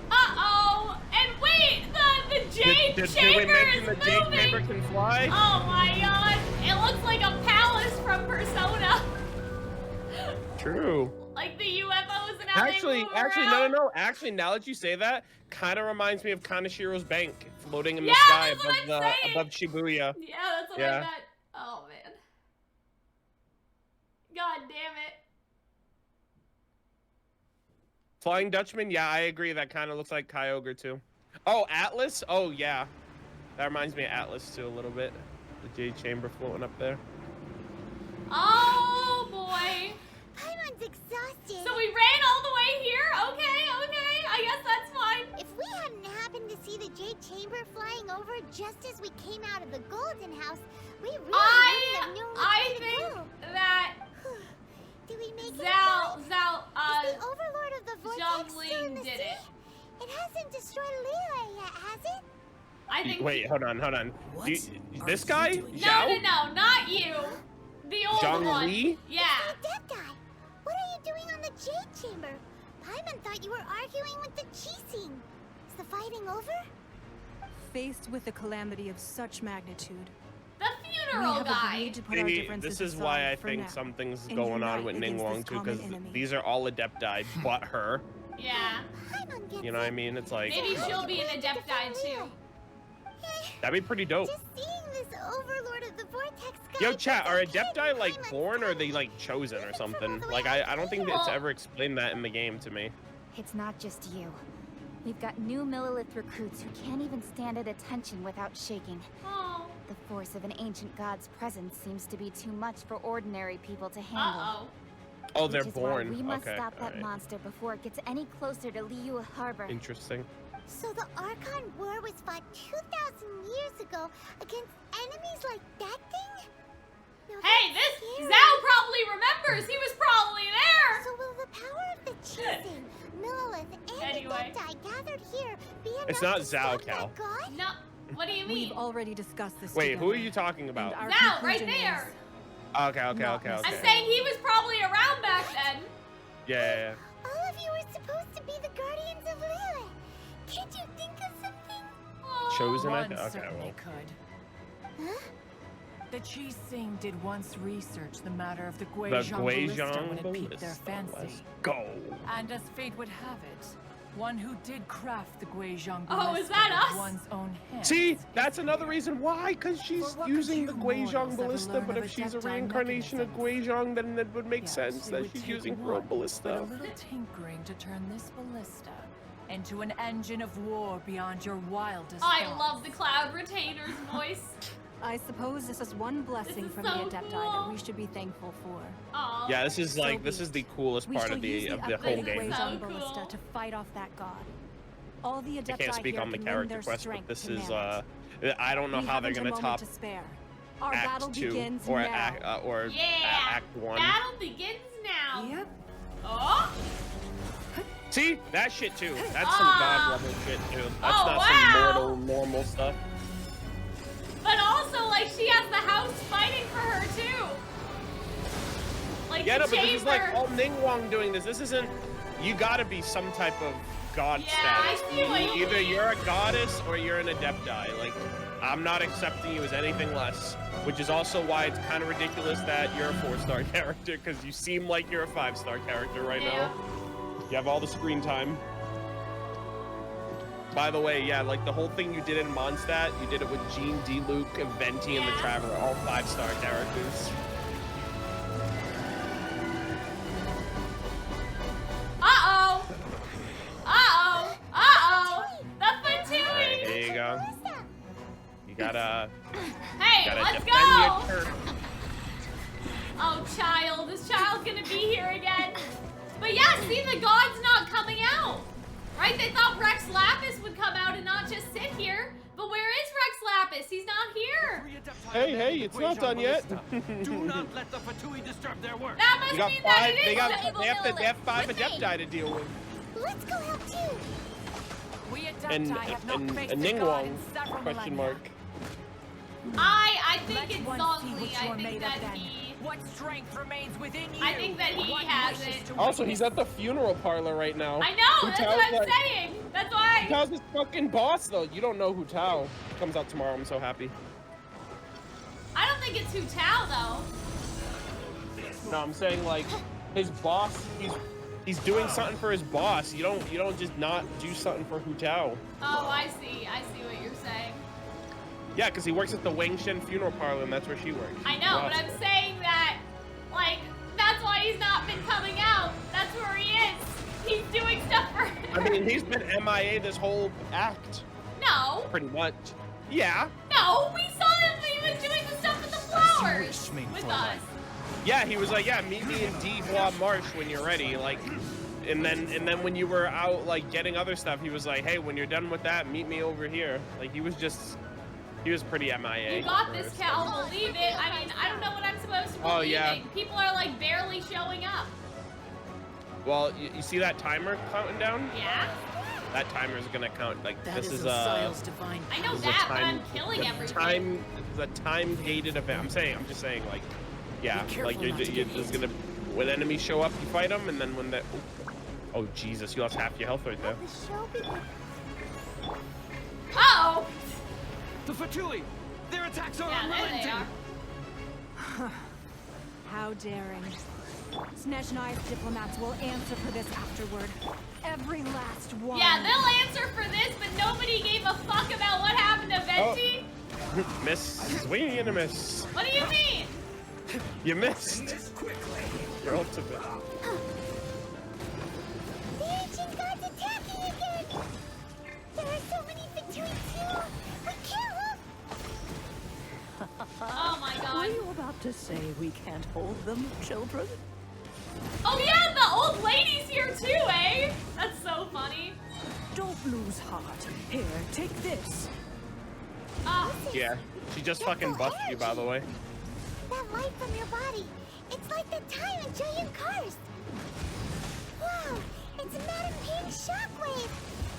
Speaker 2: Uh-oh. And wait, the jade
Speaker 1: Did we
Speaker 2: chamber
Speaker 1: mention
Speaker 2: is
Speaker 1: the Jade
Speaker 2: moving.
Speaker 1: Chamber can fly?
Speaker 2: Oh my god. It looks like a palace from Persona.
Speaker 1: True.
Speaker 2: Like the UFOs and how
Speaker 1: Actually,
Speaker 2: they move
Speaker 1: no.
Speaker 2: around.
Speaker 1: Actually, now that you say that, kind of reminds me of Kanashiro's bank floating in the
Speaker 2: Yeah,
Speaker 1: sky
Speaker 2: that's what
Speaker 1: above
Speaker 2: I'm saying.
Speaker 1: above Shibuya.
Speaker 2: Yeah, that's what I
Speaker 1: Yeah.
Speaker 2: meant. Oh, man. God damn it.
Speaker 1: Flying Dutchman, yeah, I agree. That kind of looks like Kyogre too. Oh, Atlas? Oh, yeah. That reminds me of Atlas, too, a little bit. The Jade Chamber floating up there.
Speaker 2: Oh, boy.
Speaker 3: Paimon's exhausted.
Speaker 2: So we ran all the way here? Okay, okay. I guess that's fine.
Speaker 3: If we hadn't happened to see the Jade Chamber flying over just as we came out of the Golden House, we really wouldn't have known
Speaker 2: I
Speaker 3: where to
Speaker 2: think
Speaker 3: go.
Speaker 2: that
Speaker 3: Do we make
Speaker 2: Zhao,
Speaker 3: Is the Overlord of the Vortex still in
Speaker 2: Zhongling
Speaker 3: the
Speaker 2: did
Speaker 3: sea?
Speaker 2: it.
Speaker 3: It hasn't destroyed Liyue yet, has it?
Speaker 2: I think.
Speaker 1: Wait, hold on.
Speaker 3: What
Speaker 1: This guy?
Speaker 2: No,
Speaker 1: Zhao?
Speaker 2: no, not you. The old
Speaker 1: Zhang
Speaker 2: one.
Speaker 1: Li?
Speaker 2: Yeah.
Speaker 3: The dead guy. What are you doing on the Jade Chamber? Paimon thought you were arguing with the Calxiyn. Is the fighting over?
Speaker 10: Faced with a calamity of such magnitude,
Speaker 2: The funeral
Speaker 10: we have
Speaker 2: guy.
Speaker 10: agreed to put our
Speaker 1: See,
Speaker 10: differences
Speaker 1: this is why I
Speaker 10: aside for
Speaker 1: think
Speaker 10: now
Speaker 1: something's
Speaker 10: and
Speaker 1: going on
Speaker 10: unite
Speaker 1: with
Speaker 10: against
Speaker 1: Ningguang
Speaker 10: this
Speaker 1: too,
Speaker 10: common
Speaker 1: because
Speaker 10: enemy.
Speaker 1: these are all Adepti but her.
Speaker 2: Yeah.
Speaker 1: You know what I mean? It's like
Speaker 2: Maybe she'll be an Adepti too.
Speaker 1: that'd be pretty dope.
Speaker 3: Just seeing this Overlord of the Vortex guy.
Speaker 1: Yo, chat, are Adepti like born or are they like chosen or something? Like I don't think it's ever explained that in the game to me.
Speaker 6: It's not just you. We've got new Millilith recruits who can't even stand at attention without shaking.
Speaker 2: Oh.
Speaker 6: The force of an ancient god's presence seems to be too much for ordinary people to handle.
Speaker 2: Uh-oh.
Speaker 1: Oh, they're
Speaker 6: Which is
Speaker 1: born.
Speaker 6: Why we must
Speaker 1: Okay,
Speaker 6: stop that
Speaker 1: alright.
Speaker 6: monster before it gets any closer to Liyue Harbor.
Speaker 1: Interesting.
Speaker 3: So the Archon War was fought 2,000 years ago against enemies like that thing? No,
Speaker 2: Hey,
Speaker 3: that's
Speaker 2: this
Speaker 3: scary.
Speaker 2: Zhao probably remembers. He was probably there.
Speaker 3: So will the power of the Calxiyn, Millilith, and
Speaker 2: Anyway.
Speaker 3: the Adepti gathered here be enough
Speaker 1: It's not
Speaker 3: to
Speaker 1: Zhao,
Speaker 3: stop
Speaker 1: Cal.
Speaker 3: that god?
Speaker 2: No. What do you mean?
Speaker 10: We've already discussed this
Speaker 1: Wait, who are
Speaker 10: together,
Speaker 1: you talking about?
Speaker 10: and our
Speaker 2: Zhao, right
Speaker 10: conclusion
Speaker 2: there.
Speaker 10: is
Speaker 1: Okay.
Speaker 10: Not
Speaker 1: Okay.
Speaker 2: I'm saying he was probably around back then.
Speaker 1: Yeah.
Speaker 3: All of you are supposed to be the guardians of Liyue. Can't you think of something?
Speaker 1: Chosen.
Speaker 15: One
Speaker 1: Okay.
Speaker 15: certainly
Speaker 1: Well.
Speaker 15: could.
Speaker 3: Huh?
Speaker 15: The Calxiyn did once research the matter of the
Speaker 1: The
Speaker 15: Guizhong ballista when
Speaker 1: Guizhong
Speaker 15: it piqued their
Speaker 1: ballista.
Speaker 15: fancy.
Speaker 1: Let's go.
Speaker 15: And as fate would have it, one who did craft the Guizhong
Speaker 2: Oh,
Speaker 15: ballista
Speaker 2: is that
Speaker 15: with
Speaker 2: us?
Speaker 15: one's own hands.
Speaker 1: See, that's another reason why, because she's
Speaker 15: For what
Speaker 1: using
Speaker 15: could
Speaker 1: the
Speaker 15: you mortals
Speaker 1: Guizhong
Speaker 15: ever
Speaker 1: ballista,
Speaker 15: learn
Speaker 1: but
Speaker 15: of
Speaker 1: if she's a
Speaker 15: Adepti
Speaker 1: reincarnation of
Speaker 15: mechanisms?
Speaker 1: Guizhong, then it would make
Speaker 15: Yes,
Speaker 1: sense
Speaker 15: it
Speaker 1: that
Speaker 15: would
Speaker 1: she's
Speaker 15: take
Speaker 1: using her
Speaker 15: one,
Speaker 1: own
Speaker 15: but
Speaker 1: ballista.
Speaker 15: a little tinkering to turn this ballista into an engine of war beyond your wildest
Speaker 2: I
Speaker 15: thoughts.
Speaker 2: love the Cloud Retainer's voice.
Speaker 10: I suppose this is one blessing
Speaker 2: is
Speaker 10: from
Speaker 2: so
Speaker 10: the Adepti
Speaker 2: cool.
Speaker 10: that we should be thankful for.
Speaker 2: Aw.
Speaker 1: Yeah, this is like
Speaker 10: So
Speaker 1: this
Speaker 10: be
Speaker 1: is
Speaker 10: it.
Speaker 1: the coolest
Speaker 10: We
Speaker 1: part
Speaker 10: shall
Speaker 1: of
Speaker 10: use
Speaker 1: the
Speaker 10: the
Speaker 1: whole
Speaker 10: upgraded
Speaker 1: game.
Speaker 2: So
Speaker 10: Guizhong
Speaker 2: cool.
Speaker 10: ballista to fight off that god. All the Adepti
Speaker 1: I can't speak
Speaker 10: here
Speaker 1: on the
Speaker 10: can lend
Speaker 1: character
Speaker 10: their
Speaker 1: quest, but
Speaker 10: strength
Speaker 1: this
Speaker 10: to
Speaker 1: is
Speaker 10: man
Speaker 1: I don't know
Speaker 10: We
Speaker 1: how they're
Speaker 10: haven't a
Speaker 1: gonna
Speaker 10: moment
Speaker 1: top
Speaker 10: to spare. Our battle
Speaker 1: Act 2
Speaker 10: begins
Speaker 1: or
Speaker 10: now.
Speaker 1: Act 1.
Speaker 2: Battle begins now.
Speaker 10: Yep.
Speaker 2: Oh.
Speaker 1: See, that shit too. That's some
Speaker 2: Ah.
Speaker 1: god level shit too. That's
Speaker 2: Oh,
Speaker 1: not
Speaker 2: wow.
Speaker 1: some mortal normal stuff.
Speaker 2: But also, like, she has the house fighting for her too. Like
Speaker 1: Yeah,
Speaker 2: the
Speaker 1: no, but this is like
Speaker 2: chamber.
Speaker 1: all Ningguang doing this. This isn't. You gotta be some type of god
Speaker 2: Yeah, I
Speaker 1: status.
Speaker 2: see what you
Speaker 1: Either
Speaker 2: mean.
Speaker 1: you're a goddess or you're an adepti. Like, I'm not accepting you as anything less. Which is also why it's kind of ridiculous that you're a 4-star character, because you seem like you're a 5-star character right now. You have all the screen time. By the way, yeah, like the whole thing you did in Mondstadt, you did it with Jean, D. Luke, Venti, and the Traveler, all 5-star characters.
Speaker 2: Uh-oh. Uh-oh. Uh-oh. The Fatui.
Speaker 1: There you go. You gotta.
Speaker 2: Hey,
Speaker 1: gotta
Speaker 2: let's
Speaker 1: defend
Speaker 2: go.
Speaker 1: your turf.
Speaker 2: Oh, child. Is child gonna be here again? But yeah, see, the god's not coming out. Right? They thought Rex Lapis would come out and not just sit here. But where is Rex Lapis? He's not here.
Speaker 1: Hey, it's not done yet.
Speaker 7: Do not let the Fatui disturb their work.
Speaker 2: That must
Speaker 1: You got
Speaker 2: mean that
Speaker 1: 5.
Speaker 2: it is
Speaker 1: They got.
Speaker 2: the
Speaker 1: They have to.
Speaker 2: evil
Speaker 1: They have 5
Speaker 2: with me.
Speaker 1: adepti to deal with.
Speaker 3: Let's go help too.
Speaker 15: We Adepti
Speaker 1: And
Speaker 15: have not faced
Speaker 1: and
Speaker 15: a god in
Speaker 1: Ningguang?
Speaker 15: several
Speaker 1: Question
Speaker 15: millennia.
Speaker 1: mark.
Speaker 2: I think
Speaker 15: Let
Speaker 2: it's
Speaker 15: one see
Speaker 2: Zhongli.
Speaker 15: what
Speaker 2: I
Speaker 15: you're
Speaker 2: think
Speaker 15: made
Speaker 2: that
Speaker 15: of then.
Speaker 2: he.
Speaker 15: What strength remains within you?
Speaker 2: I think that he
Speaker 15: What
Speaker 2: has
Speaker 15: wishes
Speaker 2: it.
Speaker 15: to
Speaker 1: Also,
Speaker 15: witness?
Speaker 1: he's at the funeral parlor right now.
Speaker 2: I know. That's
Speaker 1: Hu
Speaker 2: what
Speaker 1: Tao's
Speaker 2: I'm saying. That's why.
Speaker 1: Hu Tao's his fucking boss, though. You don't know Hu Tao. Comes out tomorrow. I'm so happy.
Speaker 2: I don't think it's Hu Tao though.
Speaker 1: No, I'm saying like his boss. He's doing something for his boss. You don't just not do something for Hu Tao.
Speaker 2: Oh, I see. I see what you're saying.
Speaker 1: Yeah, because he works at the Wang Shen funeral parlor, and that's where she works.
Speaker 2: I know, but
Speaker 1: Boss.
Speaker 2: I'm saying that, like, that's why he's not been coming out. That's where he is. He's doing stuff for
Speaker 1: I mean, he's been MIA this whole act.
Speaker 2: No.
Speaker 1: Pretty much. Yeah.
Speaker 2: No, we saw him. He was doing the stuff with the flowers with us.
Speaker 1: Yeah, he was like, yeah, meet me in D Bois Marsh when you're ready. Like, and then when you were out like getting other stuff, he was like, hey, when you're done with that, meet me over here. Like, he was pretty MIA.
Speaker 2: You got this, Cal. Believe it. I mean, I don't know what I'm supposed to believe.
Speaker 1: Oh, yeah.
Speaker 2: People are like barely showing up.
Speaker 1: Well, you see that timer counting down?
Speaker 2: Yeah.
Speaker 1: That timer is gonna count. Like,
Speaker 16: That
Speaker 1: this is
Speaker 16: divine.
Speaker 2: I know that, but I'm killing everything.
Speaker 1: The time gated event. I'm just saying, like, yeah, like there's gonna when enemies show up, you fight them, and then when that. Oh Jesus, you lost half your health right there.
Speaker 2: Oh.
Speaker 4: The Fatui! Their attacks are
Speaker 2: Yeah, there they are.
Speaker 17: How daring. Snezhnai's diplomats will answer for this afterward. Every last one.
Speaker 2: Yeah, they'll answer for this, but nobody gave a fuck about what happened to Venti.
Speaker 1: Oh. Miss. Swinging and a miss.
Speaker 2: What do you mean?
Speaker 1: You missed. Your ultimate.
Speaker 3: The ancient god's attacking again! There are so many Fatui too! We can't
Speaker 2: Oh my god.
Speaker 16: Were you about to say we can't hold them, children?
Speaker 2: Oh yeah, the old lady's here too, eh? That's so funny.
Speaker 16: Don't lose heart. Here, take this.
Speaker 1: Yeah, she just fucking buffed you, by the way.
Speaker 3: That light from your body, it's like the time in Julian Karst. Wow, it's Madame Ping's shockwave.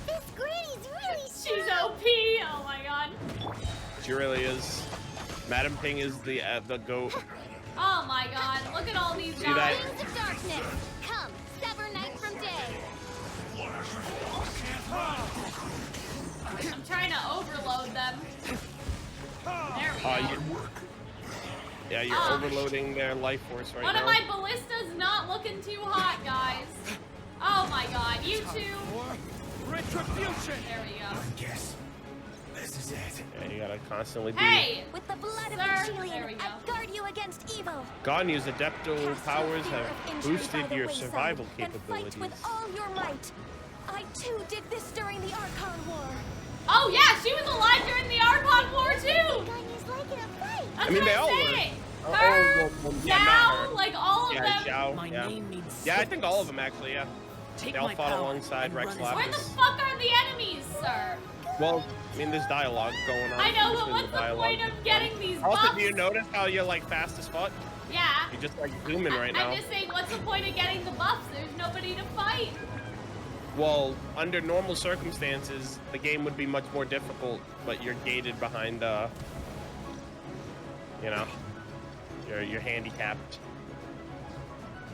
Speaker 3: This granny's really strong.
Speaker 2: She's OP. Oh my god.
Speaker 1: She really is. Madam Ping is the goat.
Speaker 2: Oh my god. Look at all these
Speaker 1: See that?
Speaker 2: guys.
Speaker 3: Wings of darkness, come, sever night from day.
Speaker 2: I'm trying to overload them. There we go.
Speaker 1: Yeah, you're overloading their life force right
Speaker 2: One
Speaker 1: now.
Speaker 2: of my ballistas not looking too hot, guys. Oh my god, you two.
Speaker 4: Retribution.
Speaker 2: There we go.
Speaker 14: Yes. This is it.
Speaker 1: Yeah, you gotta constantly be.
Speaker 2: Hey!
Speaker 3: With the blood
Speaker 2: Sir,
Speaker 3: of the
Speaker 2: there
Speaker 3: Julian,
Speaker 2: we go.
Speaker 3: I guard you against evil.
Speaker 1: Ganya's adeptal powers have boosted your survival
Speaker 3: And
Speaker 1: capabilities.
Speaker 3: fight with all your might. I too did this during the Archon War.
Speaker 2: Oh yeah, she was alive during the Archon War too!
Speaker 3: Ganya's like in a fight.
Speaker 2: That's
Speaker 1: I mean,
Speaker 2: what
Speaker 1: they
Speaker 2: I'm
Speaker 1: all
Speaker 2: saying.
Speaker 1: were.
Speaker 2: Her,
Speaker 1: Yeah, not
Speaker 2: Zhao,
Speaker 1: her.
Speaker 2: like all of
Speaker 1: Yeah,
Speaker 2: them.
Speaker 1: Zhao,
Speaker 16: My
Speaker 1: yeah.
Speaker 16: name means
Speaker 1: Yeah, I think all of them actually, yeah.
Speaker 16: Take
Speaker 1: They all
Speaker 16: my
Speaker 1: fought
Speaker 16: power
Speaker 1: alongside
Speaker 16: and
Speaker 1: Rex
Speaker 16: run as
Speaker 2: Where the
Speaker 1: Lapis.
Speaker 2: fuck are the enemies, sir?
Speaker 1: Well, I mean, there's dialogue going on.
Speaker 2: I know,
Speaker 1: There's
Speaker 2: but what's the
Speaker 1: dialogue.
Speaker 2: point of getting these
Speaker 1: Also,
Speaker 2: buffs?
Speaker 1: do you notice how you're like fast as fuck?
Speaker 2: Yeah.
Speaker 1: You're just like zooming right now.
Speaker 2: I'm just saying, what's the point of getting the buffs? There's nobody to fight.
Speaker 1: Well, under normal circumstances, the game would be much more difficult, but you're gated behind, you know, you're handicapped.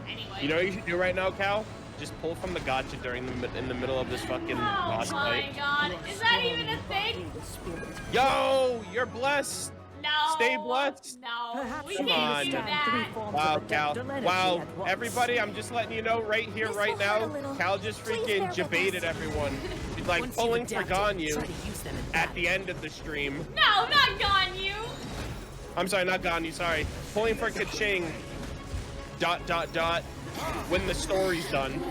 Speaker 2: Anyway.
Speaker 1: You know what you should do right now, Cal? Just pull from the gotcha in the middle of this fucking boss
Speaker 2: Oh my
Speaker 1: fight.
Speaker 2: god. Is that even a thing?
Speaker 1: Yo, you're blessed.
Speaker 2: No.
Speaker 1: Stay blessed.
Speaker 2: No. We
Speaker 1: Come
Speaker 2: can't
Speaker 1: on.
Speaker 2: do that.
Speaker 1: Wow, Cal. Wow, everybody, I'm just letting you know right here, right now, Cal just freaking debated everyone. She's like pulling for Ganyu at the end of the stream.
Speaker 2: No, not Ganyu.
Speaker 1: I'm sorry, not Ganyu, sorry. Pulling for Kaching. ... When the story's done.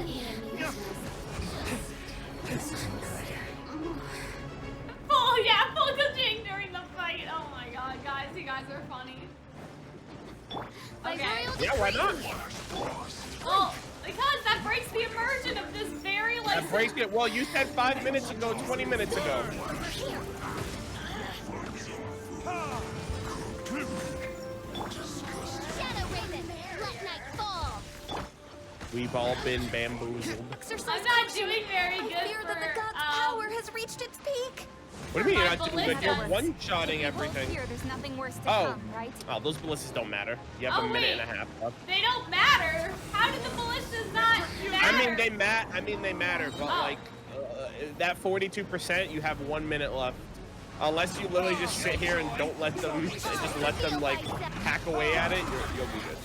Speaker 2: Oh yeah, full Kaching during the fight. Oh my god, guys, you guys are funny. Okay.
Speaker 1: Yeah, why not?
Speaker 2: Well, because that breaks the immersion of this very like.
Speaker 1: That breaks it. Well, you said 5 minutes ago, 20 minutes ago.
Speaker 3: Shadow Raven, let night fall.
Speaker 1: We've all been bamboozled.
Speaker 2: I'm not doing very good
Speaker 3: I fear that the god's power has reached its peak.
Speaker 1: What do you mean you're
Speaker 2: My
Speaker 1: not doing good? You're one-shotting everything.
Speaker 6: Here, there's nothing worse to
Speaker 1: Oh.
Speaker 6: come, right?
Speaker 1: Oh, those ballistas don't matter. You have
Speaker 2: Oh,
Speaker 1: a minute
Speaker 2: wait.
Speaker 1: and a half left.
Speaker 2: They don't matter. How did the ballistas not matter?
Speaker 1: I mean, they matter, but like that 42%, you have 1 minute left. Unless you literally just sit here and don't let them, just let them like hack away at it, you'll be good.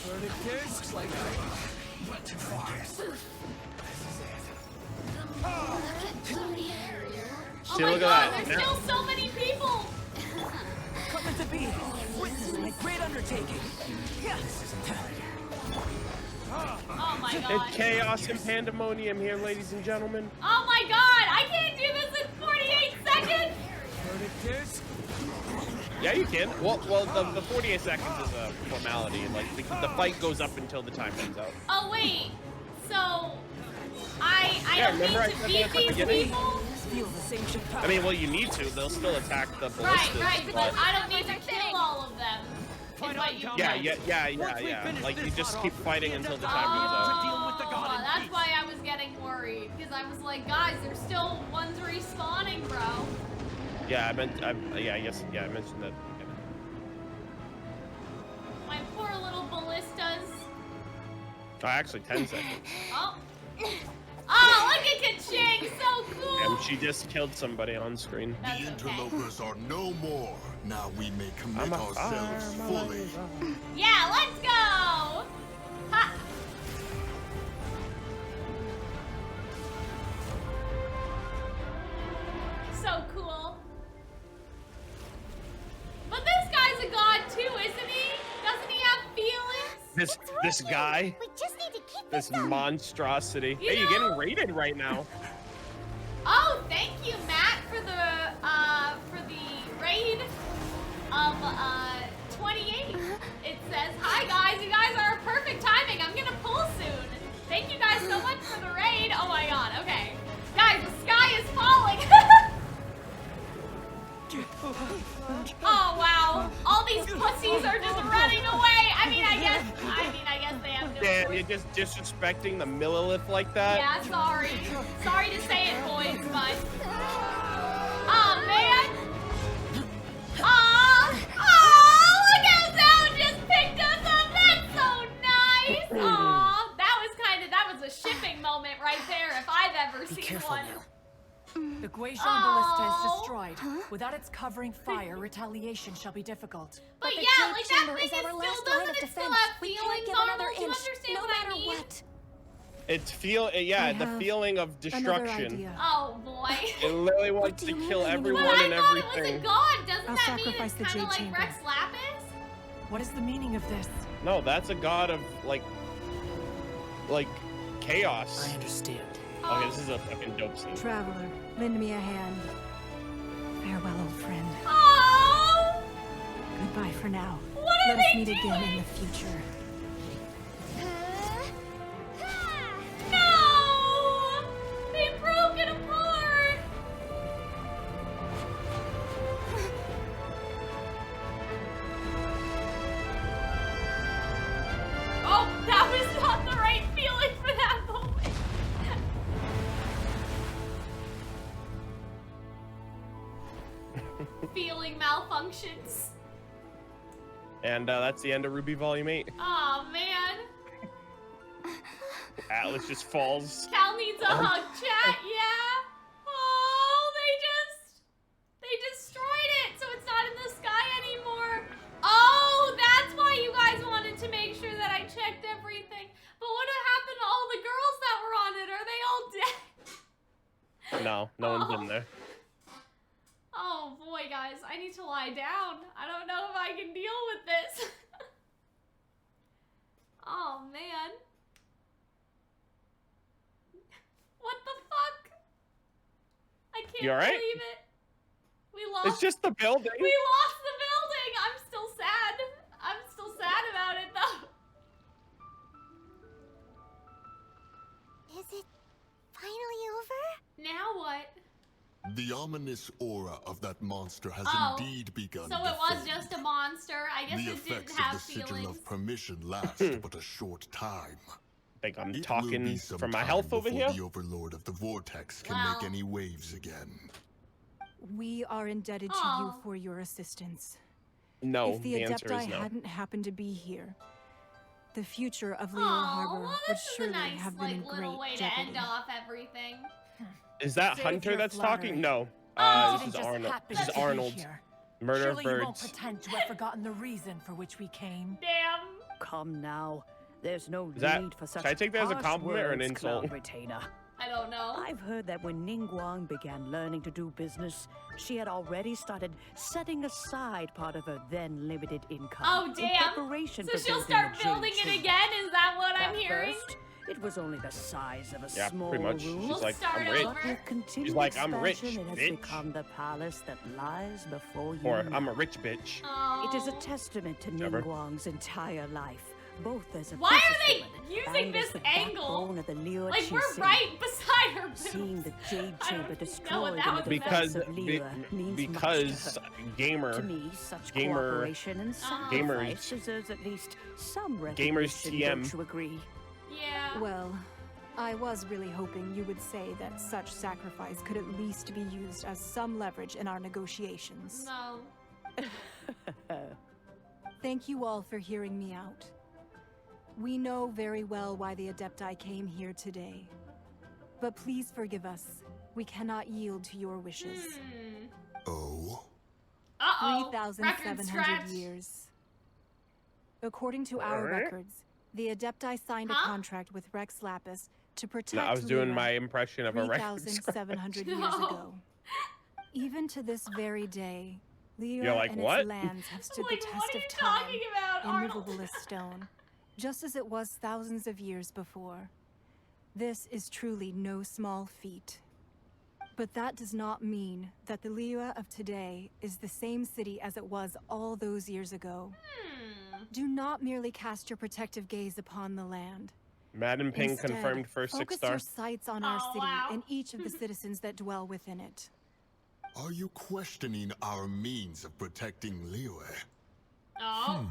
Speaker 2: Oh
Speaker 1: See,
Speaker 2: my
Speaker 1: look
Speaker 2: god,
Speaker 1: at that.
Speaker 2: there's still so many people.
Speaker 16: Come into being. Witness my great undertaking. Yeah.
Speaker 2: Oh my god.
Speaker 1: It's chaos and pandemonium here, ladies and gentlemen.
Speaker 2: Oh my god, I can't do this in 48 seconds!
Speaker 1: Yeah, you can. Well, the 48 seconds is a formality. Like, the fight goes up until the time runs out.
Speaker 2: Oh wait, so I don't
Speaker 1: remember I
Speaker 2: need to
Speaker 1: said
Speaker 2: beat
Speaker 1: that at the
Speaker 2: these
Speaker 1: beginning?
Speaker 2: people?
Speaker 1: I mean, well, you need to. They'll still attack the ballistas.
Speaker 2: Right, but I don't need to kill all of them. Is what you meant.
Speaker 1: Yeah. Like, you just keep fighting until the time runs out.
Speaker 2: Oh, that's why I was getting worried. Because I was like, guys, there's still ones respawning, bro.
Speaker 1: Yeah, I mentioned that.
Speaker 2: My poor little ballistas.
Speaker 1: Oh, actually, 10 seconds.
Speaker 2: Oh. Oh, look at Kaching, so cool.
Speaker 1: And she just killed somebody on screen.
Speaker 14: The interlopers are no more. Now we may commit ourselves fully.
Speaker 2: Yeah, let's go. Ha. So cool. But this guy's a god too, isn't he? Doesn't he have feelings?
Speaker 1: This guy.
Speaker 3: We just need to keep
Speaker 1: This monstrosity.
Speaker 2: You
Speaker 1: Hey, you're
Speaker 2: know-
Speaker 1: getting raided right now.
Speaker 2: Oh, thank you, Matt, for the raid of 28. It says, "Hi guys, you guys are perfect timing. I'm gonna pull soon. Thank you guys so much for the raid." Oh my god. Okay, guys, the sky is falling. Oh wow, all these pussies are just running away. I mean, I guess they have no
Speaker 1: Damn,
Speaker 2: choice.
Speaker 1: you're just disrespecting the Millilith like that?
Speaker 2: Yeah, sorry. Sorry to say it, boys, but... Oh, man! Oh, look how Zao just picked us up! That's so nice! Aw, that was a shipping moment right there, if I've ever seen one.
Speaker 15: The Guizhong ballista is destroyed. Without its covering fire, retaliation shall be difficult.
Speaker 2: But
Speaker 12: the
Speaker 2: yeah,
Speaker 12: jade
Speaker 2: like that
Speaker 12: chamber
Speaker 2: thing
Speaker 12: is
Speaker 2: is
Speaker 12: our
Speaker 2: still,
Speaker 12: last line
Speaker 2: doesn't
Speaker 12: of
Speaker 2: it still
Speaker 12: defense.
Speaker 2: have
Speaker 12: We
Speaker 2: feelings
Speaker 12: can't give
Speaker 2: on
Speaker 12: another
Speaker 2: them? Do you
Speaker 12: inch,
Speaker 2: understand
Speaker 12: no
Speaker 2: what I
Speaker 12: matter
Speaker 2: mean?
Speaker 12: what.
Speaker 1: It's the feeling of destruction.
Speaker 2: Oh boy.
Speaker 1: It literally wants to kill everyone
Speaker 2: But I
Speaker 1: and
Speaker 2: thought
Speaker 1: everything.
Speaker 2: it was a god. Doesn't
Speaker 15: I'll
Speaker 2: that mean
Speaker 15: sacrifice
Speaker 2: it's
Speaker 15: the
Speaker 2: kind of
Speaker 15: jade
Speaker 2: like
Speaker 15: chamber.
Speaker 2: Rex Lapis?
Speaker 15: What is the meaning of this?
Speaker 1: No, that's a god of like chaos.
Speaker 5: I understand.
Speaker 1: Okay, this is a fucking dope scene.
Speaker 17: Traveler, lend me a hand. Farewell, old friend.
Speaker 2: Oh!
Speaker 17: Goodbye for now.
Speaker 2: What are
Speaker 17: Let us
Speaker 2: they
Speaker 17: meet
Speaker 2: doing?
Speaker 17: again in the future.
Speaker 2: No! They broke it apart! Oh, that was not the right feeling for that moment. Feeling malfunctions.
Speaker 1: And that's the end of Ruby Volume 8.
Speaker 2: Oh man.
Speaker 1: Atlas just falls.
Speaker 2: Cal needs a hug, chat, yeah. Oh, they destroyed it, so it's not in the sky anymore. Oh, that's why you guys wanted to make sure that I checked everything. But what happened to all the girls that were on it? Are they all dead?
Speaker 1: No one's in there.
Speaker 2: Oh boy, guys, I need to lie down. I don't know if I can deal with this. Oh man. What the fuck? I can't
Speaker 1: You alright?
Speaker 2: believe it. We lost.
Speaker 1: It's just the building.
Speaker 2: We lost the building. I'm still sad. I'm still sad about it though.
Speaker 3: Is it finally over?
Speaker 2: Now what?
Speaker 14: The ominous aura of that monster has
Speaker 2: Oh,
Speaker 14: indeed begun
Speaker 2: so
Speaker 14: to
Speaker 2: it was
Speaker 14: fade.
Speaker 2: just a monster. I guess
Speaker 14: The
Speaker 2: it didn't
Speaker 14: effects
Speaker 2: have
Speaker 14: of the sigil
Speaker 2: feelings.
Speaker 14: of permission last but a short time.
Speaker 1: Think I'm
Speaker 14: It will
Speaker 1: talking
Speaker 14: be some
Speaker 1: from my
Speaker 14: time
Speaker 1: health over
Speaker 14: before
Speaker 1: here?
Speaker 14: the Overlord of the Vortex can
Speaker 2: Wow.
Speaker 14: make any waves again.
Speaker 17: We are indebted to
Speaker 2: Aw.
Speaker 17: you for your assistance.
Speaker 1: No,
Speaker 17: If the
Speaker 1: the answer
Speaker 17: Adepti
Speaker 1: is no.
Speaker 17: hadn't happened to be here, the future of Liyue
Speaker 2: Aw,
Speaker 17: Harbor
Speaker 2: well,
Speaker 17: would
Speaker 2: this is a
Speaker 17: surely
Speaker 2: nice,
Speaker 17: have been
Speaker 2: like,
Speaker 17: in
Speaker 2: little way
Speaker 17: great
Speaker 2: to end
Speaker 17: jeopardy.
Speaker 2: off everything.
Speaker 1: Is that
Speaker 15: Save
Speaker 1: Hunter
Speaker 15: your
Speaker 1: that's
Speaker 15: flattery.
Speaker 1: talking? No.
Speaker 2: Oh.
Speaker 1: This is
Speaker 15: Just
Speaker 1: Arnold.
Speaker 15: happens
Speaker 1: This is
Speaker 15: to be
Speaker 1: Arnold.
Speaker 15: here.
Speaker 1: Murder of
Speaker 15: Surely you won't
Speaker 1: Birds.
Speaker 15: pretend to have forgotten the reason for which we came.
Speaker 2: Damn.
Speaker 16: Come now. There's no
Speaker 1: Is that-
Speaker 16: need for such
Speaker 1: should I take that as a
Speaker 16: harsh
Speaker 1: compliment or an
Speaker 16: words,
Speaker 1: insult?
Speaker 16: Cloud Retainer.
Speaker 2: I don't know.
Speaker 16: I've heard that when Ningguang began learning to do business, she had already started setting aside part of her then limited income.
Speaker 2: Oh,
Speaker 16: in
Speaker 2: damn.
Speaker 16: preparation
Speaker 2: So
Speaker 16: for
Speaker 2: she'll
Speaker 16: building
Speaker 2: start
Speaker 16: the
Speaker 2: building
Speaker 16: Jade
Speaker 2: it
Speaker 16: Chamber.
Speaker 2: again? Is that what I'm
Speaker 16: At
Speaker 2: hearing?
Speaker 16: first, it was only the size of a
Speaker 1: Yeah,
Speaker 16: small
Speaker 1: pretty much.
Speaker 16: room.
Speaker 1: She's
Speaker 2: We'll
Speaker 1: like,
Speaker 2: start
Speaker 1: I'm rich.
Speaker 2: over.
Speaker 16: But with continued
Speaker 1: She's like, I'm rich,
Speaker 16: expansion, it has
Speaker 1: bitch.
Speaker 16: become the palace that lies before you.
Speaker 1: Or I'm a rich bitch.
Speaker 2: Oh.
Speaker 16: It is a testament to
Speaker 1: Never.
Speaker 16: Ningguang's entire life, both as a
Speaker 2: Why are they
Speaker 16: businesswoman
Speaker 2: using
Speaker 16: and as
Speaker 2: this
Speaker 16: the
Speaker 2: angle?
Speaker 16: backbone of the Liyue
Speaker 2: Like, we're
Speaker 16: Archon.
Speaker 2: right beside her.
Speaker 16: Seeing the Jade
Speaker 2: I
Speaker 16: Chamber
Speaker 2: don't know what
Speaker 16: destroyed
Speaker 2: that
Speaker 16: in
Speaker 2: was
Speaker 16: the
Speaker 1: Because
Speaker 16: defense of Liyue means
Speaker 1: because
Speaker 16: much to her.
Speaker 1: gamer
Speaker 16: To me, such
Speaker 1: gamer-
Speaker 16: cooperation and sacrifice deserves at least some recognition.
Speaker 1: Gamers TM.
Speaker 16: Don't you agree?
Speaker 2: Yeah.
Speaker 10: Well, I was really hoping you would say that such sacrifice could at least be used as some leverage in our negotiations.
Speaker 2: No.
Speaker 10: Thank you all for hearing me out. We know very well why the Adepti came here today. But please forgive us. We cannot yield to your wishes.
Speaker 14: Oh?
Speaker 2: Uh-oh.
Speaker 10: 3,700
Speaker 2: Record
Speaker 10: years. According to our
Speaker 1: Alright.
Speaker 10: records, the Adepti signed a contract with Rex Lapis to protect
Speaker 1: No, I was doing
Speaker 10: Liyue
Speaker 1: my impression of a record
Speaker 10: 3,700 years
Speaker 2: No.
Speaker 10: ago. Even to this very day, Liyue
Speaker 1: You're like,
Speaker 10: and
Speaker 1: what?
Speaker 10: its lands have stood
Speaker 2: Like,
Speaker 10: the
Speaker 2: what
Speaker 10: test
Speaker 2: are
Speaker 10: of
Speaker 2: you
Speaker 10: time,
Speaker 2: talking about, Arnold?
Speaker 10: immovable as stone, just as it was thousands of years before. This is truly no small feat. But that does not mean that the Liyue of today is the same city as it was all those years ago. Do not merely cast your protective gaze upon the land.
Speaker 1: Madam Ping
Speaker 10: Instead,
Speaker 1: confirmed for 6
Speaker 10: focus
Speaker 1: star.
Speaker 10: your sights on our
Speaker 2: Oh,
Speaker 10: city
Speaker 2: wow.
Speaker 10: and each of the citizens that dwell within it.
Speaker 14: Are you questioning our means of protecting Liyue?
Speaker 2: Oh.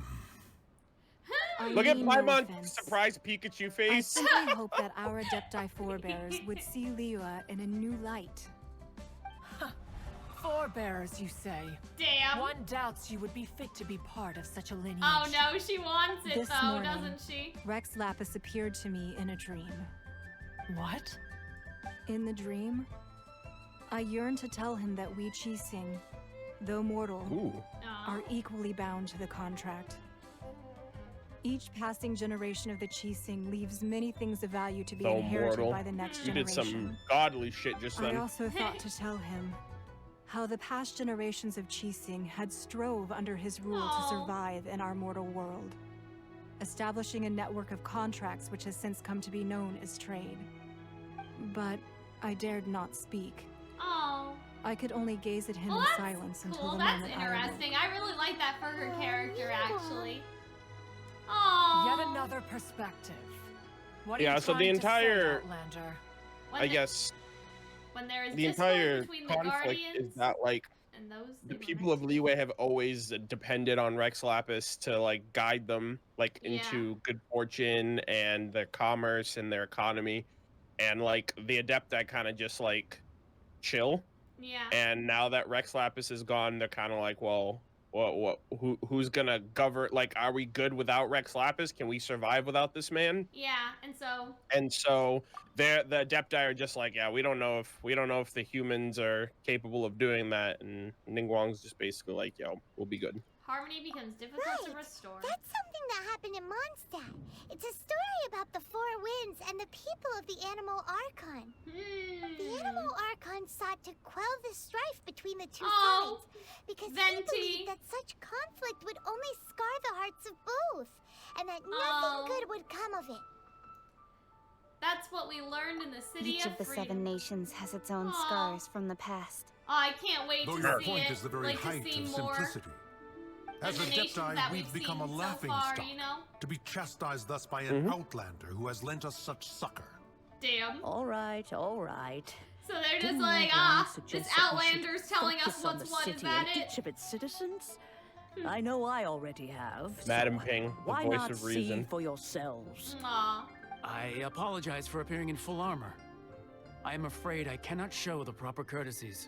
Speaker 10: I
Speaker 1: Look at
Speaker 10: mean no
Speaker 1: Paimon's
Speaker 10: offense.
Speaker 1: surprised Pikachu
Speaker 10: I
Speaker 1: face.
Speaker 10: simply hope that our Adepti forebears would see Liyue in a new light.
Speaker 15: Forebearers, you say?
Speaker 2: Damn.
Speaker 15: One doubts you would be fit to be part of such a lineage.
Speaker 2: Oh no, she wants it
Speaker 10: This
Speaker 2: though,
Speaker 10: morning,
Speaker 2: doesn't she?
Speaker 10: Rex Lapis appeared to me in a dream.
Speaker 15: What?
Speaker 10: In the dream, I yearned to tell him that we Qixing, though mortal,
Speaker 1: Ooh.
Speaker 10: are equally bound to the contract. Each passing generation of the Qixing leaves many things of value to be
Speaker 1: So
Speaker 10: inherited
Speaker 1: mortal.
Speaker 10: by the next
Speaker 1: You did
Speaker 10: generation.
Speaker 1: some godly shit just
Speaker 10: I
Speaker 1: then.
Speaker 10: also thought to tell him how the past generations of Qixing had strove under his rule to survive in our mortal world, establishing a network of contracts which has since come to be known as trade. But I dared not speak.
Speaker 2: Oh.
Speaker 10: I could only gaze at him
Speaker 2: Well,
Speaker 10: in
Speaker 2: that's
Speaker 10: silence until
Speaker 2: cool.
Speaker 10: the
Speaker 2: That's
Speaker 10: moment I awoke.
Speaker 2: interesting. I really like that for her character, actually. Oh.
Speaker 15: Yet another perspective. What are
Speaker 1: Yeah,
Speaker 15: you
Speaker 1: so the
Speaker 15: trying to say,
Speaker 1: entire-
Speaker 15: Outlander?
Speaker 1: I guess
Speaker 2: When there is
Speaker 1: the
Speaker 2: discord
Speaker 1: entire
Speaker 2: between the
Speaker 1: conflict
Speaker 2: Guardians
Speaker 1: is that like
Speaker 2: and those
Speaker 1: the people of Liyue have always depended on Rex Lapis to like guide them like into good fortune and their commerce and their economy, and like the Adepti kind of just like chill.
Speaker 2: Yeah.
Speaker 1: And now that Rex Lapis is gone, they're kind of like, well, who's gonna govern? Like, are we good without Rex Lapis? Can we survive without this man?
Speaker 2: Yeah, and
Speaker 1: So the Adepti are just like, yeah, we don't know if the humans are capable of doing that, and Ningguang's just basically like, yo, we'll be good.
Speaker 2: harmony becomes difficult to restore.
Speaker 3: That's something that happened in Mondstadt. It's a story about the Four Winds and the people of the Animal Archon. The Animal Archon sought to quell the strife between the two sides because he believed that such conflict would only scar the hearts of both, and that nothing good would come of it.
Speaker 2: That's what we learned in the City
Speaker 6: Each of the
Speaker 2: Freedom.
Speaker 6: 7 nations has its own scars from the past.
Speaker 2: Oh, I can't wait
Speaker 14: Though
Speaker 2: to
Speaker 14: your
Speaker 2: see
Speaker 14: point
Speaker 2: it.
Speaker 14: is the very
Speaker 2: like,
Speaker 14: height
Speaker 2: to see
Speaker 14: of
Speaker 2: more
Speaker 14: simplicity. As
Speaker 2: of the nations
Speaker 14: Adepti,
Speaker 2: that
Speaker 14: we've become a
Speaker 2: seen
Speaker 14: laughing
Speaker 2: so far,
Speaker 14: stock,
Speaker 2: you know?
Speaker 14: to be chastised thus by an outlander who has lent us such succor.
Speaker 2: Damn.
Speaker 16: All right, all right.
Speaker 2: So they're just
Speaker 16: Didn't
Speaker 2: like,
Speaker 16: Ningguang
Speaker 2: this
Speaker 16: suggest that we should
Speaker 2: Outlander's telling us
Speaker 16: focus on
Speaker 2: what's
Speaker 16: the
Speaker 2: what, is
Speaker 16: city
Speaker 2: that
Speaker 16: and
Speaker 2: it?
Speaker 16: each of its citizens? I know I already have.
Speaker 1: Madam
Speaker 16: so
Speaker 1: Ping, the
Speaker 16: why
Speaker 1: voice
Speaker 16: not
Speaker 1: of reason.
Speaker 16: see for yourselves?
Speaker 2: Aw.
Speaker 9: I apologize for appearing in full armor. I am afraid I cannot show the proper courtesies.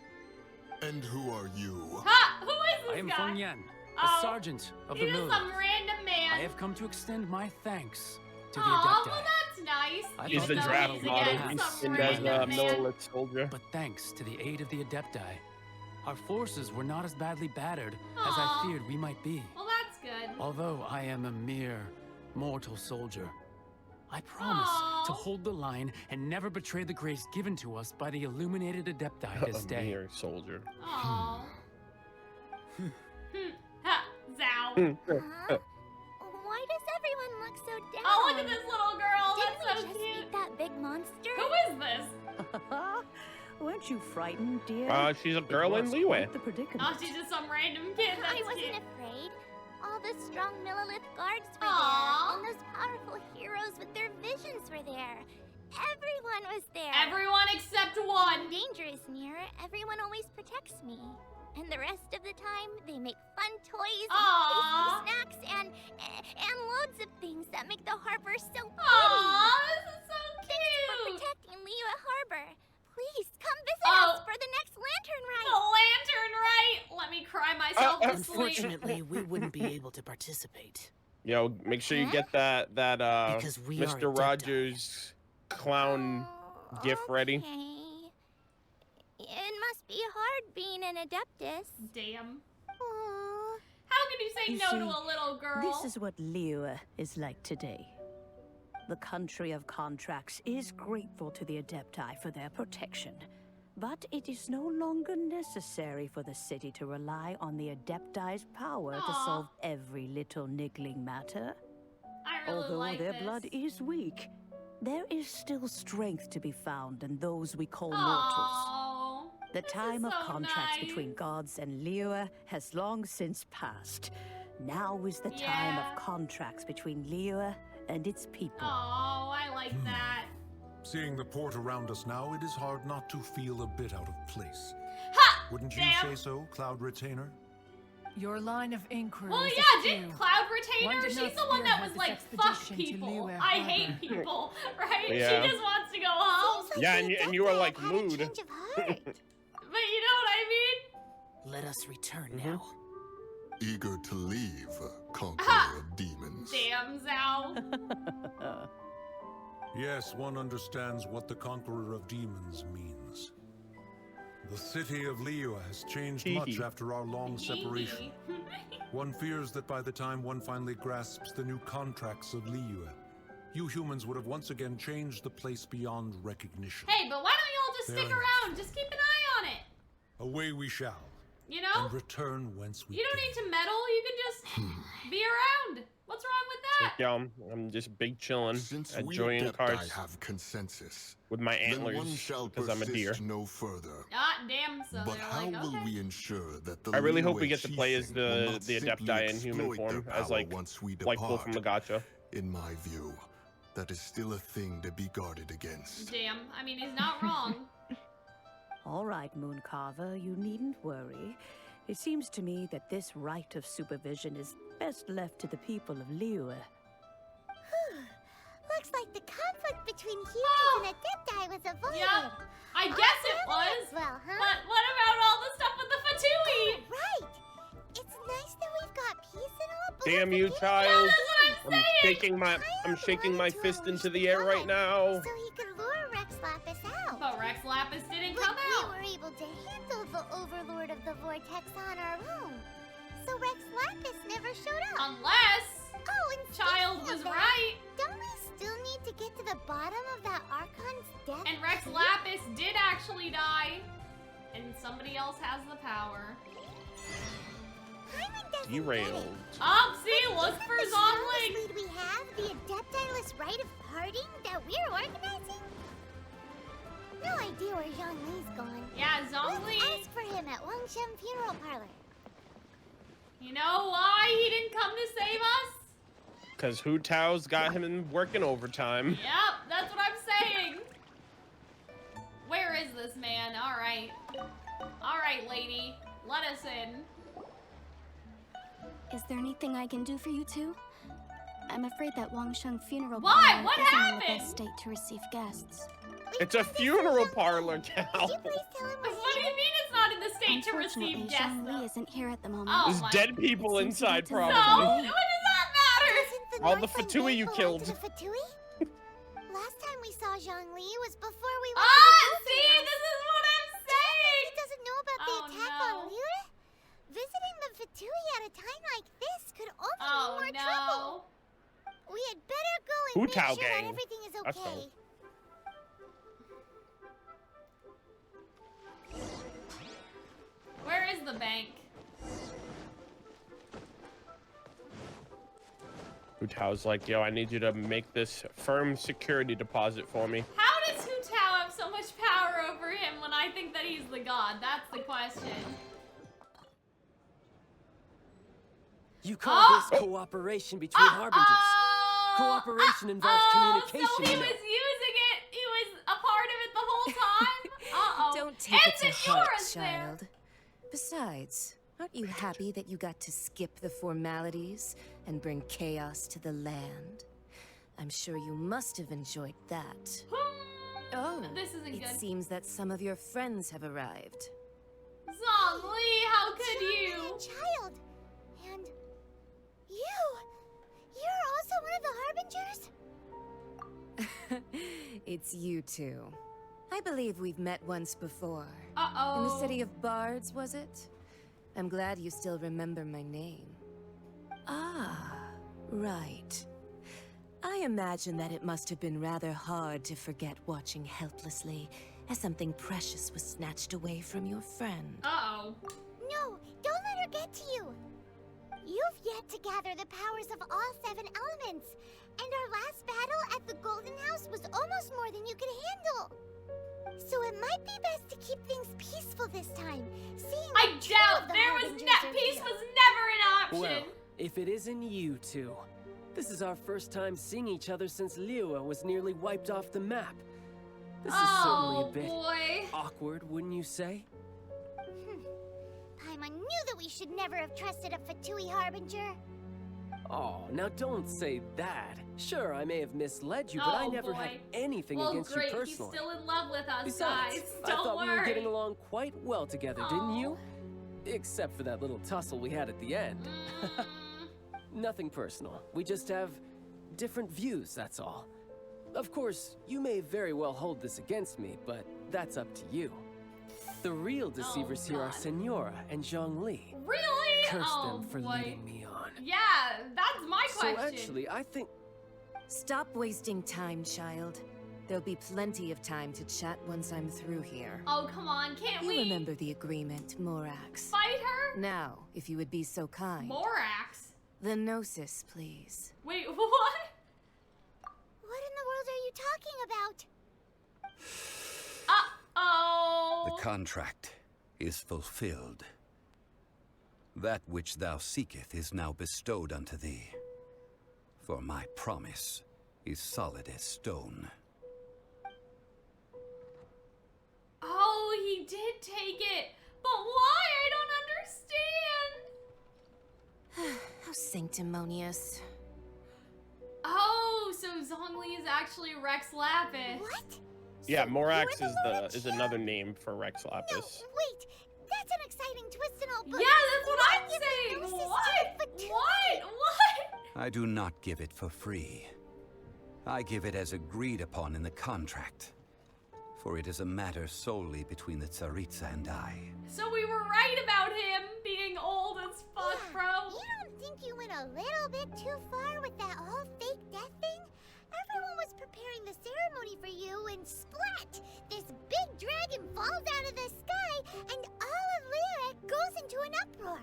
Speaker 14: And who are you?
Speaker 2: Ha! Who is this
Speaker 9: I am
Speaker 2: guy?
Speaker 9: Feng Yan, a
Speaker 2: Oh,
Speaker 9: sergeant of the
Speaker 2: he's just
Speaker 9: military.
Speaker 2: some random man.
Speaker 9: I have come to extend my thanks to the
Speaker 2: Aw,
Speaker 9: Adepti.
Speaker 2: well that's nice.
Speaker 9: I
Speaker 1: He's
Speaker 9: thought
Speaker 1: the
Speaker 9: this
Speaker 1: draft
Speaker 9: battle
Speaker 1: model.
Speaker 9: would
Speaker 1: He's
Speaker 9: have
Speaker 1: in
Speaker 9: been
Speaker 1: as a
Speaker 9: my last.
Speaker 1: militant soldier.
Speaker 9: But thanks to the aid of the Adepti, our forces were not as badly battered as I
Speaker 2: Aw.
Speaker 9: feared we might be.
Speaker 2: Well, that's good.
Speaker 9: Although I am a mere mortal soldier, I promise
Speaker 18: To hold the line and never betray the grace given to us by the illuminated Adepti this day.
Speaker 1: Mere soldier.
Speaker 2: Aww. Zow.
Speaker 3: Why does everyone look so down?
Speaker 2: Oh, look at this little girl.
Speaker 3: Didn't
Speaker 2: That's so
Speaker 3: we just
Speaker 2: cute.
Speaker 3: meet that big monster?
Speaker 2: Who is this?
Speaker 16: Weren't you frightened, dear?
Speaker 1: She's a girl in Liyue.
Speaker 16: The predicament.
Speaker 2: Oh, she's just some random kid. That's
Speaker 3: I wasn't
Speaker 2: cute.
Speaker 3: afraid. All the strong Millelith guards were
Speaker 2: Aww.
Speaker 3: there, and those powerful heroes with their visions were there. Everyone was there.
Speaker 2: Everyone except one.
Speaker 3: When danger is near, everyone always protects me. And the rest of the time, they make fun toys, and tasty snacks, and loads of things that make the harbor so pretty.
Speaker 2: Aww, this is so cute.
Speaker 3: Thanks for protecting Liyue Harbor. Please come visit us for the next lantern rite.
Speaker 2: The lantern rite. Let me cry myself to sleep.
Speaker 19: Unfortunately, we wouldn't be able to participate.
Speaker 1: Yo, make sure you get that
Speaker 19: Because we are
Speaker 1: Mr.
Speaker 19: Adepti.
Speaker 1: Rogers clown gif ready.
Speaker 3: Okay. It must be hard being an Adeptus.
Speaker 2: Damn.
Speaker 3: Aww.
Speaker 2: How can you say
Speaker 16: You
Speaker 2: no
Speaker 16: see,
Speaker 2: to a little girl?
Speaker 16: This is what Liyue is like today. The country of contracts is grateful to the Adepti for their protection. But it is no longer necessary for the city to rely on the Adepti's power to solve every little niggling matter.
Speaker 2: I really
Speaker 16: Although
Speaker 2: like
Speaker 16: their
Speaker 2: this.
Speaker 16: blood is weak, there is still strength to be found in those we call mortals. The time of
Speaker 2: so
Speaker 16: contracts
Speaker 2: nice.
Speaker 16: between gods and Liyue has long since passed. Now is the time of contracts between Liyue and its people.
Speaker 2: Oh, I like that.
Speaker 14: Seeing the port around us now, it is hard not to feel a bit out of place.
Speaker 2: Ha!
Speaker 14: Wouldn't you say so, Cloud Retainer?
Speaker 15: Your line of inquiry.
Speaker 2: Well,
Speaker 15: is
Speaker 2: yeah,
Speaker 15: a few.
Speaker 2: didn't Cloud
Speaker 15: One
Speaker 2: Retainer?
Speaker 15: did
Speaker 2: She's
Speaker 15: not
Speaker 2: the one that
Speaker 15: spearhead
Speaker 2: was
Speaker 15: this
Speaker 2: like, fuck
Speaker 15: expedition to
Speaker 2: people.
Speaker 15: Liyue
Speaker 2: I
Speaker 15: Harbor.
Speaker 2: hate people, right?
Speaker 1: Yeah.
Speaker 2: She just wants to go home.
Speaker 1: Yeah, and you were like mood.
Speaker 2: But you know what I mean?
Speaker 19: Let us return now.
Speaker 14: Eager to leave, conqueror of demons.
Speaker 2: Damn, Zao.
Speaker 14: Yes, one understands what the conqueror of demons means. The city of Liyue has changed much after our long separation. One fears that by the time one finally grasps the new contracts of Liyue, you humans would have once again changed the place beyond recognition.
Speaker 2: Hey, but why don't y'all just stick
Speaker 14: Fair
Speaker 2: around? Just keep an eye on it.
Speaker 14: Away we shall,
Speaker 2: You know?
Speaker 14: and return whence we
Speaker 2: You don't need to meddle. You can just be around. What's wrong with that?
Speaker 1: Yo, I'm just big chilling,
Speaker 14: Since we
Speaker 1: enjoying
Speaker 14: Adepti
Speaker 1: cars
Speaker 14: have consensus,
Speaker 1: with my
Speaker 14: then one
Speaker 1: antlers
Speaker 14: shall
Speaker 1: because I'm a deer.
Speaker 14: persist no further.
Speaker 2: Ah, damn. So
Speaker 14: But
Speaker 2: they're
Speaker 14: how
Speaker 2: like,
Speaker 14: will
Speaker 2: okay.
Speaker 14: we ensure that the
Speaker 1: I really hope
Speaker 14: Liyue
Speaker 1: we get to play as
Speaker 14: Qixing will
Speaker 1: the
Speaker 14: not
Speaker 1: the
Speaker 14: simply
Speaker 1: Adepti in human
Speaker 14: exploit their
Speaker 1: form, as
Speaker 14: power
Speaker 1: like
Speaker 14: once we
Speaker 1: Bull from the
Speaker 14: depart?
Speaker 1: Gacha.
Speaker 14: In my view, that is still a thing to be guarded against.
Speaker 2: Damn. I mean, he's not wrong.
Speaker 16: All right, Mooncarver, you needn't worry. It seems to me that this right of supervision is best left to the people of Liyue.
Speaker 3: Looks like the conflict between humans and Adepti was avoided.
Speaker 2: Yep. I guess it was.
Speaker 3: Well, huh?
Speaker 2: But what about all the stuff with the Fatui?
Speaker 3: Right. It's nice that we've got peace and all. But
Speaker 1: Damn you, child! I'm shaking my fist into the air right now.
Speaker 3: so he could lure Rex Lapis out.
Speaker 2: But Rex Lapis didn't
Speaker 3: But
Speaker 2: come out.
Speaker 3: we were able to handle the Overlord of the Vortex on our own. So Rex Lapis never showed up.
Speaker 2: Unless
Speaker 3: and
Speaker 2: Child
Speaker 3: speaking
Speaker 2: was
Speaker 3: of that,
Speaker 2: right.
Speaker 3: Don't we still need to get to the bottom of that Archon's death?
Speaker 2: And Rex
Speaker 3: too?
Speaker 2: Lapis did actually die. And somebody else has the power.
Speaker 1: Derailed.
Speaker 2: Oh, see, look for
Speaker 3: The
Speaker 2: Zongling.
Speaker 3: lead we have, the Adeptiless Rite of Parting that we're organizing? No idea where Zhongli's gone.
Speaker 2: Yeah, Zongli.
Speaker 3: Let's ask for him at Wangshen Funeral Parlor.
Speaker 2: You know why he didn't come to save us?
Speaker 1: Because Hu Tao's got him working overtime.
Speaker 2: Yep, that's what I'm saying. Where is this man? All right. All right, lady. Let us in.
Speaker 6: Is there anything I can do for you two? I'm afraid that Wangsheng funeral
Speaker 2: Why?
Speaker 6: parlor
Speaker 2: What
Speaker 6: isn't in the
Speaker 2: happened?
Speaker 6: best state to receive guests.
Speaker 1: It's a funeral parlor, Cal.
Speaker 2: What do you mean it's not in the state to receive
Speaker 6: Unfortunately,
Speaker 2: guests?
Speaker 6: Zhongli isn't here at the moment.
Speaker 2: Oh
Speaker 1: There's
Speaker 2: my-
Speaker 1: dead people inside,
Speaker 2: So,
Speaker 1: probably.
Speaker 2: what does that matter?
Speaker 1: All the Fatui you killed.
Speaker 3: To the Fatui? Last time we saw Zhongli was before we went
Speaker 2: Ah,
Speaker 3: to the
Speaker 2: see, this is what I'm saying.
Speaker 3: He doesn't know about the attack on Liyue? Visiting the Fatui at a time like this could only mean more trouble. We had better go and
Speaker 1: Hu
Speaker 3: make
Speaker 1: Tao
Speaker 3: sure
Speaker 1: gang.
Speaker 3: that everything is
Speaker 1: That's
Speaker 3: okay.
Speaker 1: dope.
Speaker 2: Where is the bank?
Speaker 1: Hu Tao's like, yo, I need you to make this firm security deposit for me.
Speaker 2: How does Hu Tao have so much power over him when I think that he's the god? That's the question.
Speaker 5: You call this cooperation between harbingers. Cooperation involves communication.
Speaker 2: So he
Speaker 5: you know.
Speaker 2: was using it. He was a part of it the whole time. Uh-oh.
Speaker 20: Don't take it to heart,
Speaker 2: Yora's there.
Speaker 20: child. Besides, aren't you happy that you got to skip the formalities and bring chaos to the land? I'm sure you must have enjoyed that. Oh,
Speaker 2: This isn't
Speaker 20: it
Speaker 2: good.
Speaker 20: seems that some of your friends have arrived.
Speaker 2: Zhongli, how could you?
Speaker 3: Child. And you're also one of the harbingers?
Speaker 20: It's you two. I believe we've met once before.
Speaker 2: Uh-oh.
Speaker 20: In the city of Bards, was it? I'm glad you still remember my name. Ah, right. I imagine that it must have been rather hard to forget watching helplessly as something precious was snatched away from your friend.
Speaker 2: Uh-oh.
Speaker 3: No, don't let her get to you. You've yet to gather the powers of all 7 elements, and our last battle at the Golden House was almost more than you could handle. So it might be best to keep things peaceful this time, seeing
Speaker 2: I
Speaker 3: that 2
Speaker 2: doubt
Speaker 3: of the
Speaker 2: there was
Speaker 3: harbingers are
Speaker 2: peace
Speaker 3: here.
Speaker 2: was never an option.
Speaker 5: Well, if it isn't you two. This is our first time seeing each other since Liyue was nearly wiped off the map. This is certainly a bit
Speaker 2: boy.
Speaker 5: awkward, wouldn't you say?
Speaker 3: Paimon knew that we should never have trusted a Fatui Harbinger.
Speaker 5: Oh, now don't say that. Sure, I may have misled you, but I
Speaker 2: Oh,
Speaker 5: never
Speaker 2: boy.
Speaker 5: had anything
Speaker 2: Well,
Speaker 5: against
Speaker 2: great.
Speaker 5: you
Speaker 2: He's
Speaker 5: personally.
Speaker 2: still in love with us,
Speaker 5: Besides,
Speaker 2: guys.
Speaker 5: I
Speaker 2: Don't
Speaker 5: thought
Speaker 2: worry.
Speaker 5: we were getting along quite well together, didn't you? Except for that little tussle we had at the end. Nothing personal. We just have different views, that's all. Of course, you may very well hold this against me, but that's up to you. The real deceivers here are Senora and Zhongli.
Speaker 2: Really?
Speaker 5: Curse
Speaker 2: Oh,
Speaker 5: them for
Speaker 2: boy.
Speaker 5: leading me on.
Speaker 2: Yeah, that's my question.
Speaker 5: So actually, I think...
Speaker 20: Stop wasting time, child. There'll be plenty of time to chat once I'm through here.
Speaker 2: Oh, come on. Can't
Speaker 20: You
Speaker 2: we
Speaker 20: remember the agreement, Morax.
Speaker 2: fight her?
Speaker 20: Now, if you would be so kind.
Speaker 2: Morax?
Speaker 20: The Gnosis, please.
Speaker 2: Wait, what?
Speaker 3: What in the world are you talking about?
Speaker 2: Uh-oh.
Speaker 11: The contract is fulfilled. That which thou seeketh is now bestowed unto thee. For my promise is solid as stone.
Speaker 2: Oh, he did take it. But why? I don't understand.
Speaker 20: How sanctimonious.
Speaker 2: Oh, so Zhongli is actually Rex Lapis.
Speaker 3: What?
Speaker 1: Yeah, Morax is another name for Rex Lapis.
Speaker 3: Wait, that's an exciting twist and all, but
Speaker 2: Yeah, that's what I'm saying. What?
Speaker 11: I do not give it for free. I give it as agreed upon in the contract. For it is a matter solely between the Tsaritsa and I.
Speaker 2: So we were right about him being old as fuck, bro.
Speaker 3: You don't think you went a little bit too far with that whole fake death thing? Everyone was preparing the ceremony for you, and splat! This big dragon falls out of the sky, and all of Liyue goes into an uproar.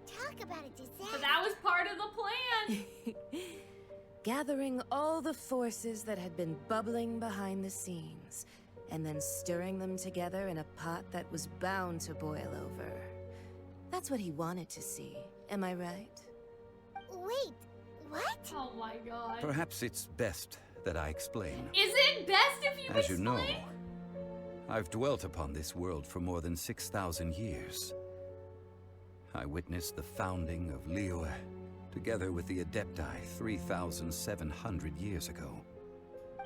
Speaker 3: Talk about a disaster.
Speaker 2: But that was part of the plan.
Speaker 20: Gathering all the forces that had been bubbling behind the scenes, and then stirring them together in a pot that was bound to boil over. That's what he wanted to see, am I right?
Speaker 3: Wait, what?
Speaker 2: Oh my god.
Speaker 11: Perhaps it's best that I explain.
Speaker 2: Is it best if you
Speaker 11: As you know,
Speaker 2: explain?
Speaker 11: I've dwelt upon this world for more than 6,000 years. I witnessed the founding of Liyue, together with the Adepti 3,700 years ago.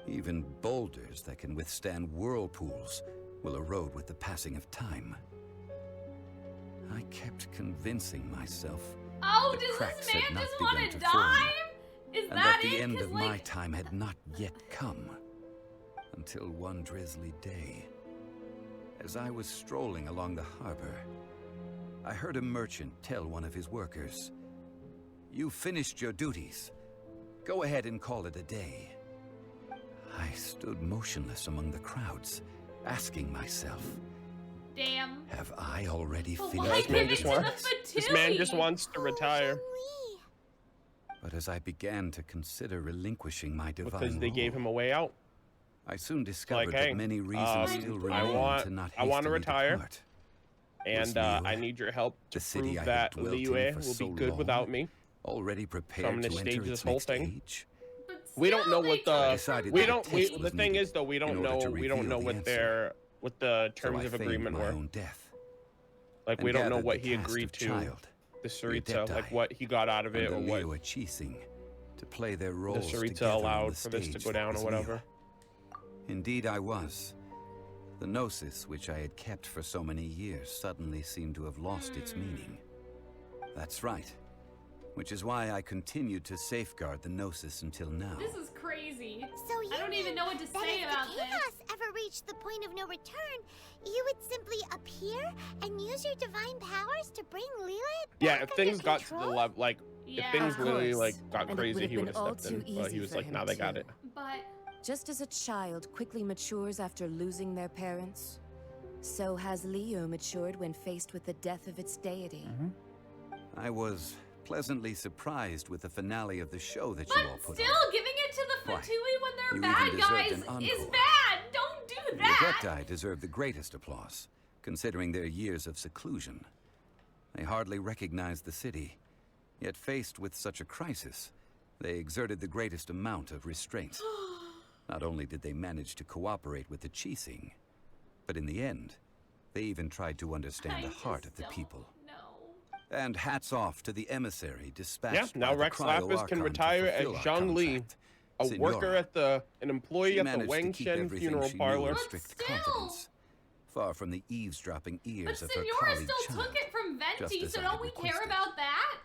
Speaker 11: Even boulders that can withstand whirlpools will erode with the passing of time. I kept convincing myself
Speaker 2: Oh,
Speaker 11: that
Speaker 2: does
Speaker 11: cracks
Speaker 2: this
Speaker 11: had
Speaker 2: man
Speaker 11: not
Speaker 2: just
Speaker 11: begun
Speaker 2: want
Speaker 11: to
Speaker 2: to
Speaker 11: form,
Speaker 2: die? Is
Speaker 11: and
Speaker 2: that
Speaker 11: that the
Speaker 2: it?
Speaker 11: end
Speaker 2: 'Cause,
Speaker 11: of
Speaker 2: like,
Speaker 11: my time had not yet come. Until one drizzly day, as I was strolling along the harbor, I heard a merchant tell one of his workers, "You finished your duties. Go ahead and call it a day." I stood motionless among the crowds, asking myself,
Speaker 2: Damn.
Speaker 11: have I already
Speaker 2: But
Speaker 11: finished
Speaker 2: why
Speaker 11: my
Speaker 2: give it to the
Speaker 11: business?
Speaker 1: This man just wants to retire.
Speaker 11: But as I began to consider relinquishing my divine
Speaker 1: Because they gave
Speaker 11: role,
Speaker 1: him a way out.
Speaker 11: I soon discovered
Speaker 1: hey,
Speaker 11: that many reasons still remain
Speaker 1: I want
Speaker 11: to not
Speaker 1: to
Speaker 11: hastily
Speaker 1: retire.
Speaker 11: depart.
Speaker 1: And
Speaker 11: Was Liyue,
Speaker 1: I need your help to
Speaker 11: the city
Speaker 1: prove
Speaker 11: I
Speaker 1: that
Speaker 11: had dwelt in
Speaker 1: Liyue
Speaker 11: for
Speaker 1: will
Speaker 11: so
Speaker 1: be good
Speaker 11: long,
Speaker 1: without me.
Speaker 11: already
Speaker 1: So I'm
Speaker 11: prepared
Speaker 1: gonna
Speaker 11: to
Speaker 1: stage
Speaker 11: enter
Speaker 1: this
Speaker 11: its
Speaker 1: whole
Speaker 11: next
Speaker 1: thing.
Speaker 11: age?
Speaker 1: We don't know what the
Speaker 11: decided
Speaker 1: we
Speaker 11: that a
Speaker 1: don't
Speaker 11: test
Speaker 1: we, the
Speaker 11: was
Speaker 1: thing
Speaker 11: needed
Speaker 1: is though we don't
Speaker 11: in order
Speaker 1: know
Speaker 11: to
Speaker 1: we don't
Speaker 11: reveal
Speaker 1: know
Speaker 11: the
Speaker 1: what
Speaker 11: answer.
Speaker 1: what the
Speaker 11: So
Speaker 1: terms
Speaker 11: I
Speaker 1: of
Speaker 11: feigned
Speaker 1: agreement
Speaker 11: my
Speaker 1: were.
Speaker 11: own death,
Speaker 1: Like
Speaker 11: and
Speaker 1: we don't know
Speaker 11: gathered
Speaker 1: what
Speaker 11: the
Speaker 1: he
Speaker 11: cast
Speaker 1: agreed
Speaker 11: of
Speaker 1: to.
Speaker 11: Child,
Speaker 1: The
Speaker 11: the
Speaker 1: Tsaritsa, like
Speaker 11: Adepti,
Speaker 1: what he got out of it, or
Speaker 11: and the
Speaker 1: what
Speaker 11: Liyue Qixing to play their
Speaker 1: the
Speaker 11: roles
Speaker 1: Tsaritsa
Speaker 11: together on
Speaker 1: allowed
Speaker 11: the
Speaker 1: for this to
Speaker 11: stage
Speaker 1: go
Speaker 11: that
Speaker 1: down or
Speaker 11: was
Speaker 1: whatever.
Speaker 11: Liyue. Indeed, I was. The gnosis, which I had kept for so many years, suddenly seemed to have lost its meaning. That's right. Which is why I continued to safeguard the gnosis until now.
Speaker 2: This is crazy.
Speaker 3: So you
Speaker 2: I don't even know what to say about
Speaker 3: if the
Speaker 2: this.
Speaker 3: chaos ever reached the point of no return, you would simply appear and use your divine powers to bring Liyue
Speaker 1: Yeah,
Speaker 3: back
Speaker 1: if things
Speaker 3: under
Speaker 1: got to
Speaker 3: control?
Speaker 1: the level, like
Speaker 2: Yeah.
Speaker 1: if things
Speaker 2: Of
Speaker 1: really
Speaker 20: course.
Speaker 1: like got
Speaker 20: And it
Speaker 1: crazy,
Speaker 20: would've
Speaker 1: he
Speaker 20: been
Speaker 1: would have
Speaker 20: all
Speaker 1: stepped
Speaker 20: too
Speaker 1: in. But he
Speaker 20: easy
Speaker 1: was
Speaker 20: for
Speaker 1: like,
Speaker 20: him
Speaker 1: "Now they got
Speaker 20: too.
Speaker 1: it."
Speaker 2: But
Speaker 12: Just as a child quickly matures after losing their parents, so has Liyue matured when faced with the death of its deity.
Speaker 11: I was pleasantly surprised with the finale of the show that you all put
Speaker 2: still,
Speaker 11: on.
Speaker 2: giving it to the
Speaker 11: Why,
Speaker 2: Fatui when they're
Speaker 11: you
Speaker 2: bad
Speaker 11: even
Speaker 2: guys
Speaker 11: deserved an
Speaker 2: is
Speaker 11: encore.
Speaker 2: bad. Don't do
Speaker 11: The
Speaker 2: that.
Speaker 11: Adepti deserve the greatest applause, considering their years of seclusion. They hardly recognized the city, yet faced with such a crisis, they exerted the greatest amount of restraint. Not only did they manage to cooperate with the Qixing, but in the end, they even tried to understand the heart of the people. And hats off to the emissary dispatched
Speaker 1: Yeah, now
Speaker 11: by the
Speaker 1: Rex Lapis
Speaker 11: Cryo-Archon
Speaker 1: can
Speaker 11: to
Speaker 1: retire as
Speaker 11: fulfill our
Speaker 1: Zhang Li,
Speaker 11: contract.
Speaker 1: a worker
Speaker 11: Signora,
Speaker 1: at an employee
Speaker 11: she
Speaker 1: at the
Speaker 11: managed to
Speaker 1: Wang
Speaker 11: keep
Speaker 1: Shen
Speaker 11: everything
Speaker 1: funeral
Speaker 11: she knew
Speaker 1: parlor.
Speaker 11: in strict confidence, far from the eavesdropping ears of her
Speaker 2: Signora
Speaker 11: colleague
Speaker 2: still
Speaker 11: child.
Speaker 2: took it from
Speaker 11: just
Speaker 2: Venti,
Speaker 11: as
Speaker 2: so
Speaker 11: I
Speaker 2: don't we care
Speaker 11: requested.
Speaker 2: about that?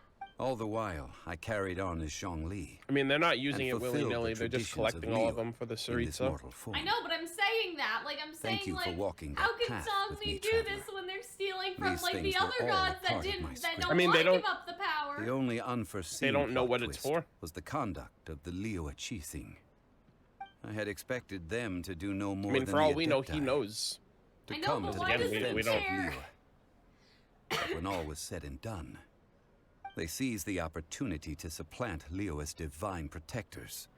Speaker 11: All the while, I carried on as Zhang Li.
Speaker 1: I mean, they're not using
Speaker 11: and
Speaker 1: it
Speaker 11: fulfilled
Speaker 1: willy-nilly.
Speaker 11: the
Speaker 1: They're just
Speaker 11: traditions
Speaker 1: collecting all of
Speaker 11: Liyue
Speaker 1: them for the
Speaker 11: in this
Speaker 1: Tsaritsa.
Speaker 11: mortal form.
Speaker 2: I know, but I'm saying that. Like, I'm saying,
Speaker 11: Thank you for
Speaker 2: like,
Speaker 11: walking
Speaker 2: how
Speaker 11: that
Speaker 2: can
Speaker 11: path with
Speaker 2: Zhang
Speaker 11: me,
Speaker 2: Li do
Speaker 11: traveler.
Speaker 2: this when they're stealing from,
Speaker 11: These
Speaker 2: like, the
Speaker 11: things were
Speaker 2: other
Speaker 11: all
Speaker 2: gods that
Speaker 11: part of
Speaker 2: didn't,
Speaker 11: my
Speaker 2: that
Speaker 11: script.
Speaker 2: don't
Speaker 1: I mean,
Speaker 2: want
Speaker 1: they
Speaker 2: to give
Speaker 1: don't-
Speaker 2: up the power?
Speaker 11: The only unforeseen
Speaker 1: They don't know
Speaker 11: plot
Speaker 1: what it's
Speaker 11: twist
Speaker 1: for.
Speaker 11: was the conduct of the Liyue Qixing. I had expected them to do no
Speaker 1: I
Speaker 11: more
Speaker 1: mean,
Speaker 11: than
Speaker 1: for all
Speaker 11: the
Speaker 1: we know,
Speaker 11: Adepti,
Speaker 1: he knows.
Speaker 11: to
Speaker 2: I know,
Speaker 11: come
Speaker 2: but
Speaker 11: to
Speaker 2: why
Speaker 11: the
Speaker 2: does
Speaker 1: he
Speaker 11: defense
Speaker 1: don't
Speaker 11: of
Speaker 2: care?
Speaker 11: Liyue. But when all was said and done, they seized the opportunity to supplant Liyue as divine protectors,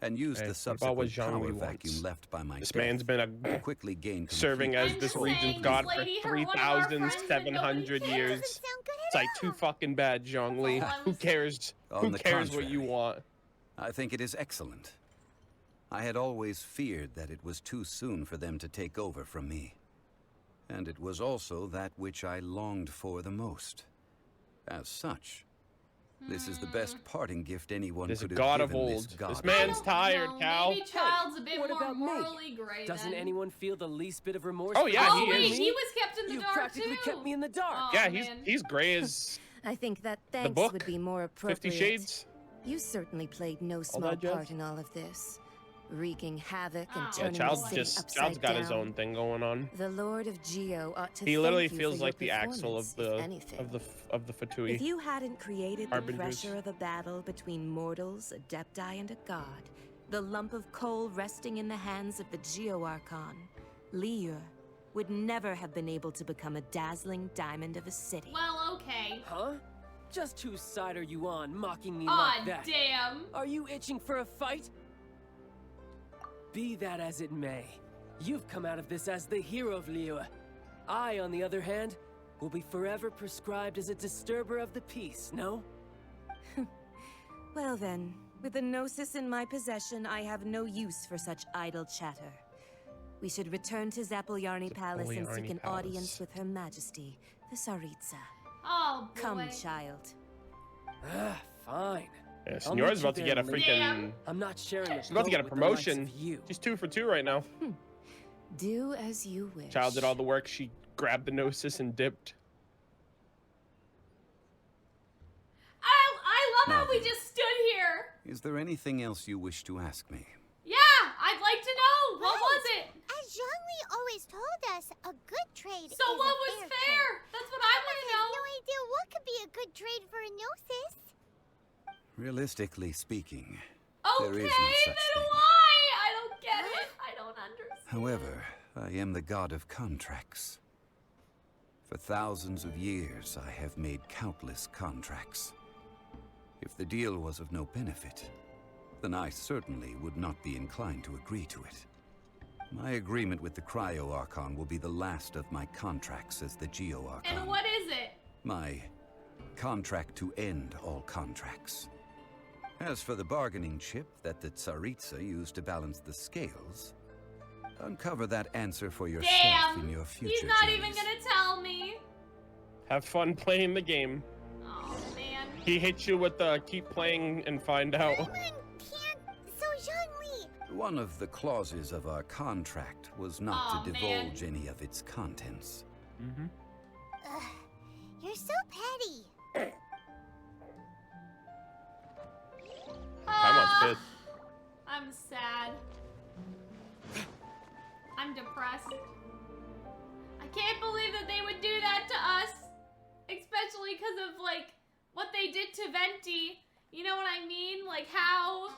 Speaker 11: and used
Speaker 1: Hey,
Speaker 11: the
Speaker 1: what about what
Speaker 11: subsequent
Speaker 1: Zhang Li
Speaker 11: power
Speaker 1: wants?
Speaker 11: vacuum left by my
Speaker 1: This
Speaker 11: death
Speaker 1: man's been
Speaker 11: to quickly gain
Speaker 1: serving
Speaker 11: complete
Speaker 1: as this
Speaker 11: control
Speaker 1: region's
Speaker 11: of
Speaker 1: god
Speaker 11: Liyue.
Speaker 1: for
Speaker 2: lady, her- one of our friends that
Speaker 1: 3,700
Speaker 2: nobody
Speaker 1: years. It's like too fucking bad, Zhang Li. Who cares?
Speaker 11: On
Speaker 1: Who
Speaker 11: the
Speaker 1: cares what you
Speaker 11: contrary,
Speaker 1: want?
Speaker 11: I think it is excellent. I had always feared that it was too soon for them to take over from me. And it was also that which I longed for the most. As such, this is the best parting gift anyone
Speaker 1: This
Speaker 11: could have
Speaker 1: god of
Speaker 11: given
Speaker 1: old.
Speaker 11: this god.
Speaker 1: This man's tired,
Speaker 2: No,
Speaker 1: Cal.
Speaker 2: maybe Child's a bit
Speaker 5: what
Speaker 2: more
Speaker 5: about me?
Speaker 2: morally gray
Speaker 5: Doesn't
Speaker 2: then.
Speaker 5: anyone feel the least bit of remorse?
Speaker 1: Oh,
Speaker 5: for
Speaker 1: yeah,
Speaker 5: killing
Speaker 1: he
Speaker 2: Wait,
Speaker 1: is.
Speaker 2: he was kept in the
Speaker 5: You
Speaker 2: dark
Speaker 5: practically
Speaker 2: too.
Speaker 5: kept me in the dark.
Speaker 2: Oh,
Speaker 1: Yeah,
Speaker 2: man.
Speaker 1: he's gray as
Speaker 12: I think that thanks
Speaker 1: book,
Speaker 12: would be more appropriate.
Speaker 1: 50 Shades.
Speaker 12: You certainly played no small
Speaker 1: that jazz.
Speaker 12: part in all of this, wreaking havoc and
Speaker 2: Oh,
Speaker 1: Yeah,
Speaker 12: turning the
Speaker 1: Child's
Speaker 12: city
Speaker 1: just
Speaker 12: upside
Speaker 1: Child's got
Speaker 12: down.
Speaker 1: his own thing going on.
Speaker 12: The Lord of Geo ought to
Speaker 1: He literally
Speaker 12: thank you
Speaker 1: feels
Speaker 12: for
Speaker 1: like the
Speaker 12: your
Speaker 1: Axel of
Speaker 12: performance,
Speaker 1: the
Speaker 12: if anything.
Speaker 1: of the Fatui.
Speaker 12: If you hadn't created the
Speaker 1: Harbingers.
Speaker 12: pressure of a battle between mortals, Adepti, and a god, the lump of coal resting in the hands of the Geo Archon, Liyue would never have been able to become a dazzling diamond of a city.
Speaker 2: Well, okay.
Speaker 5: Huh? Just whose side are you on, mocking me
Speaker 2: Aw,
Speaker 5: like that?
Speaker 2: damn.
Speaker 5: Are you itching for a fight? Be that as it may, you've come out of this as the hero of Liyue. I, on the other hand, will be forever prescribed as a disturber of the peace, no?
Speaker 12: Well then, with the Gnosis in my possession, I have no use for such idle chatter. We should return to Zapolyarny Palace and seek
Speaker 1: Zapolyarny
Speaker 12: an
Speaker 1: Palace.
Speaker 12: audience with Her Majesty, the Tsaritsa.
Speaker 2: Oh, boy.
Speaker 12: Come, child.
Speaker 5: Ah, fine.
Speaker 1: Yeah,
Speaker 5: I'll
Speaker 1: Signora's
Speaker 5: meet you
Speaker 1: about to get a
Speaker 5: there, lady.
Speaker 1: freaking.
Speaker 5: I'm not sharing the
Speaker 1: She's about to get a
Speaker 5: boat with the likes
Speaker 1: promotion.
Speaker 5: of you.
Speaker 1: She's 2 for 2 right now.
Speaker 12: Do as you wish.
Speaker 1: Child did all the work. She grabbed the Gnosis and dipped.
Speaker 2: I love how
Speaker 11: Now
Speaker 2: we
Speaker 11: then.
Speaker 2: just stood here.
Speaker 11: Is there anything else you wish to ask me?
Speaker 2: Yeah, I'd like to know. What was it?
Speaker 3: As Zhongli always told us, a good trade
Speaker 2: So
Speaker 3: is
Speaker 2: what
Speaker 3: a
Speaker 2: was
Speaker 3: fair
Speaker 2: fair?
Speaker 3: trade.
Speaker 2: That's what I want to know.
Speaker 3: No idea what could be a good trade for a Gnosis.
Speaker 11: Realistically speaking,
Speaker 2: Okay,
Speaker 11: there is no
Speaker 2: then
Speaker 11: such thing.
Speaker 2: why? I don't get
Speaker 11: However, I am the god of contracts. For thousands of years, I have made countless contracts. If the deal was of no benefit, then I certainly would not be inclined to agree to it. My agreement with the Cryo Archon will be the last of my contracts as the Geo Archon.
Speaker 2: And what is it?
Speaker 11: My contract to end all contracts. As for the bargaining chip that the Tsaritsa used to balance the scales, uncover that answer for yourself in your future
Speaker 2: He's not
Speaker 11: journeys.
Speaker 2: even gonna tell me.
Speaker 1: Have fun playing the game.
Speaker 2: Oh man.
Speaker 1: He hits you with the keep playing and find out.
Speaker 3: So Zhongli,
Speaker 11: One of the clauses of our contract was not to divulge any of its contents.
Speaker 1: Mm-hmm.
Speaker 3: you're so petty.
Speaker 1: I'm pissed.
Speaker 2: I'm sad. I'm depressed. I can't believe that they would do that to us. Especially because of, like, what they did to Venti. You know what I mean? Like, how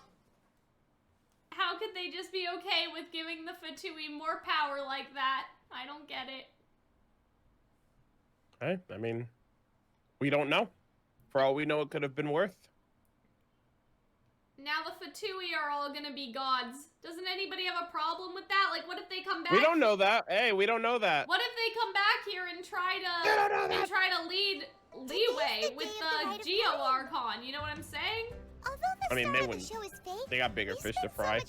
Speaker 2: could they just be okay with giving the Fatui more power like that? I don't get it.
Speaker 1: Hey, I mean, we don't know. For all we know, it could have been worth.
Speaker 2: Now the Fatui are all gonna be gods. Doesn't anybody have a problem with that? Like, what if they come back?
Speaker 1: We don't know that. Hey, we don't know that.
Speaker 2: What if they come back here and try to lead Liyue with the Geo Archon? You know what I'm saying?
Speaker 1: I mean, they wouldn't. They got bigger fish to fry.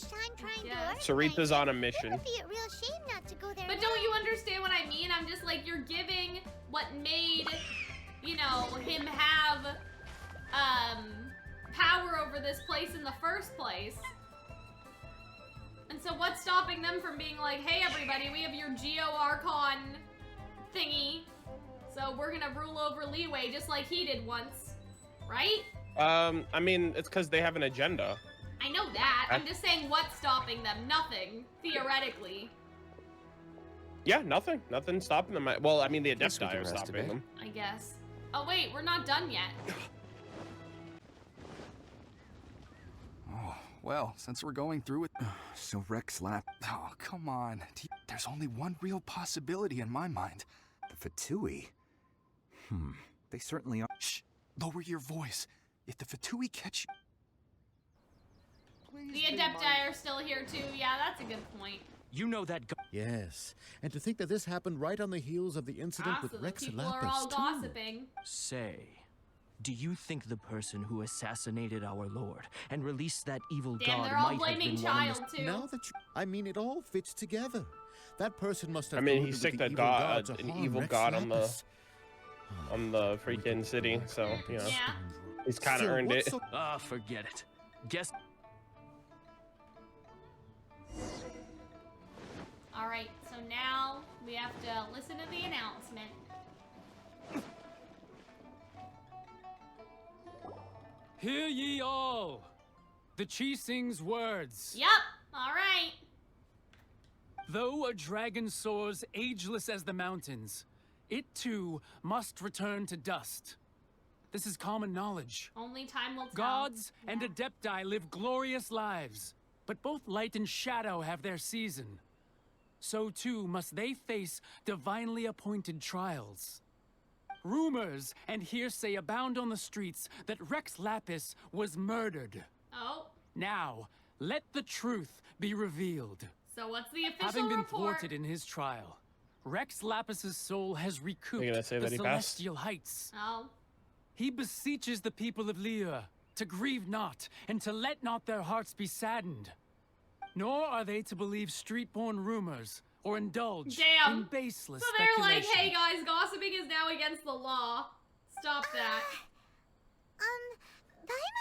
Speaker 1: Sarita's on a mission.
Speaker 3: It would be a real shame not to go there.
Speaker 2: But don't you understand what I mean? I'm just like, you're giving what made, you know, him have power over this place in the first place. And so what's stopping them from being like, hey everybody, we have your Geo Archon thingy, so we're gonna rule over Liyue just like he did once, right?
Speaker 1: I mean, it's because they have an agenda.
Speaker 2: I know that. I'm just saying what's stopping them. Nothing, theoretically.
Speaker 1: Yeah, nothing. Nothing stopping them. Well, I mean, the Adepti are stopping them.
Speaker 2: I guess. Oh wait, we're not done yet.
Speaker 21: Oh, well, since we're going through it... So Rex Lap... Oh, come on. There's only one real possibility in my mind.
Speaker 22: The Fatui? They certainly are...
Speaker 21: Shh! Lower your voice. If the Fatui catch you...
Speaker 2: The Adepti are still here too. Yeah, that's a good point.
Speaker 9: You know that...
Speaker 23: Yes, and to think that this happened right on the heels of the incident
Speaker 2: So
Speaker 23: with
Speaker 2: the
Speaker 23: Rex
Speaker 2: people
Speaker 23: Lapis,
Speaker 2: are all
Speaker 23: too.
Speaker 2: gossiping.
Speaker 5: Say, do you think the person who assassinated our lord and released that evil
Speaker 2: Damn,
Speaker 5: god
Speaker 2: they're all
Speaker 5: might
Speaker 2: blaming
Speaker 5: have been one
Speaker 2: Child
Speaker 5: of the...
Speaker 2: too.
Speaker 23: Now that you... I mean, it all fits together. That person must have...
Speaker 1: I mean,
Speaker 23: colluded
Speaker 1: he
Speaker 23: with
Speaker 1: sicked
Speaker 23: the
Speaker 1: a
Speaker 23: evil
Speaker 1: god,
Speaker 23: to
Speaker 1: an
Speaker 23: harm
Speaker 1: evil
Speaker 23: Rex
Speaker 1: god
Speaker 23: Lapis.
Speaker 1: on the freaking city. So you know,
Speaker 2: Yeah.
Speaker 1: he's kind of
Speaker 23: So
Speaker 1: earned
Speaker 23: what's
Speaker 1: it.
Speaker 23: so-
Speaker 5: Ah, forget it. Guess...
Speaker 2: Alright, so now we have to listen to the announcement.
Speaker 18: Hear ye all! The Qixing's words.
Speaker 2: Yup, alright.
Speaker 18: Though a dragon soars ageless as the mountains, it too must return to dust. This is common knowledge.
Speaker 2: Only time will tell.
Speaker 18: Gods and Adepti live glorious lives, but both light and shadow have their season. So too must they face divinely appointed trials. Rumors and hearsay abound on the streets that Rex Lapis was murdered.
Speaker 2: Oh.
Speaker 18: Now, let the truth be revealed.
Speaker 2: So what's the official
Speaker 18: Having been
Speaker 2: report?
Speaker 18: thwarted in his trial, Rex Lapis's soul has recouped
Speaker 1: You're gonna say
Speaker 18: the
Speaker 1: that he passed?
Speaker 18: celestial heights.
Speaker 2: Oh.
Speaker 18: He beseeches the people of Liyue to grieve not and to let not their hearts be saddened. Nor are they to believe street-born rumors or indulge in baseless
Speaker 2: So they're like,
Speaker 18: speculation.
Speaker 2: hey guys, gossiping is now against the law. Stop that.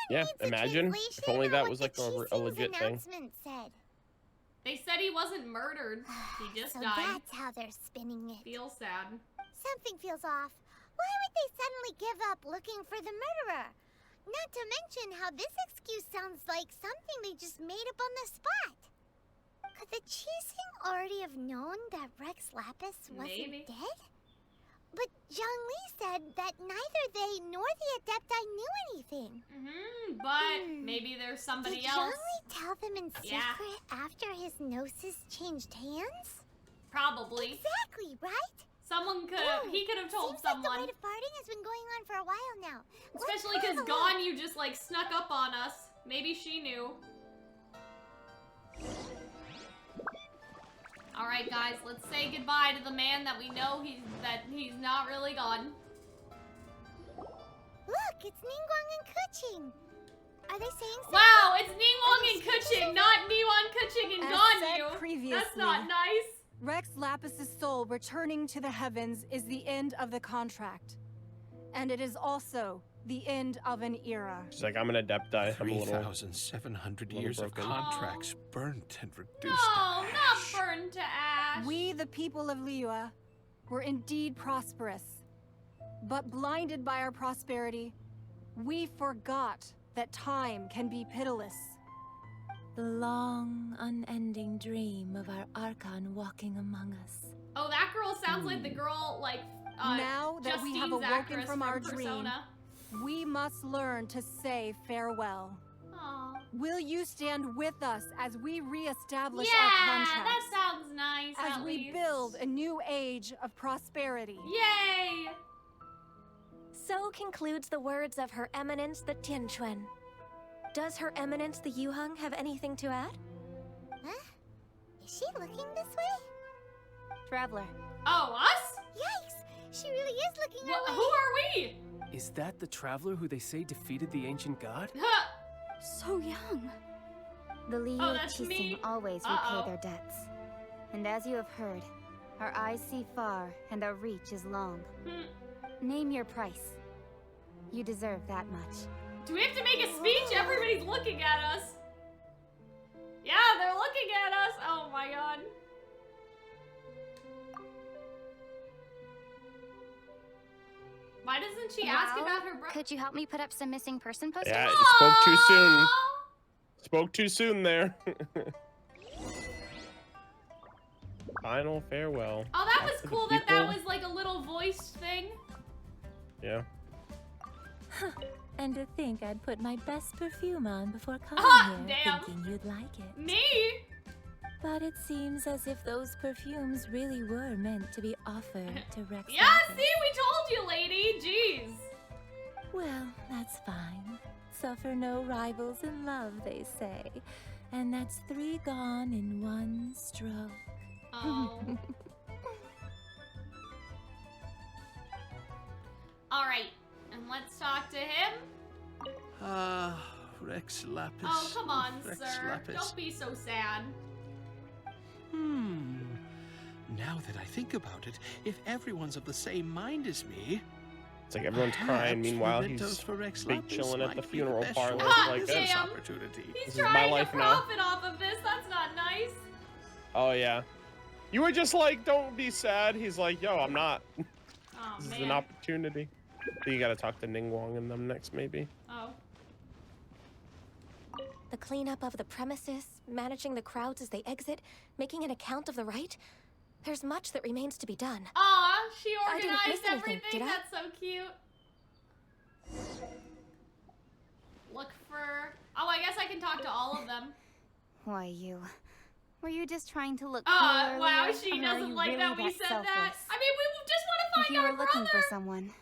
Speaker 1: Yeah, imagine if only that was like a legit thing.
Speaker 3: Announcement said.
Speaker 2: They said he wasn't murdered. He just
Speaker 3: So
Speaker 2: died.
Speaker 3: that's how they're spinning it.
Speaker 2: Feels sad.
Speaker 3: Something feels off. Why would they suddenly give up looking for the murderer? Not to mention how this excuse sounds like something they just made up on the spot. Could the Qixing already have known that Rex Lapis wasn't
Speaker 2: Maybe.
Speaker 3: dead? But Zhongli said that neither they nor the Adepti knew anything.
Speaker 2: But maybe there's somebody
Speaker 3: Did
Speaker 2: else.
Speaker 3: Zhongli tell them in secret
Speaker 2: Yeah.
Speaker 3: after his gnosis changed hands?
Speaker 2: Probably.
Speaker 3: Exactly, right?
Speaker 2: Someone could have, he could have told
Speaker 3: Seems
Speaker 2: someone.
Speaker 3: like the rite of parting has been going on for a while now.
Speaker 2: Especially because Gone, you just like snuck up on us. Maybe she knew. Alright guys, let's say goodbye to the man that we know he's not really gone.
Speaker 3: Look, it's Ningguang and Keqing. Are they saying something?
Speaker 2: Wow, it's Ningguang and Keqing, not Ningguang, Keqing, and
Speaker 17: As said
Speaker 2: Ganyu.
Speaker 17: previously,
Speaker 2: That's not nice.
Speaker 17: Rex Lapis' soul returning to the heavens is the end of the contract. And it is also the end of an era.
Speaker 1: She's like, I'm an Adepti. I'm a little
Speaker 7: 3,700 years of
Speaker 1: broken.
Speaker 7: contracts burnt and reduced
Speaker 2: No,
Speaker 7: to
Speaker 2: not burned to ash.
Speaker 17: We, the people of Liyue, were indeed prosperous. But blinded by our prosperity, we forgot that time can be pitiless.
Speaker 12: The long, unending dream of our Archon walking among us.
Speaker 2: Oh, that girl sounds like the girl, like,
Speaker 17: Now that we have
Speaker 2: Justine's
Speaker 17: awoken
Speaker 2: actress
Speaker 17: from our
Speaker 2: Persona.
Speaker 17: dream, we must learn to say farewell.
Speaker 2: Aw.
Speaker 17: Will you stand with us as we reestablish
Speaker 2: Yeah,
Speaker 17: our contracts?
Speaker 2: that sounds nice,
Speaker 17: As
Speaker 2: at
Speaker 17: we
Speaker 2: least.
Speaker 17: build a new age of prosperity.
Speaker 2: Yay!
Speaker 12: So concludes the words of Her Eminence the Tianquan. Does Her Eminence the Yuheng have anything to add?
Speaker 3: Huh? Is she looking this way?
Speaker 6: Traveler.
Speaker 2: Oh, us?
Speaker 3: Yikes! She really is looking our way.
Speaker 2: Who are we?
Speaker 5: Is that the traveler who they say defeated the ancient god?
Speaker 6: So young. The Liyue
Speaker 2: that's me.
Speaker 6: Qixing always repay their debts. And as you have heard, our eyes see far and our reach is long. Name your price. You deserve that much.
Speaker 2: Do we have to make a speech? Everybody's looking at us. Yeah, they're looking at us. Oh my god. Why doesn't she ask
Speaker 6: Well,
Speaker 2: about her brother?
Speaker 6: Could you help me put up some missing person posters?
Speaker 1: Yeah, you spoke too soon. Spoke too soon there. Final farewell.
Speaker 2: Oh, that
Speaker 1: Back
Speaker 2: was
Speaker 1: to the
Speaker 2: cool that
Speaker 1: people.
Speaker 2: was like a little voiced thing.
Speaker 1: Yeah.
Speaker 12: And to think I'd put my best perfume on before coming here,
Speaker 2: damn.
Speaker 12: thinking you'd like it.
Speaker 2: Me?
Speaker 12: But it seems as if those perfumes really were meant to be offered to Rex.
Speaker 2: Yeah, see, we told you, lady. Jeez.
Speaker 12: Well, that's fine. Suffer no rivals in love, they say. And that's 3 gone in 1 stroke.
Speaker 2: Oh. Alright, and let's talk to him.
Speaker 7: Rex Lapis.
Speaker 2: Oh, come on,
Speaker 7: Rex
Speaker 2: sir.
Speaker 7: Lapis.
Speaker 2: Don't be so sad.
Speaker 7: Now that I think about it, if everyone's of the same mind as me,
Speaker 1: It's like everyone's crying.
Speaker 7: perhaps
Speaker 1: Meanwhile,
Speaker 7: mementos
Speaker 1: he's
Speaker 7: for Rex
Speaker 1: big
Speaker 7: Lapis
Speaker 1: chilling at
Speaker 7: might
Speaker 1: the
Speaker 7: be
Speaker 1: funeral
Speaker 7: best
Speaker 1: parlor.
Speaker 7: choice
Speaker 1: Like,
Speaker 7: for this
Speaker 2: damn.
Speaker 7: opportunity.
Speaker 2: He's
Speaker 1: This is my
Speaker 2: trying to
Speaker 1: life now.
Speaker 2: profit off of this. That's not nice.
Speaker 1: oh yeah. You were just like, don't be sad. He's like, yo, I'm not.
Speaker 2: Oh,
Speaker 1: This
Speaker 2: man.
Speaker 1: is an opportunity. So you gotta talk to Ningguang and them next, maybe.
Speaker 2: Oh.
Speaker 12: The cleanup of the premises, managing the crowds as they exit, making an account of the rite. There's much that remains to be done.
Speaker 2: Aw, she
Speaker 12: I didn't
Speaker 2: organized
Speaker 12: miss anything,
Speaker 2: everything.
Speaker 12: did I?
Speaker 2: That's so cute. Look for... Oh, I guess I can talk to all of them.
Speaker 6: Why you? Were you just trying to look
Speaker 2: Wow,
Speaker 6: cool earlier,
Speaker 2: she
Speaker 6: or are
Speaker 2: doesn't
Speaker 6: you
Speaker 2: like
Speaker 6: really
Speaker 2: that we said that.
Speaker 6: selfless?
Speaker 2: I mean, we just want to
Speaker 6: If
Speaker 2: find
Speaker 6: you
Speaker 2: our
Speaker 6: were looking
Speaker 2: brother.
Speaker 6: for someone,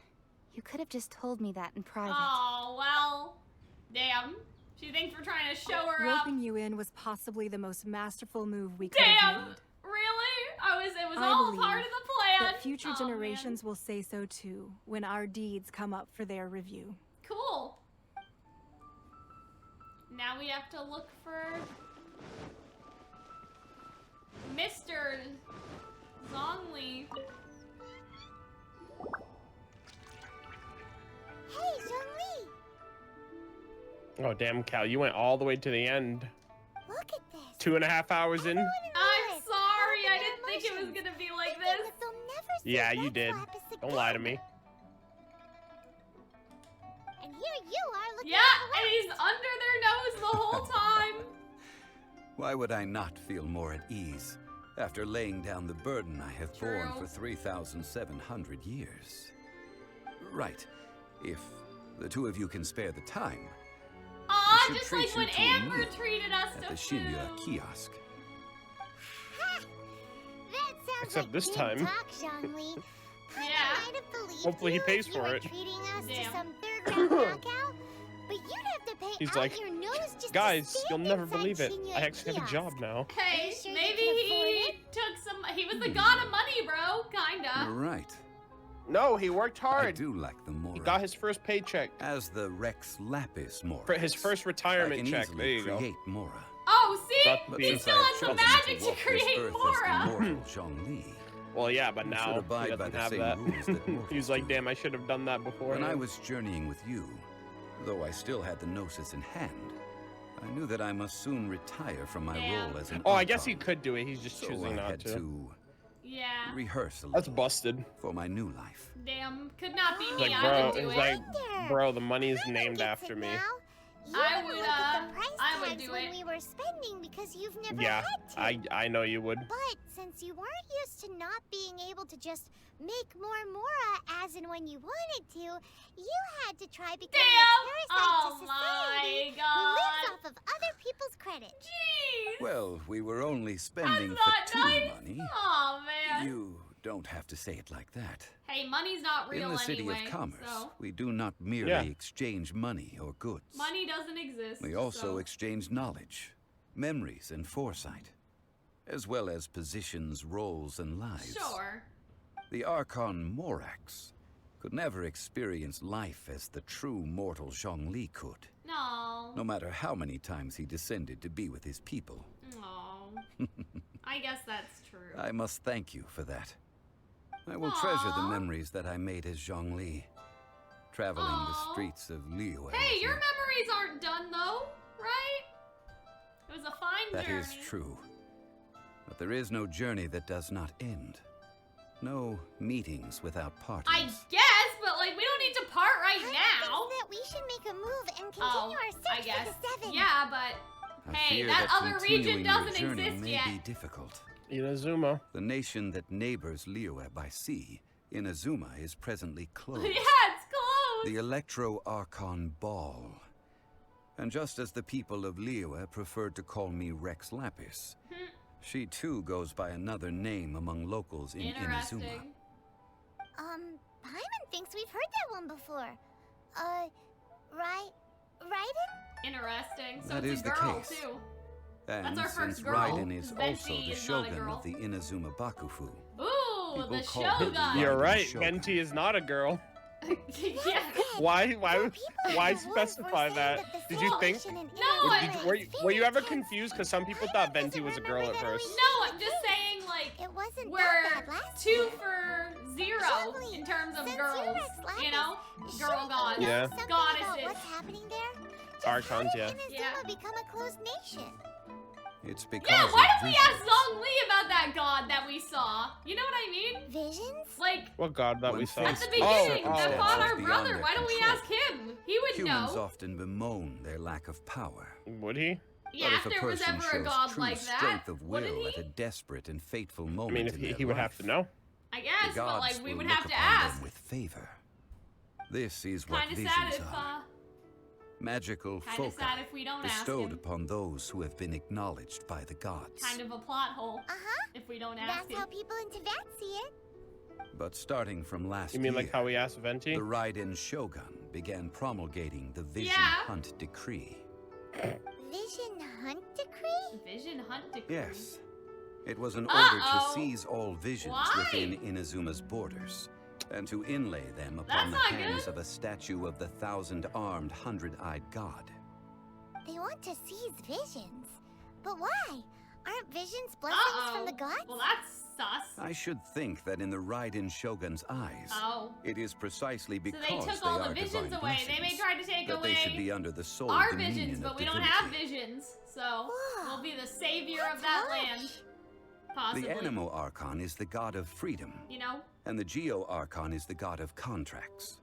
Speaker 6: you could have just told me that in private.
Speaker 2: Oh, well. Damn. She thinks we're trying to show her up.
Speaker 17: Roping you in was possibly the most masterful move we could have
Speaker 2: Damn.
Speaker 17: made.
Speaker 2: Really? It was
Speaker 17: I
Speaker 2: all
Speaker 17: believe
Speaker 2: part of the plan.
Speaker 17: That future
Speaker 2: Oh,
Speaker 17: generations will say so too when our deeds come up for their review.
Speaker 2: man. Cool. Now we have to look for Mr. Zhongli.
Speaker 3: Hey, Zhongli!
Speaker 1: Oh damn, Cal, you went all the way to the end.
Speaker 3: Look at this.
Speaker 1: 2.5 hours in.
Speaker 2: I'm sorry. I didn't think it was gonna be like this.
Speaker 1: Yeah, you did. Don't lie to me.
Speaker 3: And here you are looking
Speaker 2: Yeah, and he's under their nose the whole time.
Speaker 11: Why would I not feel more at ease? After laying down the burden I have borne for 3,700 years. Right. If the two of you can spare the time.
Speaker 2: Aw, just like when Amber treated us
Speaker 11: at
Speaker 2: to
Speaker 11: the
Speaker 2: food.
Speaker 11: Shinya kiosk.
Speaker 3: That sounds
Speaker 1: Except
Speaker 3: like
Speaker 1: this
Speaker 3: big
Speaker 1: time.
Speaker 3: talk, Zhongli.
Speaker 2: Yeah.
Speaker 3: I'd have believed
Speaker 1: Hopefully he
Speaker 3: you
Speaker 1: pays
Speaker 3: if you
Speaker 1: for
Speaker 3: were
Speaker 1: it.
Speaker 3: treating us
Speaker 2: Damn.
Speaker 3: to some third-round knockout, but you'd have to pay
Speaker 1: He's
Speaker 3: out
Speaker 1: like,
Speaker 3: your nose just
Speaker 1: guys,
Speaker 3: to
Speaker 1: you'll
Speaker 3: stand
Speaker 1: never
Speaker 3: inside
Speaker 1: believe it.
Speaker 3: Shinya
Speaker 1: I actually have a job
Speaker 3: kiosk.
Speaker 1: now.
Speaker 2: Hey,
Speaker 3: sure you
Speaker 2: maybe
Speaker 3: can afford
Speaker 2: he took some. He was the god of money, bro. Kinda.
Speaker 11: You're right.
Speaker 1: No, he worked
Speaker 11: I
Speaker 1: hard.
Speaker 11: do like the Mora.
Speaker 1: He got his first paycheck.
Speaker 11: As the Rex Lapis Mora.
Speaker 1: For his first retirement check. There you go.
Speaker 11: Create Mora.
Speaker 2: Oh, see?
Speaker 11: But
Speaker 2: He
Speaker 11: since
Speaker 2: still
Speaker 11: I
Speaker 2: has the
Speaker 11: have
Speaker 2: magic
Speaker 11: chosen
Speaker 2: to
Speaker 11: walk this
Speaker 2: create
Speaker 11: earth as
Speaker 2: Mora.
Speaker 11: immortal Zhongli,
Speaker 1: Well, yeah, but
Speaker 11: you
Speaker 1: now
Speaker 11: should
Speaker 1: he
Speaker 11: abide by
Speaker 1: doesn't
Speaker 11: the
Speaker 1: have
Speaker 11: same
Speaker 1: that.
Speaker 11: rules that mortals
Speaker 1: He's like, damn, I should have done that before.
Speaker 11: When I was journeying with you, though I still had the Gnosis in hand, I knew that I must soon retire from my role as an
Speaker 1: Oh, I guess he could do it. He's just
Speaker 11: so
Speaker 1: choosing
Speaker 11: I
Speaker 1: not
Speaker 11: had to
Speaker 2: Yeah.
Speaker 11: rehearse a
Speaker 1: That's
Speaker 11: little
Speaker 1: busted.
Speaker 11: for my new life.
Speaker 2: Damn. Could not be
Speaker 1: He's
Speaker 2: me.
Speaker 1: like,
Speaker 2: I
Speaker 1: bro,
Speaker 2: would do
Speaker 1: he's
Speaker 2: it.
Speaker 1: like, bro, the money's named after me.
Speaker 2: I would,
Speaker 3: look at the price
Speaker 2: I would
Speaker 3: tags
Speaker 2: do
Speaker 3: when
Speaker 2: it.
Speaker 3: we were spending because you've never
Speaker 1: Yeah,
Speaker 3: had to.
Speaker 1: I know you would.
Speaker 3: But since you weren't used to not being able to just make more Mora as and when you wanted to, you had to try becoming a parasite to society who lives off of other people's credit.
Speaker 2: Jeez.
Speaker 11: Well, we were only spending
Speaker 2: Not
Speaker 11: for
Speaker 2: nice.
Speaker 11: money.
Speaker 2: Oh man.
Speaker 11: You don't have to say it like that.
Speaker 2: Hey, money's not real
Speaker 11: In the city
Speaker 2: anyway.
Speaker 11: of commerce,
Speaker 2: So
Speaker 11: we do not merely exchange money or goods.
Speaker 2: money doesn't exist.
Speaker 11: We also
Speaker 2: so.
Speaker 11: exchange knowledge, memories, and foresight, as well as positions, roles, and lives.
Speaker 2: Sure.
Speaker 11: The Archon Morax could never experience life as the true mortal Zhongli could.
Speaker 2: No.
Speaker 11: No matter how many times he descended to be with his people.
Speaker 2: No. I guess that's true.
Speaker 11: I must thank you for that. I will treasure the memories that I made as Zhongli, traveling the streets of Liyue.
Speaker 2: Hey, your memories aren't done though, right? It was a fine
Speaker 11: That
Speaker 2: journey.
Speaker 11: is true. But there is no journey that does not end. No meetings without parties.
Speaker 2: I guess, but like we don't need to part right now.
Speaker 3: That we should make a move and continue our search
Speaker 2: I guess.
Speaker 3: for the 7.
Speaker 2: Yeah, but
Speaker 11: I
Speaker 2: hey,
Speaker 11: fear
Speaker 2: that other
Speaker 11: continuing
Speaker 2: region
Speaker 11: your
Speaker 2: doesn't
Speaker 11: journey
Speaker 2: exist
Speaker 11: may
Speaker 2: yet.
Speaker 11: be difficult.
Speaker 1: Inazuma.
Speaker 11: The nation that neighbors Liyue by sea, Inazuma, is presently closed.
Speaker 2: Yeah, it's closed.
Speaker 11: The Electro Archon Ball. And just as the people of Liyue preferred to call me Rex Lapis, she too goes by another name among locals in Inazuma.
Speaker 3: Paimon thinks we've heard that one before. Raiden?
Speaker 2: Interesting. So
Speaker 11: That
Speaker 2: it's
Speaker 11: is
Speaker 2: a
Speaker 11: the
Speaker 2: girl
Speaker 11: case.
Speaker 2: too.
Speaker 11: And
Speaker 2: That's our
Speaker 11: since
Speaker 2: first girl.
Speaker 11: Raiden is
Speaker 2: Venti
Speaker 11: also the
Speaker 2: is not a
Speaker 11: shogun
Speaker 2: girl.
Speaker 11: of the Inazuma Bakufu.
Speaker 2: Ooh,
Speaker 11: People
Speaker 2: the
Speaker 11: call her the
Speaker 2: Shogun.
Speaker 1: You're
Speaker 11: Raiden
Speaker 1: right.
Speaker 11: Shogun.
Speaker 1: Venti is not a girl.
Speaker 2: Yeah.
Speaker 1: Why specify that? Did you think?
Speaker 2: No,
Speaker 1: Were you ever confused? Because some people thought Venti was a girl at first.
Speaker 2: No, I'm just saying, like, we're 2 for 0 in terms of girls. You know, girl gods,
Speaker 1: Yeah.
Speaker 2: goddesses.
Speaker 3: What's happening there?
Speaker 1: Archons, yeah.
Speaker 3: Inazuma become a closed nation.
Speaker 11: It's because
Speaker 2: Yeah, why
Speaker 11: of
Speaker 2: don't we
Speaker 11: visions.
Speaker 2: ask Zhongli about that god that we saw? You know what I mean?
Speaker 3: Visions?
Speaker 2: Like,
Speaker 1: What god that
Speaker 11: When
Speaker 1: we saw?
Speaker 2: at the
Speaker 11: faced
Speaker 2: beginning,
Speaker 11: with
Speaker 2: that fought our
Speaker 11: circumstances
Speaker 2: brother.
Speaker 11: beyond
Speaker 2: Why
Speaker 11: their
Speaker 2: don't we
Speaker 11: control,
Speaker 2: ask him? He would
Speaker 11: Humans
Speaker 2: know.
Speaker 11: often bemoan their lack of power.
Speaker 1: Would he?
Speaker 2: Yeah,
Speaker 11: But
Speaker 2: if
Speaker 11: if a
Speaker 2: there was
Speaker 11: person
Speaker 2: ever a
Speaker 11: shows
Speaker 2: god
Speaker 11: true
Speaker 2: like that,
Speaker 11: strength of
Speaker 2: wouldn't
Speaker 11: will
Speaker 2: he?
Speaker 11: at a desperate and fateful
Speaker 1: I
Speaker 11: moment
Speaker 1: mean, if
Speaker 11: in
Speaker 1: he
Speaker 11: their
Speaker 1: would have
Speaker 11: life,
Speaker 1: to know.
Speaker 2: I
Speaker 11: the
Speaker 2: guess, but
Speaker 11: gods
Speaker 2: like we
Speaker 11: will
Speaker 2: would
Speaker 11: look
Speaker 2: have to
Speaker 11: upon
Speaker 2: ask.
Speaker 11: them with favor. This is what
Speaker 2: Kind of
Speaker 11: visions
Speaker 2: sad if,
Speaker 11: are. Magical
Speaker 2: kind of
Speaker 11: foci
Speaker 2: sad if we don't ask
Speaker 11: bestowed
Speaker 2: him.
Speaker 11: upon those who have been acknowledged by the gods.
Speaker 2: Kind of a plot hole.
Speaker 3: Uh-huh.
Speaker 2: If we don't ask
Speaker 3: That's
Speaker 2: him.
Speaker 3: how people in Tibet see it.
Speaker 11: But starting from last
Speaker 1: You mean
Speaker 11: year,
Speaker 1: like how we asked Venti?
Speaker 11: the Raiden Shogun began promulgating the Vision
Speaker 2: Yeah.
Speaker 11: Hunt Decree.
Speaker 3: Vision Hunt Decree?
Speaker 2: Vision Hunt Decree.
Speaker 11: Yes. It was an order to
Speaker 2: Uh-oh.
Speaker 11: seize all visions
Speaker 2: Why?
Speaker 11: within Inazuma's borders, and to inlay them upon the
Speaker 2: That's not
Speaker 11: hands
Speaker 2: good.
Speaker 11: of a statue of the thousand-armed, hundred-eyed god.
Speaker 3: They want to seize visions. But why? Aren't visions blessings from the gods?
Speaker 2: Well, that's sus.
Speaker 11: I should think that in the Raiden Shogun's eyes,
Speaker 2: Oh.
Speaker 11: it is precisely
Speaker 2: So
Speaker 11: because
Speaker 2: they took all the
Speaker 11: are
Speaker 2: visions
Speaker 11: divine
Speaker 2: away. They may
Speaker 11: blessings
Speaker 2: try to take
Speaker 11: that
Speaker 2: away
Speaker 11: they should be under the sole
Speaker 2: our
Speaker 11: dominion
Speaker 2: visions,
Speaker 11: of
Speaker 2: but we
Speaker 11: divinity.
Speaker 2: don't have visions. So we'll be the savior of that land. Possibly.
Speaker 11: The Animo Archon is the god of freedom,
Speaker 2: You know?
Speaker 11: and the Geo Archon is the god of contracts.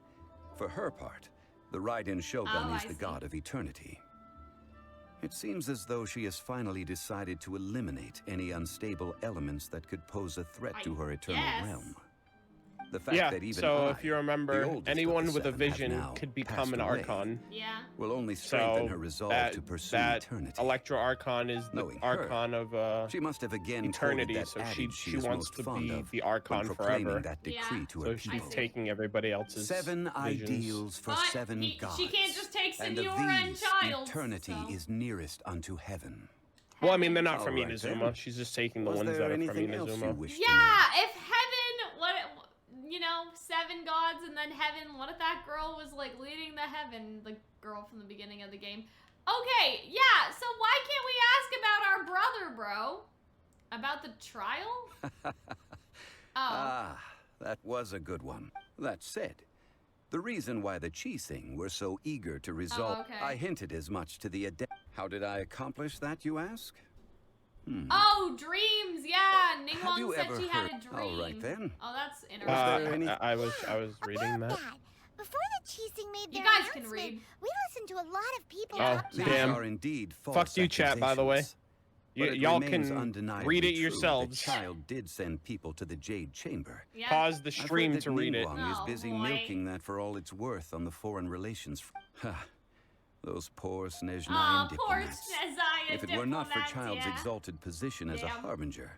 Speaker 11: For her part, the Raiden Shogun
Speaker 2: Oh,
Speaker 11: is
Speaker 2: I
Speaker 11: the
Speaker 2: see.
Speaker 11: god of eternity. It seems as though she has finally decided to eliminate any unstable elements that could pose a threat to her eternal realm. The fact
Speaker 1: Yeah,
Speaker 11: that even
Speaker 1: so
Speaker 11: I,
Speaker 1: if you
Speaker 11: the
Speaker 1: remember,
Speaker 11: oldest of
Speaker 1: anyone
Speaker 11: the
Speaker 1: with a
Speaker 11: seven, have
Speaker 1: vision
Speaker 11: now
Speaker 1: could become
Speaker 11: passed
Speaker 1: an
Speaker 11: away,
Speaker 1: Archon.
Speaker 2: Yeah.
Speaker 11: will only strengthen
Speaker 1: So
Speaker 11: her resolve
Speaker 1: that,
Speaker 11: to pursue
Speaker 1: that
Speaker 11: eternity.
Speaker 1: Electro Archon is the
Speaker 11: Knowing her,
Speaker 1: Archon of
Speaker 11: she must have again
Speaker 1: eternity,
Speaker 11: quoted that
Speaker 1: so she
Speaker 11: adage she is
Speaker 1: wants
Speaker 11: most
Speaker 1: to
Speaker 11: fond
Speaker 1: be
Speaker 11: of
Speaker 1: the
Speaker 11: when
Speaker 1: Archon
Speaker 11: proclaiming
Speaker 1: forever.
Speaker 11: that decree to
Speaker 1: So
Speaker 11: her
Speaker 1: she's
Speaker 11: people.
Speaker 1: taking everybody else's
Speaker 11: Seven
Speaker 1: visions.
Speaker 11: ideals for
Speaker 2: But
Speaker 11: seven gods.
Speaker 2: she can't just take
Speaker 11: and of
Speaker 2: Senora and
Speaker 11: these,
Speaker 2: Child.
Speaker 11: eternity
Speaker 2: So.
Speaker 11: is nearest unto heaven.
Speaker 1: Well, I mean, they're not from
Speaker 11: All right,
Speaker 1: Inazuma.
Speaker 11: then.
Speaker 1: She's just taking the
Speaker 11: Was
Speaker 1: ones
Speaker 11: there
Speaker 1: that are from
Speaker 11: anything else you
Speaker 1: Inazuma.
Speaker 11: wish to know?
Speaker 2: Yeah, if heaven, what, you know, 7 gods and then heaven, what if that girl was like leading the heaven, the girl from the beginning of the game? Okay, yeah, so why can't we ask about our brother, bro? About the trial?
Speaker 11: Ah, that was a good one. That said, the reason why the Calxiyn were so eager to resolve...
Speaker 2: okay.
Speaker 11: I hinted as much to the adept. How did I accomplish that, you ask?
Speaker 2: Oh, dreams, yeah.
Speaker 11: Have
Speaker 2: Ningguang
Speaker 11: you
Speaker 2: said
Speaker 11: ever
Speaker 2: she had a
Speaker 11: heard-
Speaker 2: dream.
Speaker 11: All right, then.
Speaker 2: Oh, that's interesting.
Speaker 1: I was reading that.
Speaker 3: Before the Calxiyn made
Speaker 2: You
Speaker 3: their
Speaker 2: guys can
Speaker 3: announcement,
Speaker 2: read.
Speaker 3: we listened to a lot of people
Speaker 1: Oh,
Speaker 3: talk
Speaker 11: These
Speaker 1: damn.
Speaker 11: are indeed false
Speaker 1: Fuck you, chat, by the way.
Speaker 11: accusations. But it
Speaker 1: Y'all
Speaker 11: remains
Speaker 1: can
Speaker 11: undeniably
Speaker 1: read it
Speaker 11: true
Speaker 1: yourselves.
Speaker 11: that Child did send people to the Jade Chamber.
Speaker 2: Yeah.
Speaker 1: Pause the
Speaker 11: I've heard
Speaker 1: stream
Speaker 11: that
Speaker 1: to read it.
Speaker 11: Ningguang is
Speaker 2: Oh,
Speaker 11: busy
Speaker 2: boy.
Speaker 11: milking that for all it's worth on the foreign relations. Ha! Those poor Snezhnaya
Speaker 2: Oh, poor
Speaker 11: diplomats.
Speaker 2: Snezhnaya
Speaker 11: If it were not for
Speaker 2: diplomats,
Speaker 11: Child's
Speaker 2: yeah.
Speaker 11: exalted position as a
Speaker 2: Damn.
Speaker 11: harbinger,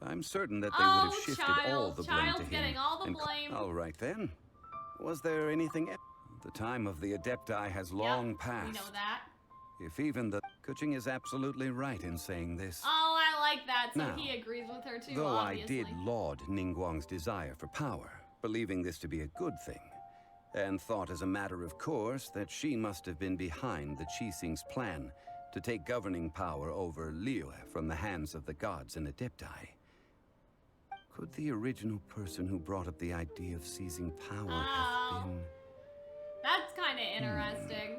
Speaker 11: I'm certain that they
Speaker 2: Oh,
Speaker 11: would have shifted
Speaker 2: Child.
Speaker 11: all the blame
Speaker 2: Child's
Speaker 11: to him.
Speaker 2: getting all the
Speaker 11: and
Speaker 2: blame.
Speaker 11: all right then. Was there anything else? The time of the Adepti has long passed.
Speaker 2: We know that.
Speaker 11: If even the Kuching is absolutely right in saying this.
Speaker 2: Oh, I like that. So
Speaker 11: Now,
Speaker 2: he agrees with her too,
Speaker 11: Though
Speaker 2: obviously.
Speaker 11: I did laud Ningguang's desire for power, believing this to be a good thing, and thought as a matter of course that she must have been behind the Calxiy's plan to take governing power over Liyue from the hands of the gods and Adepti. Could the original person who brought up the idea of seizing power have been...
Speaker 2: That's kind of interesting.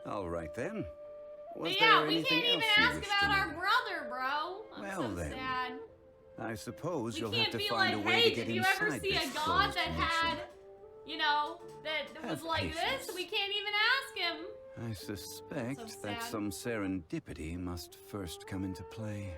Speaker 11: All right then. Was
Speaker 2: But yeah,
Speaker 11: there
Speaker 2: we
Speaker 11: anything
Speaker 2: can't even
Speaker 11: else you
Speaker 2: ask
Speaker 11: wish
Speaker 2: about
Speaker 11: to
Speaker 2: our
Speaker 11: know?
Speaker 2: brother, bro. I'm
Speaker 11: Well,
Speaker 2: so
Speaker 11: then.
Speaker 2: sad.
Speaker 11: I suppose
Speaker 2: We
Speaker 11: you'll
Speaker 2: can't
Speaker 11: have to
Speaker 2: be
Speaker 11: find
Speaker 2: like,
Speaker 11: a way
Speaker 2: hey,
Speaker 11: to get
Speaker 2: did you
Speaker 11: inside
Speaker 2: ever see
Speaker 11: this
Speaker 2: a god
Speaker 11: closed
Speaker 2: that
Speaker 11: nation.
Speaker 2: had, you know, that was
Speaker 11: Have
Speaker 2: like this?
Speaker 11: patience.
Speaker 2: We can't even ask him.
Speaker 11: I suspect
Speaker 2: So
Speaker 11: that
Speaker 2: sad.
Speaker 11: some serendipity must first come into play.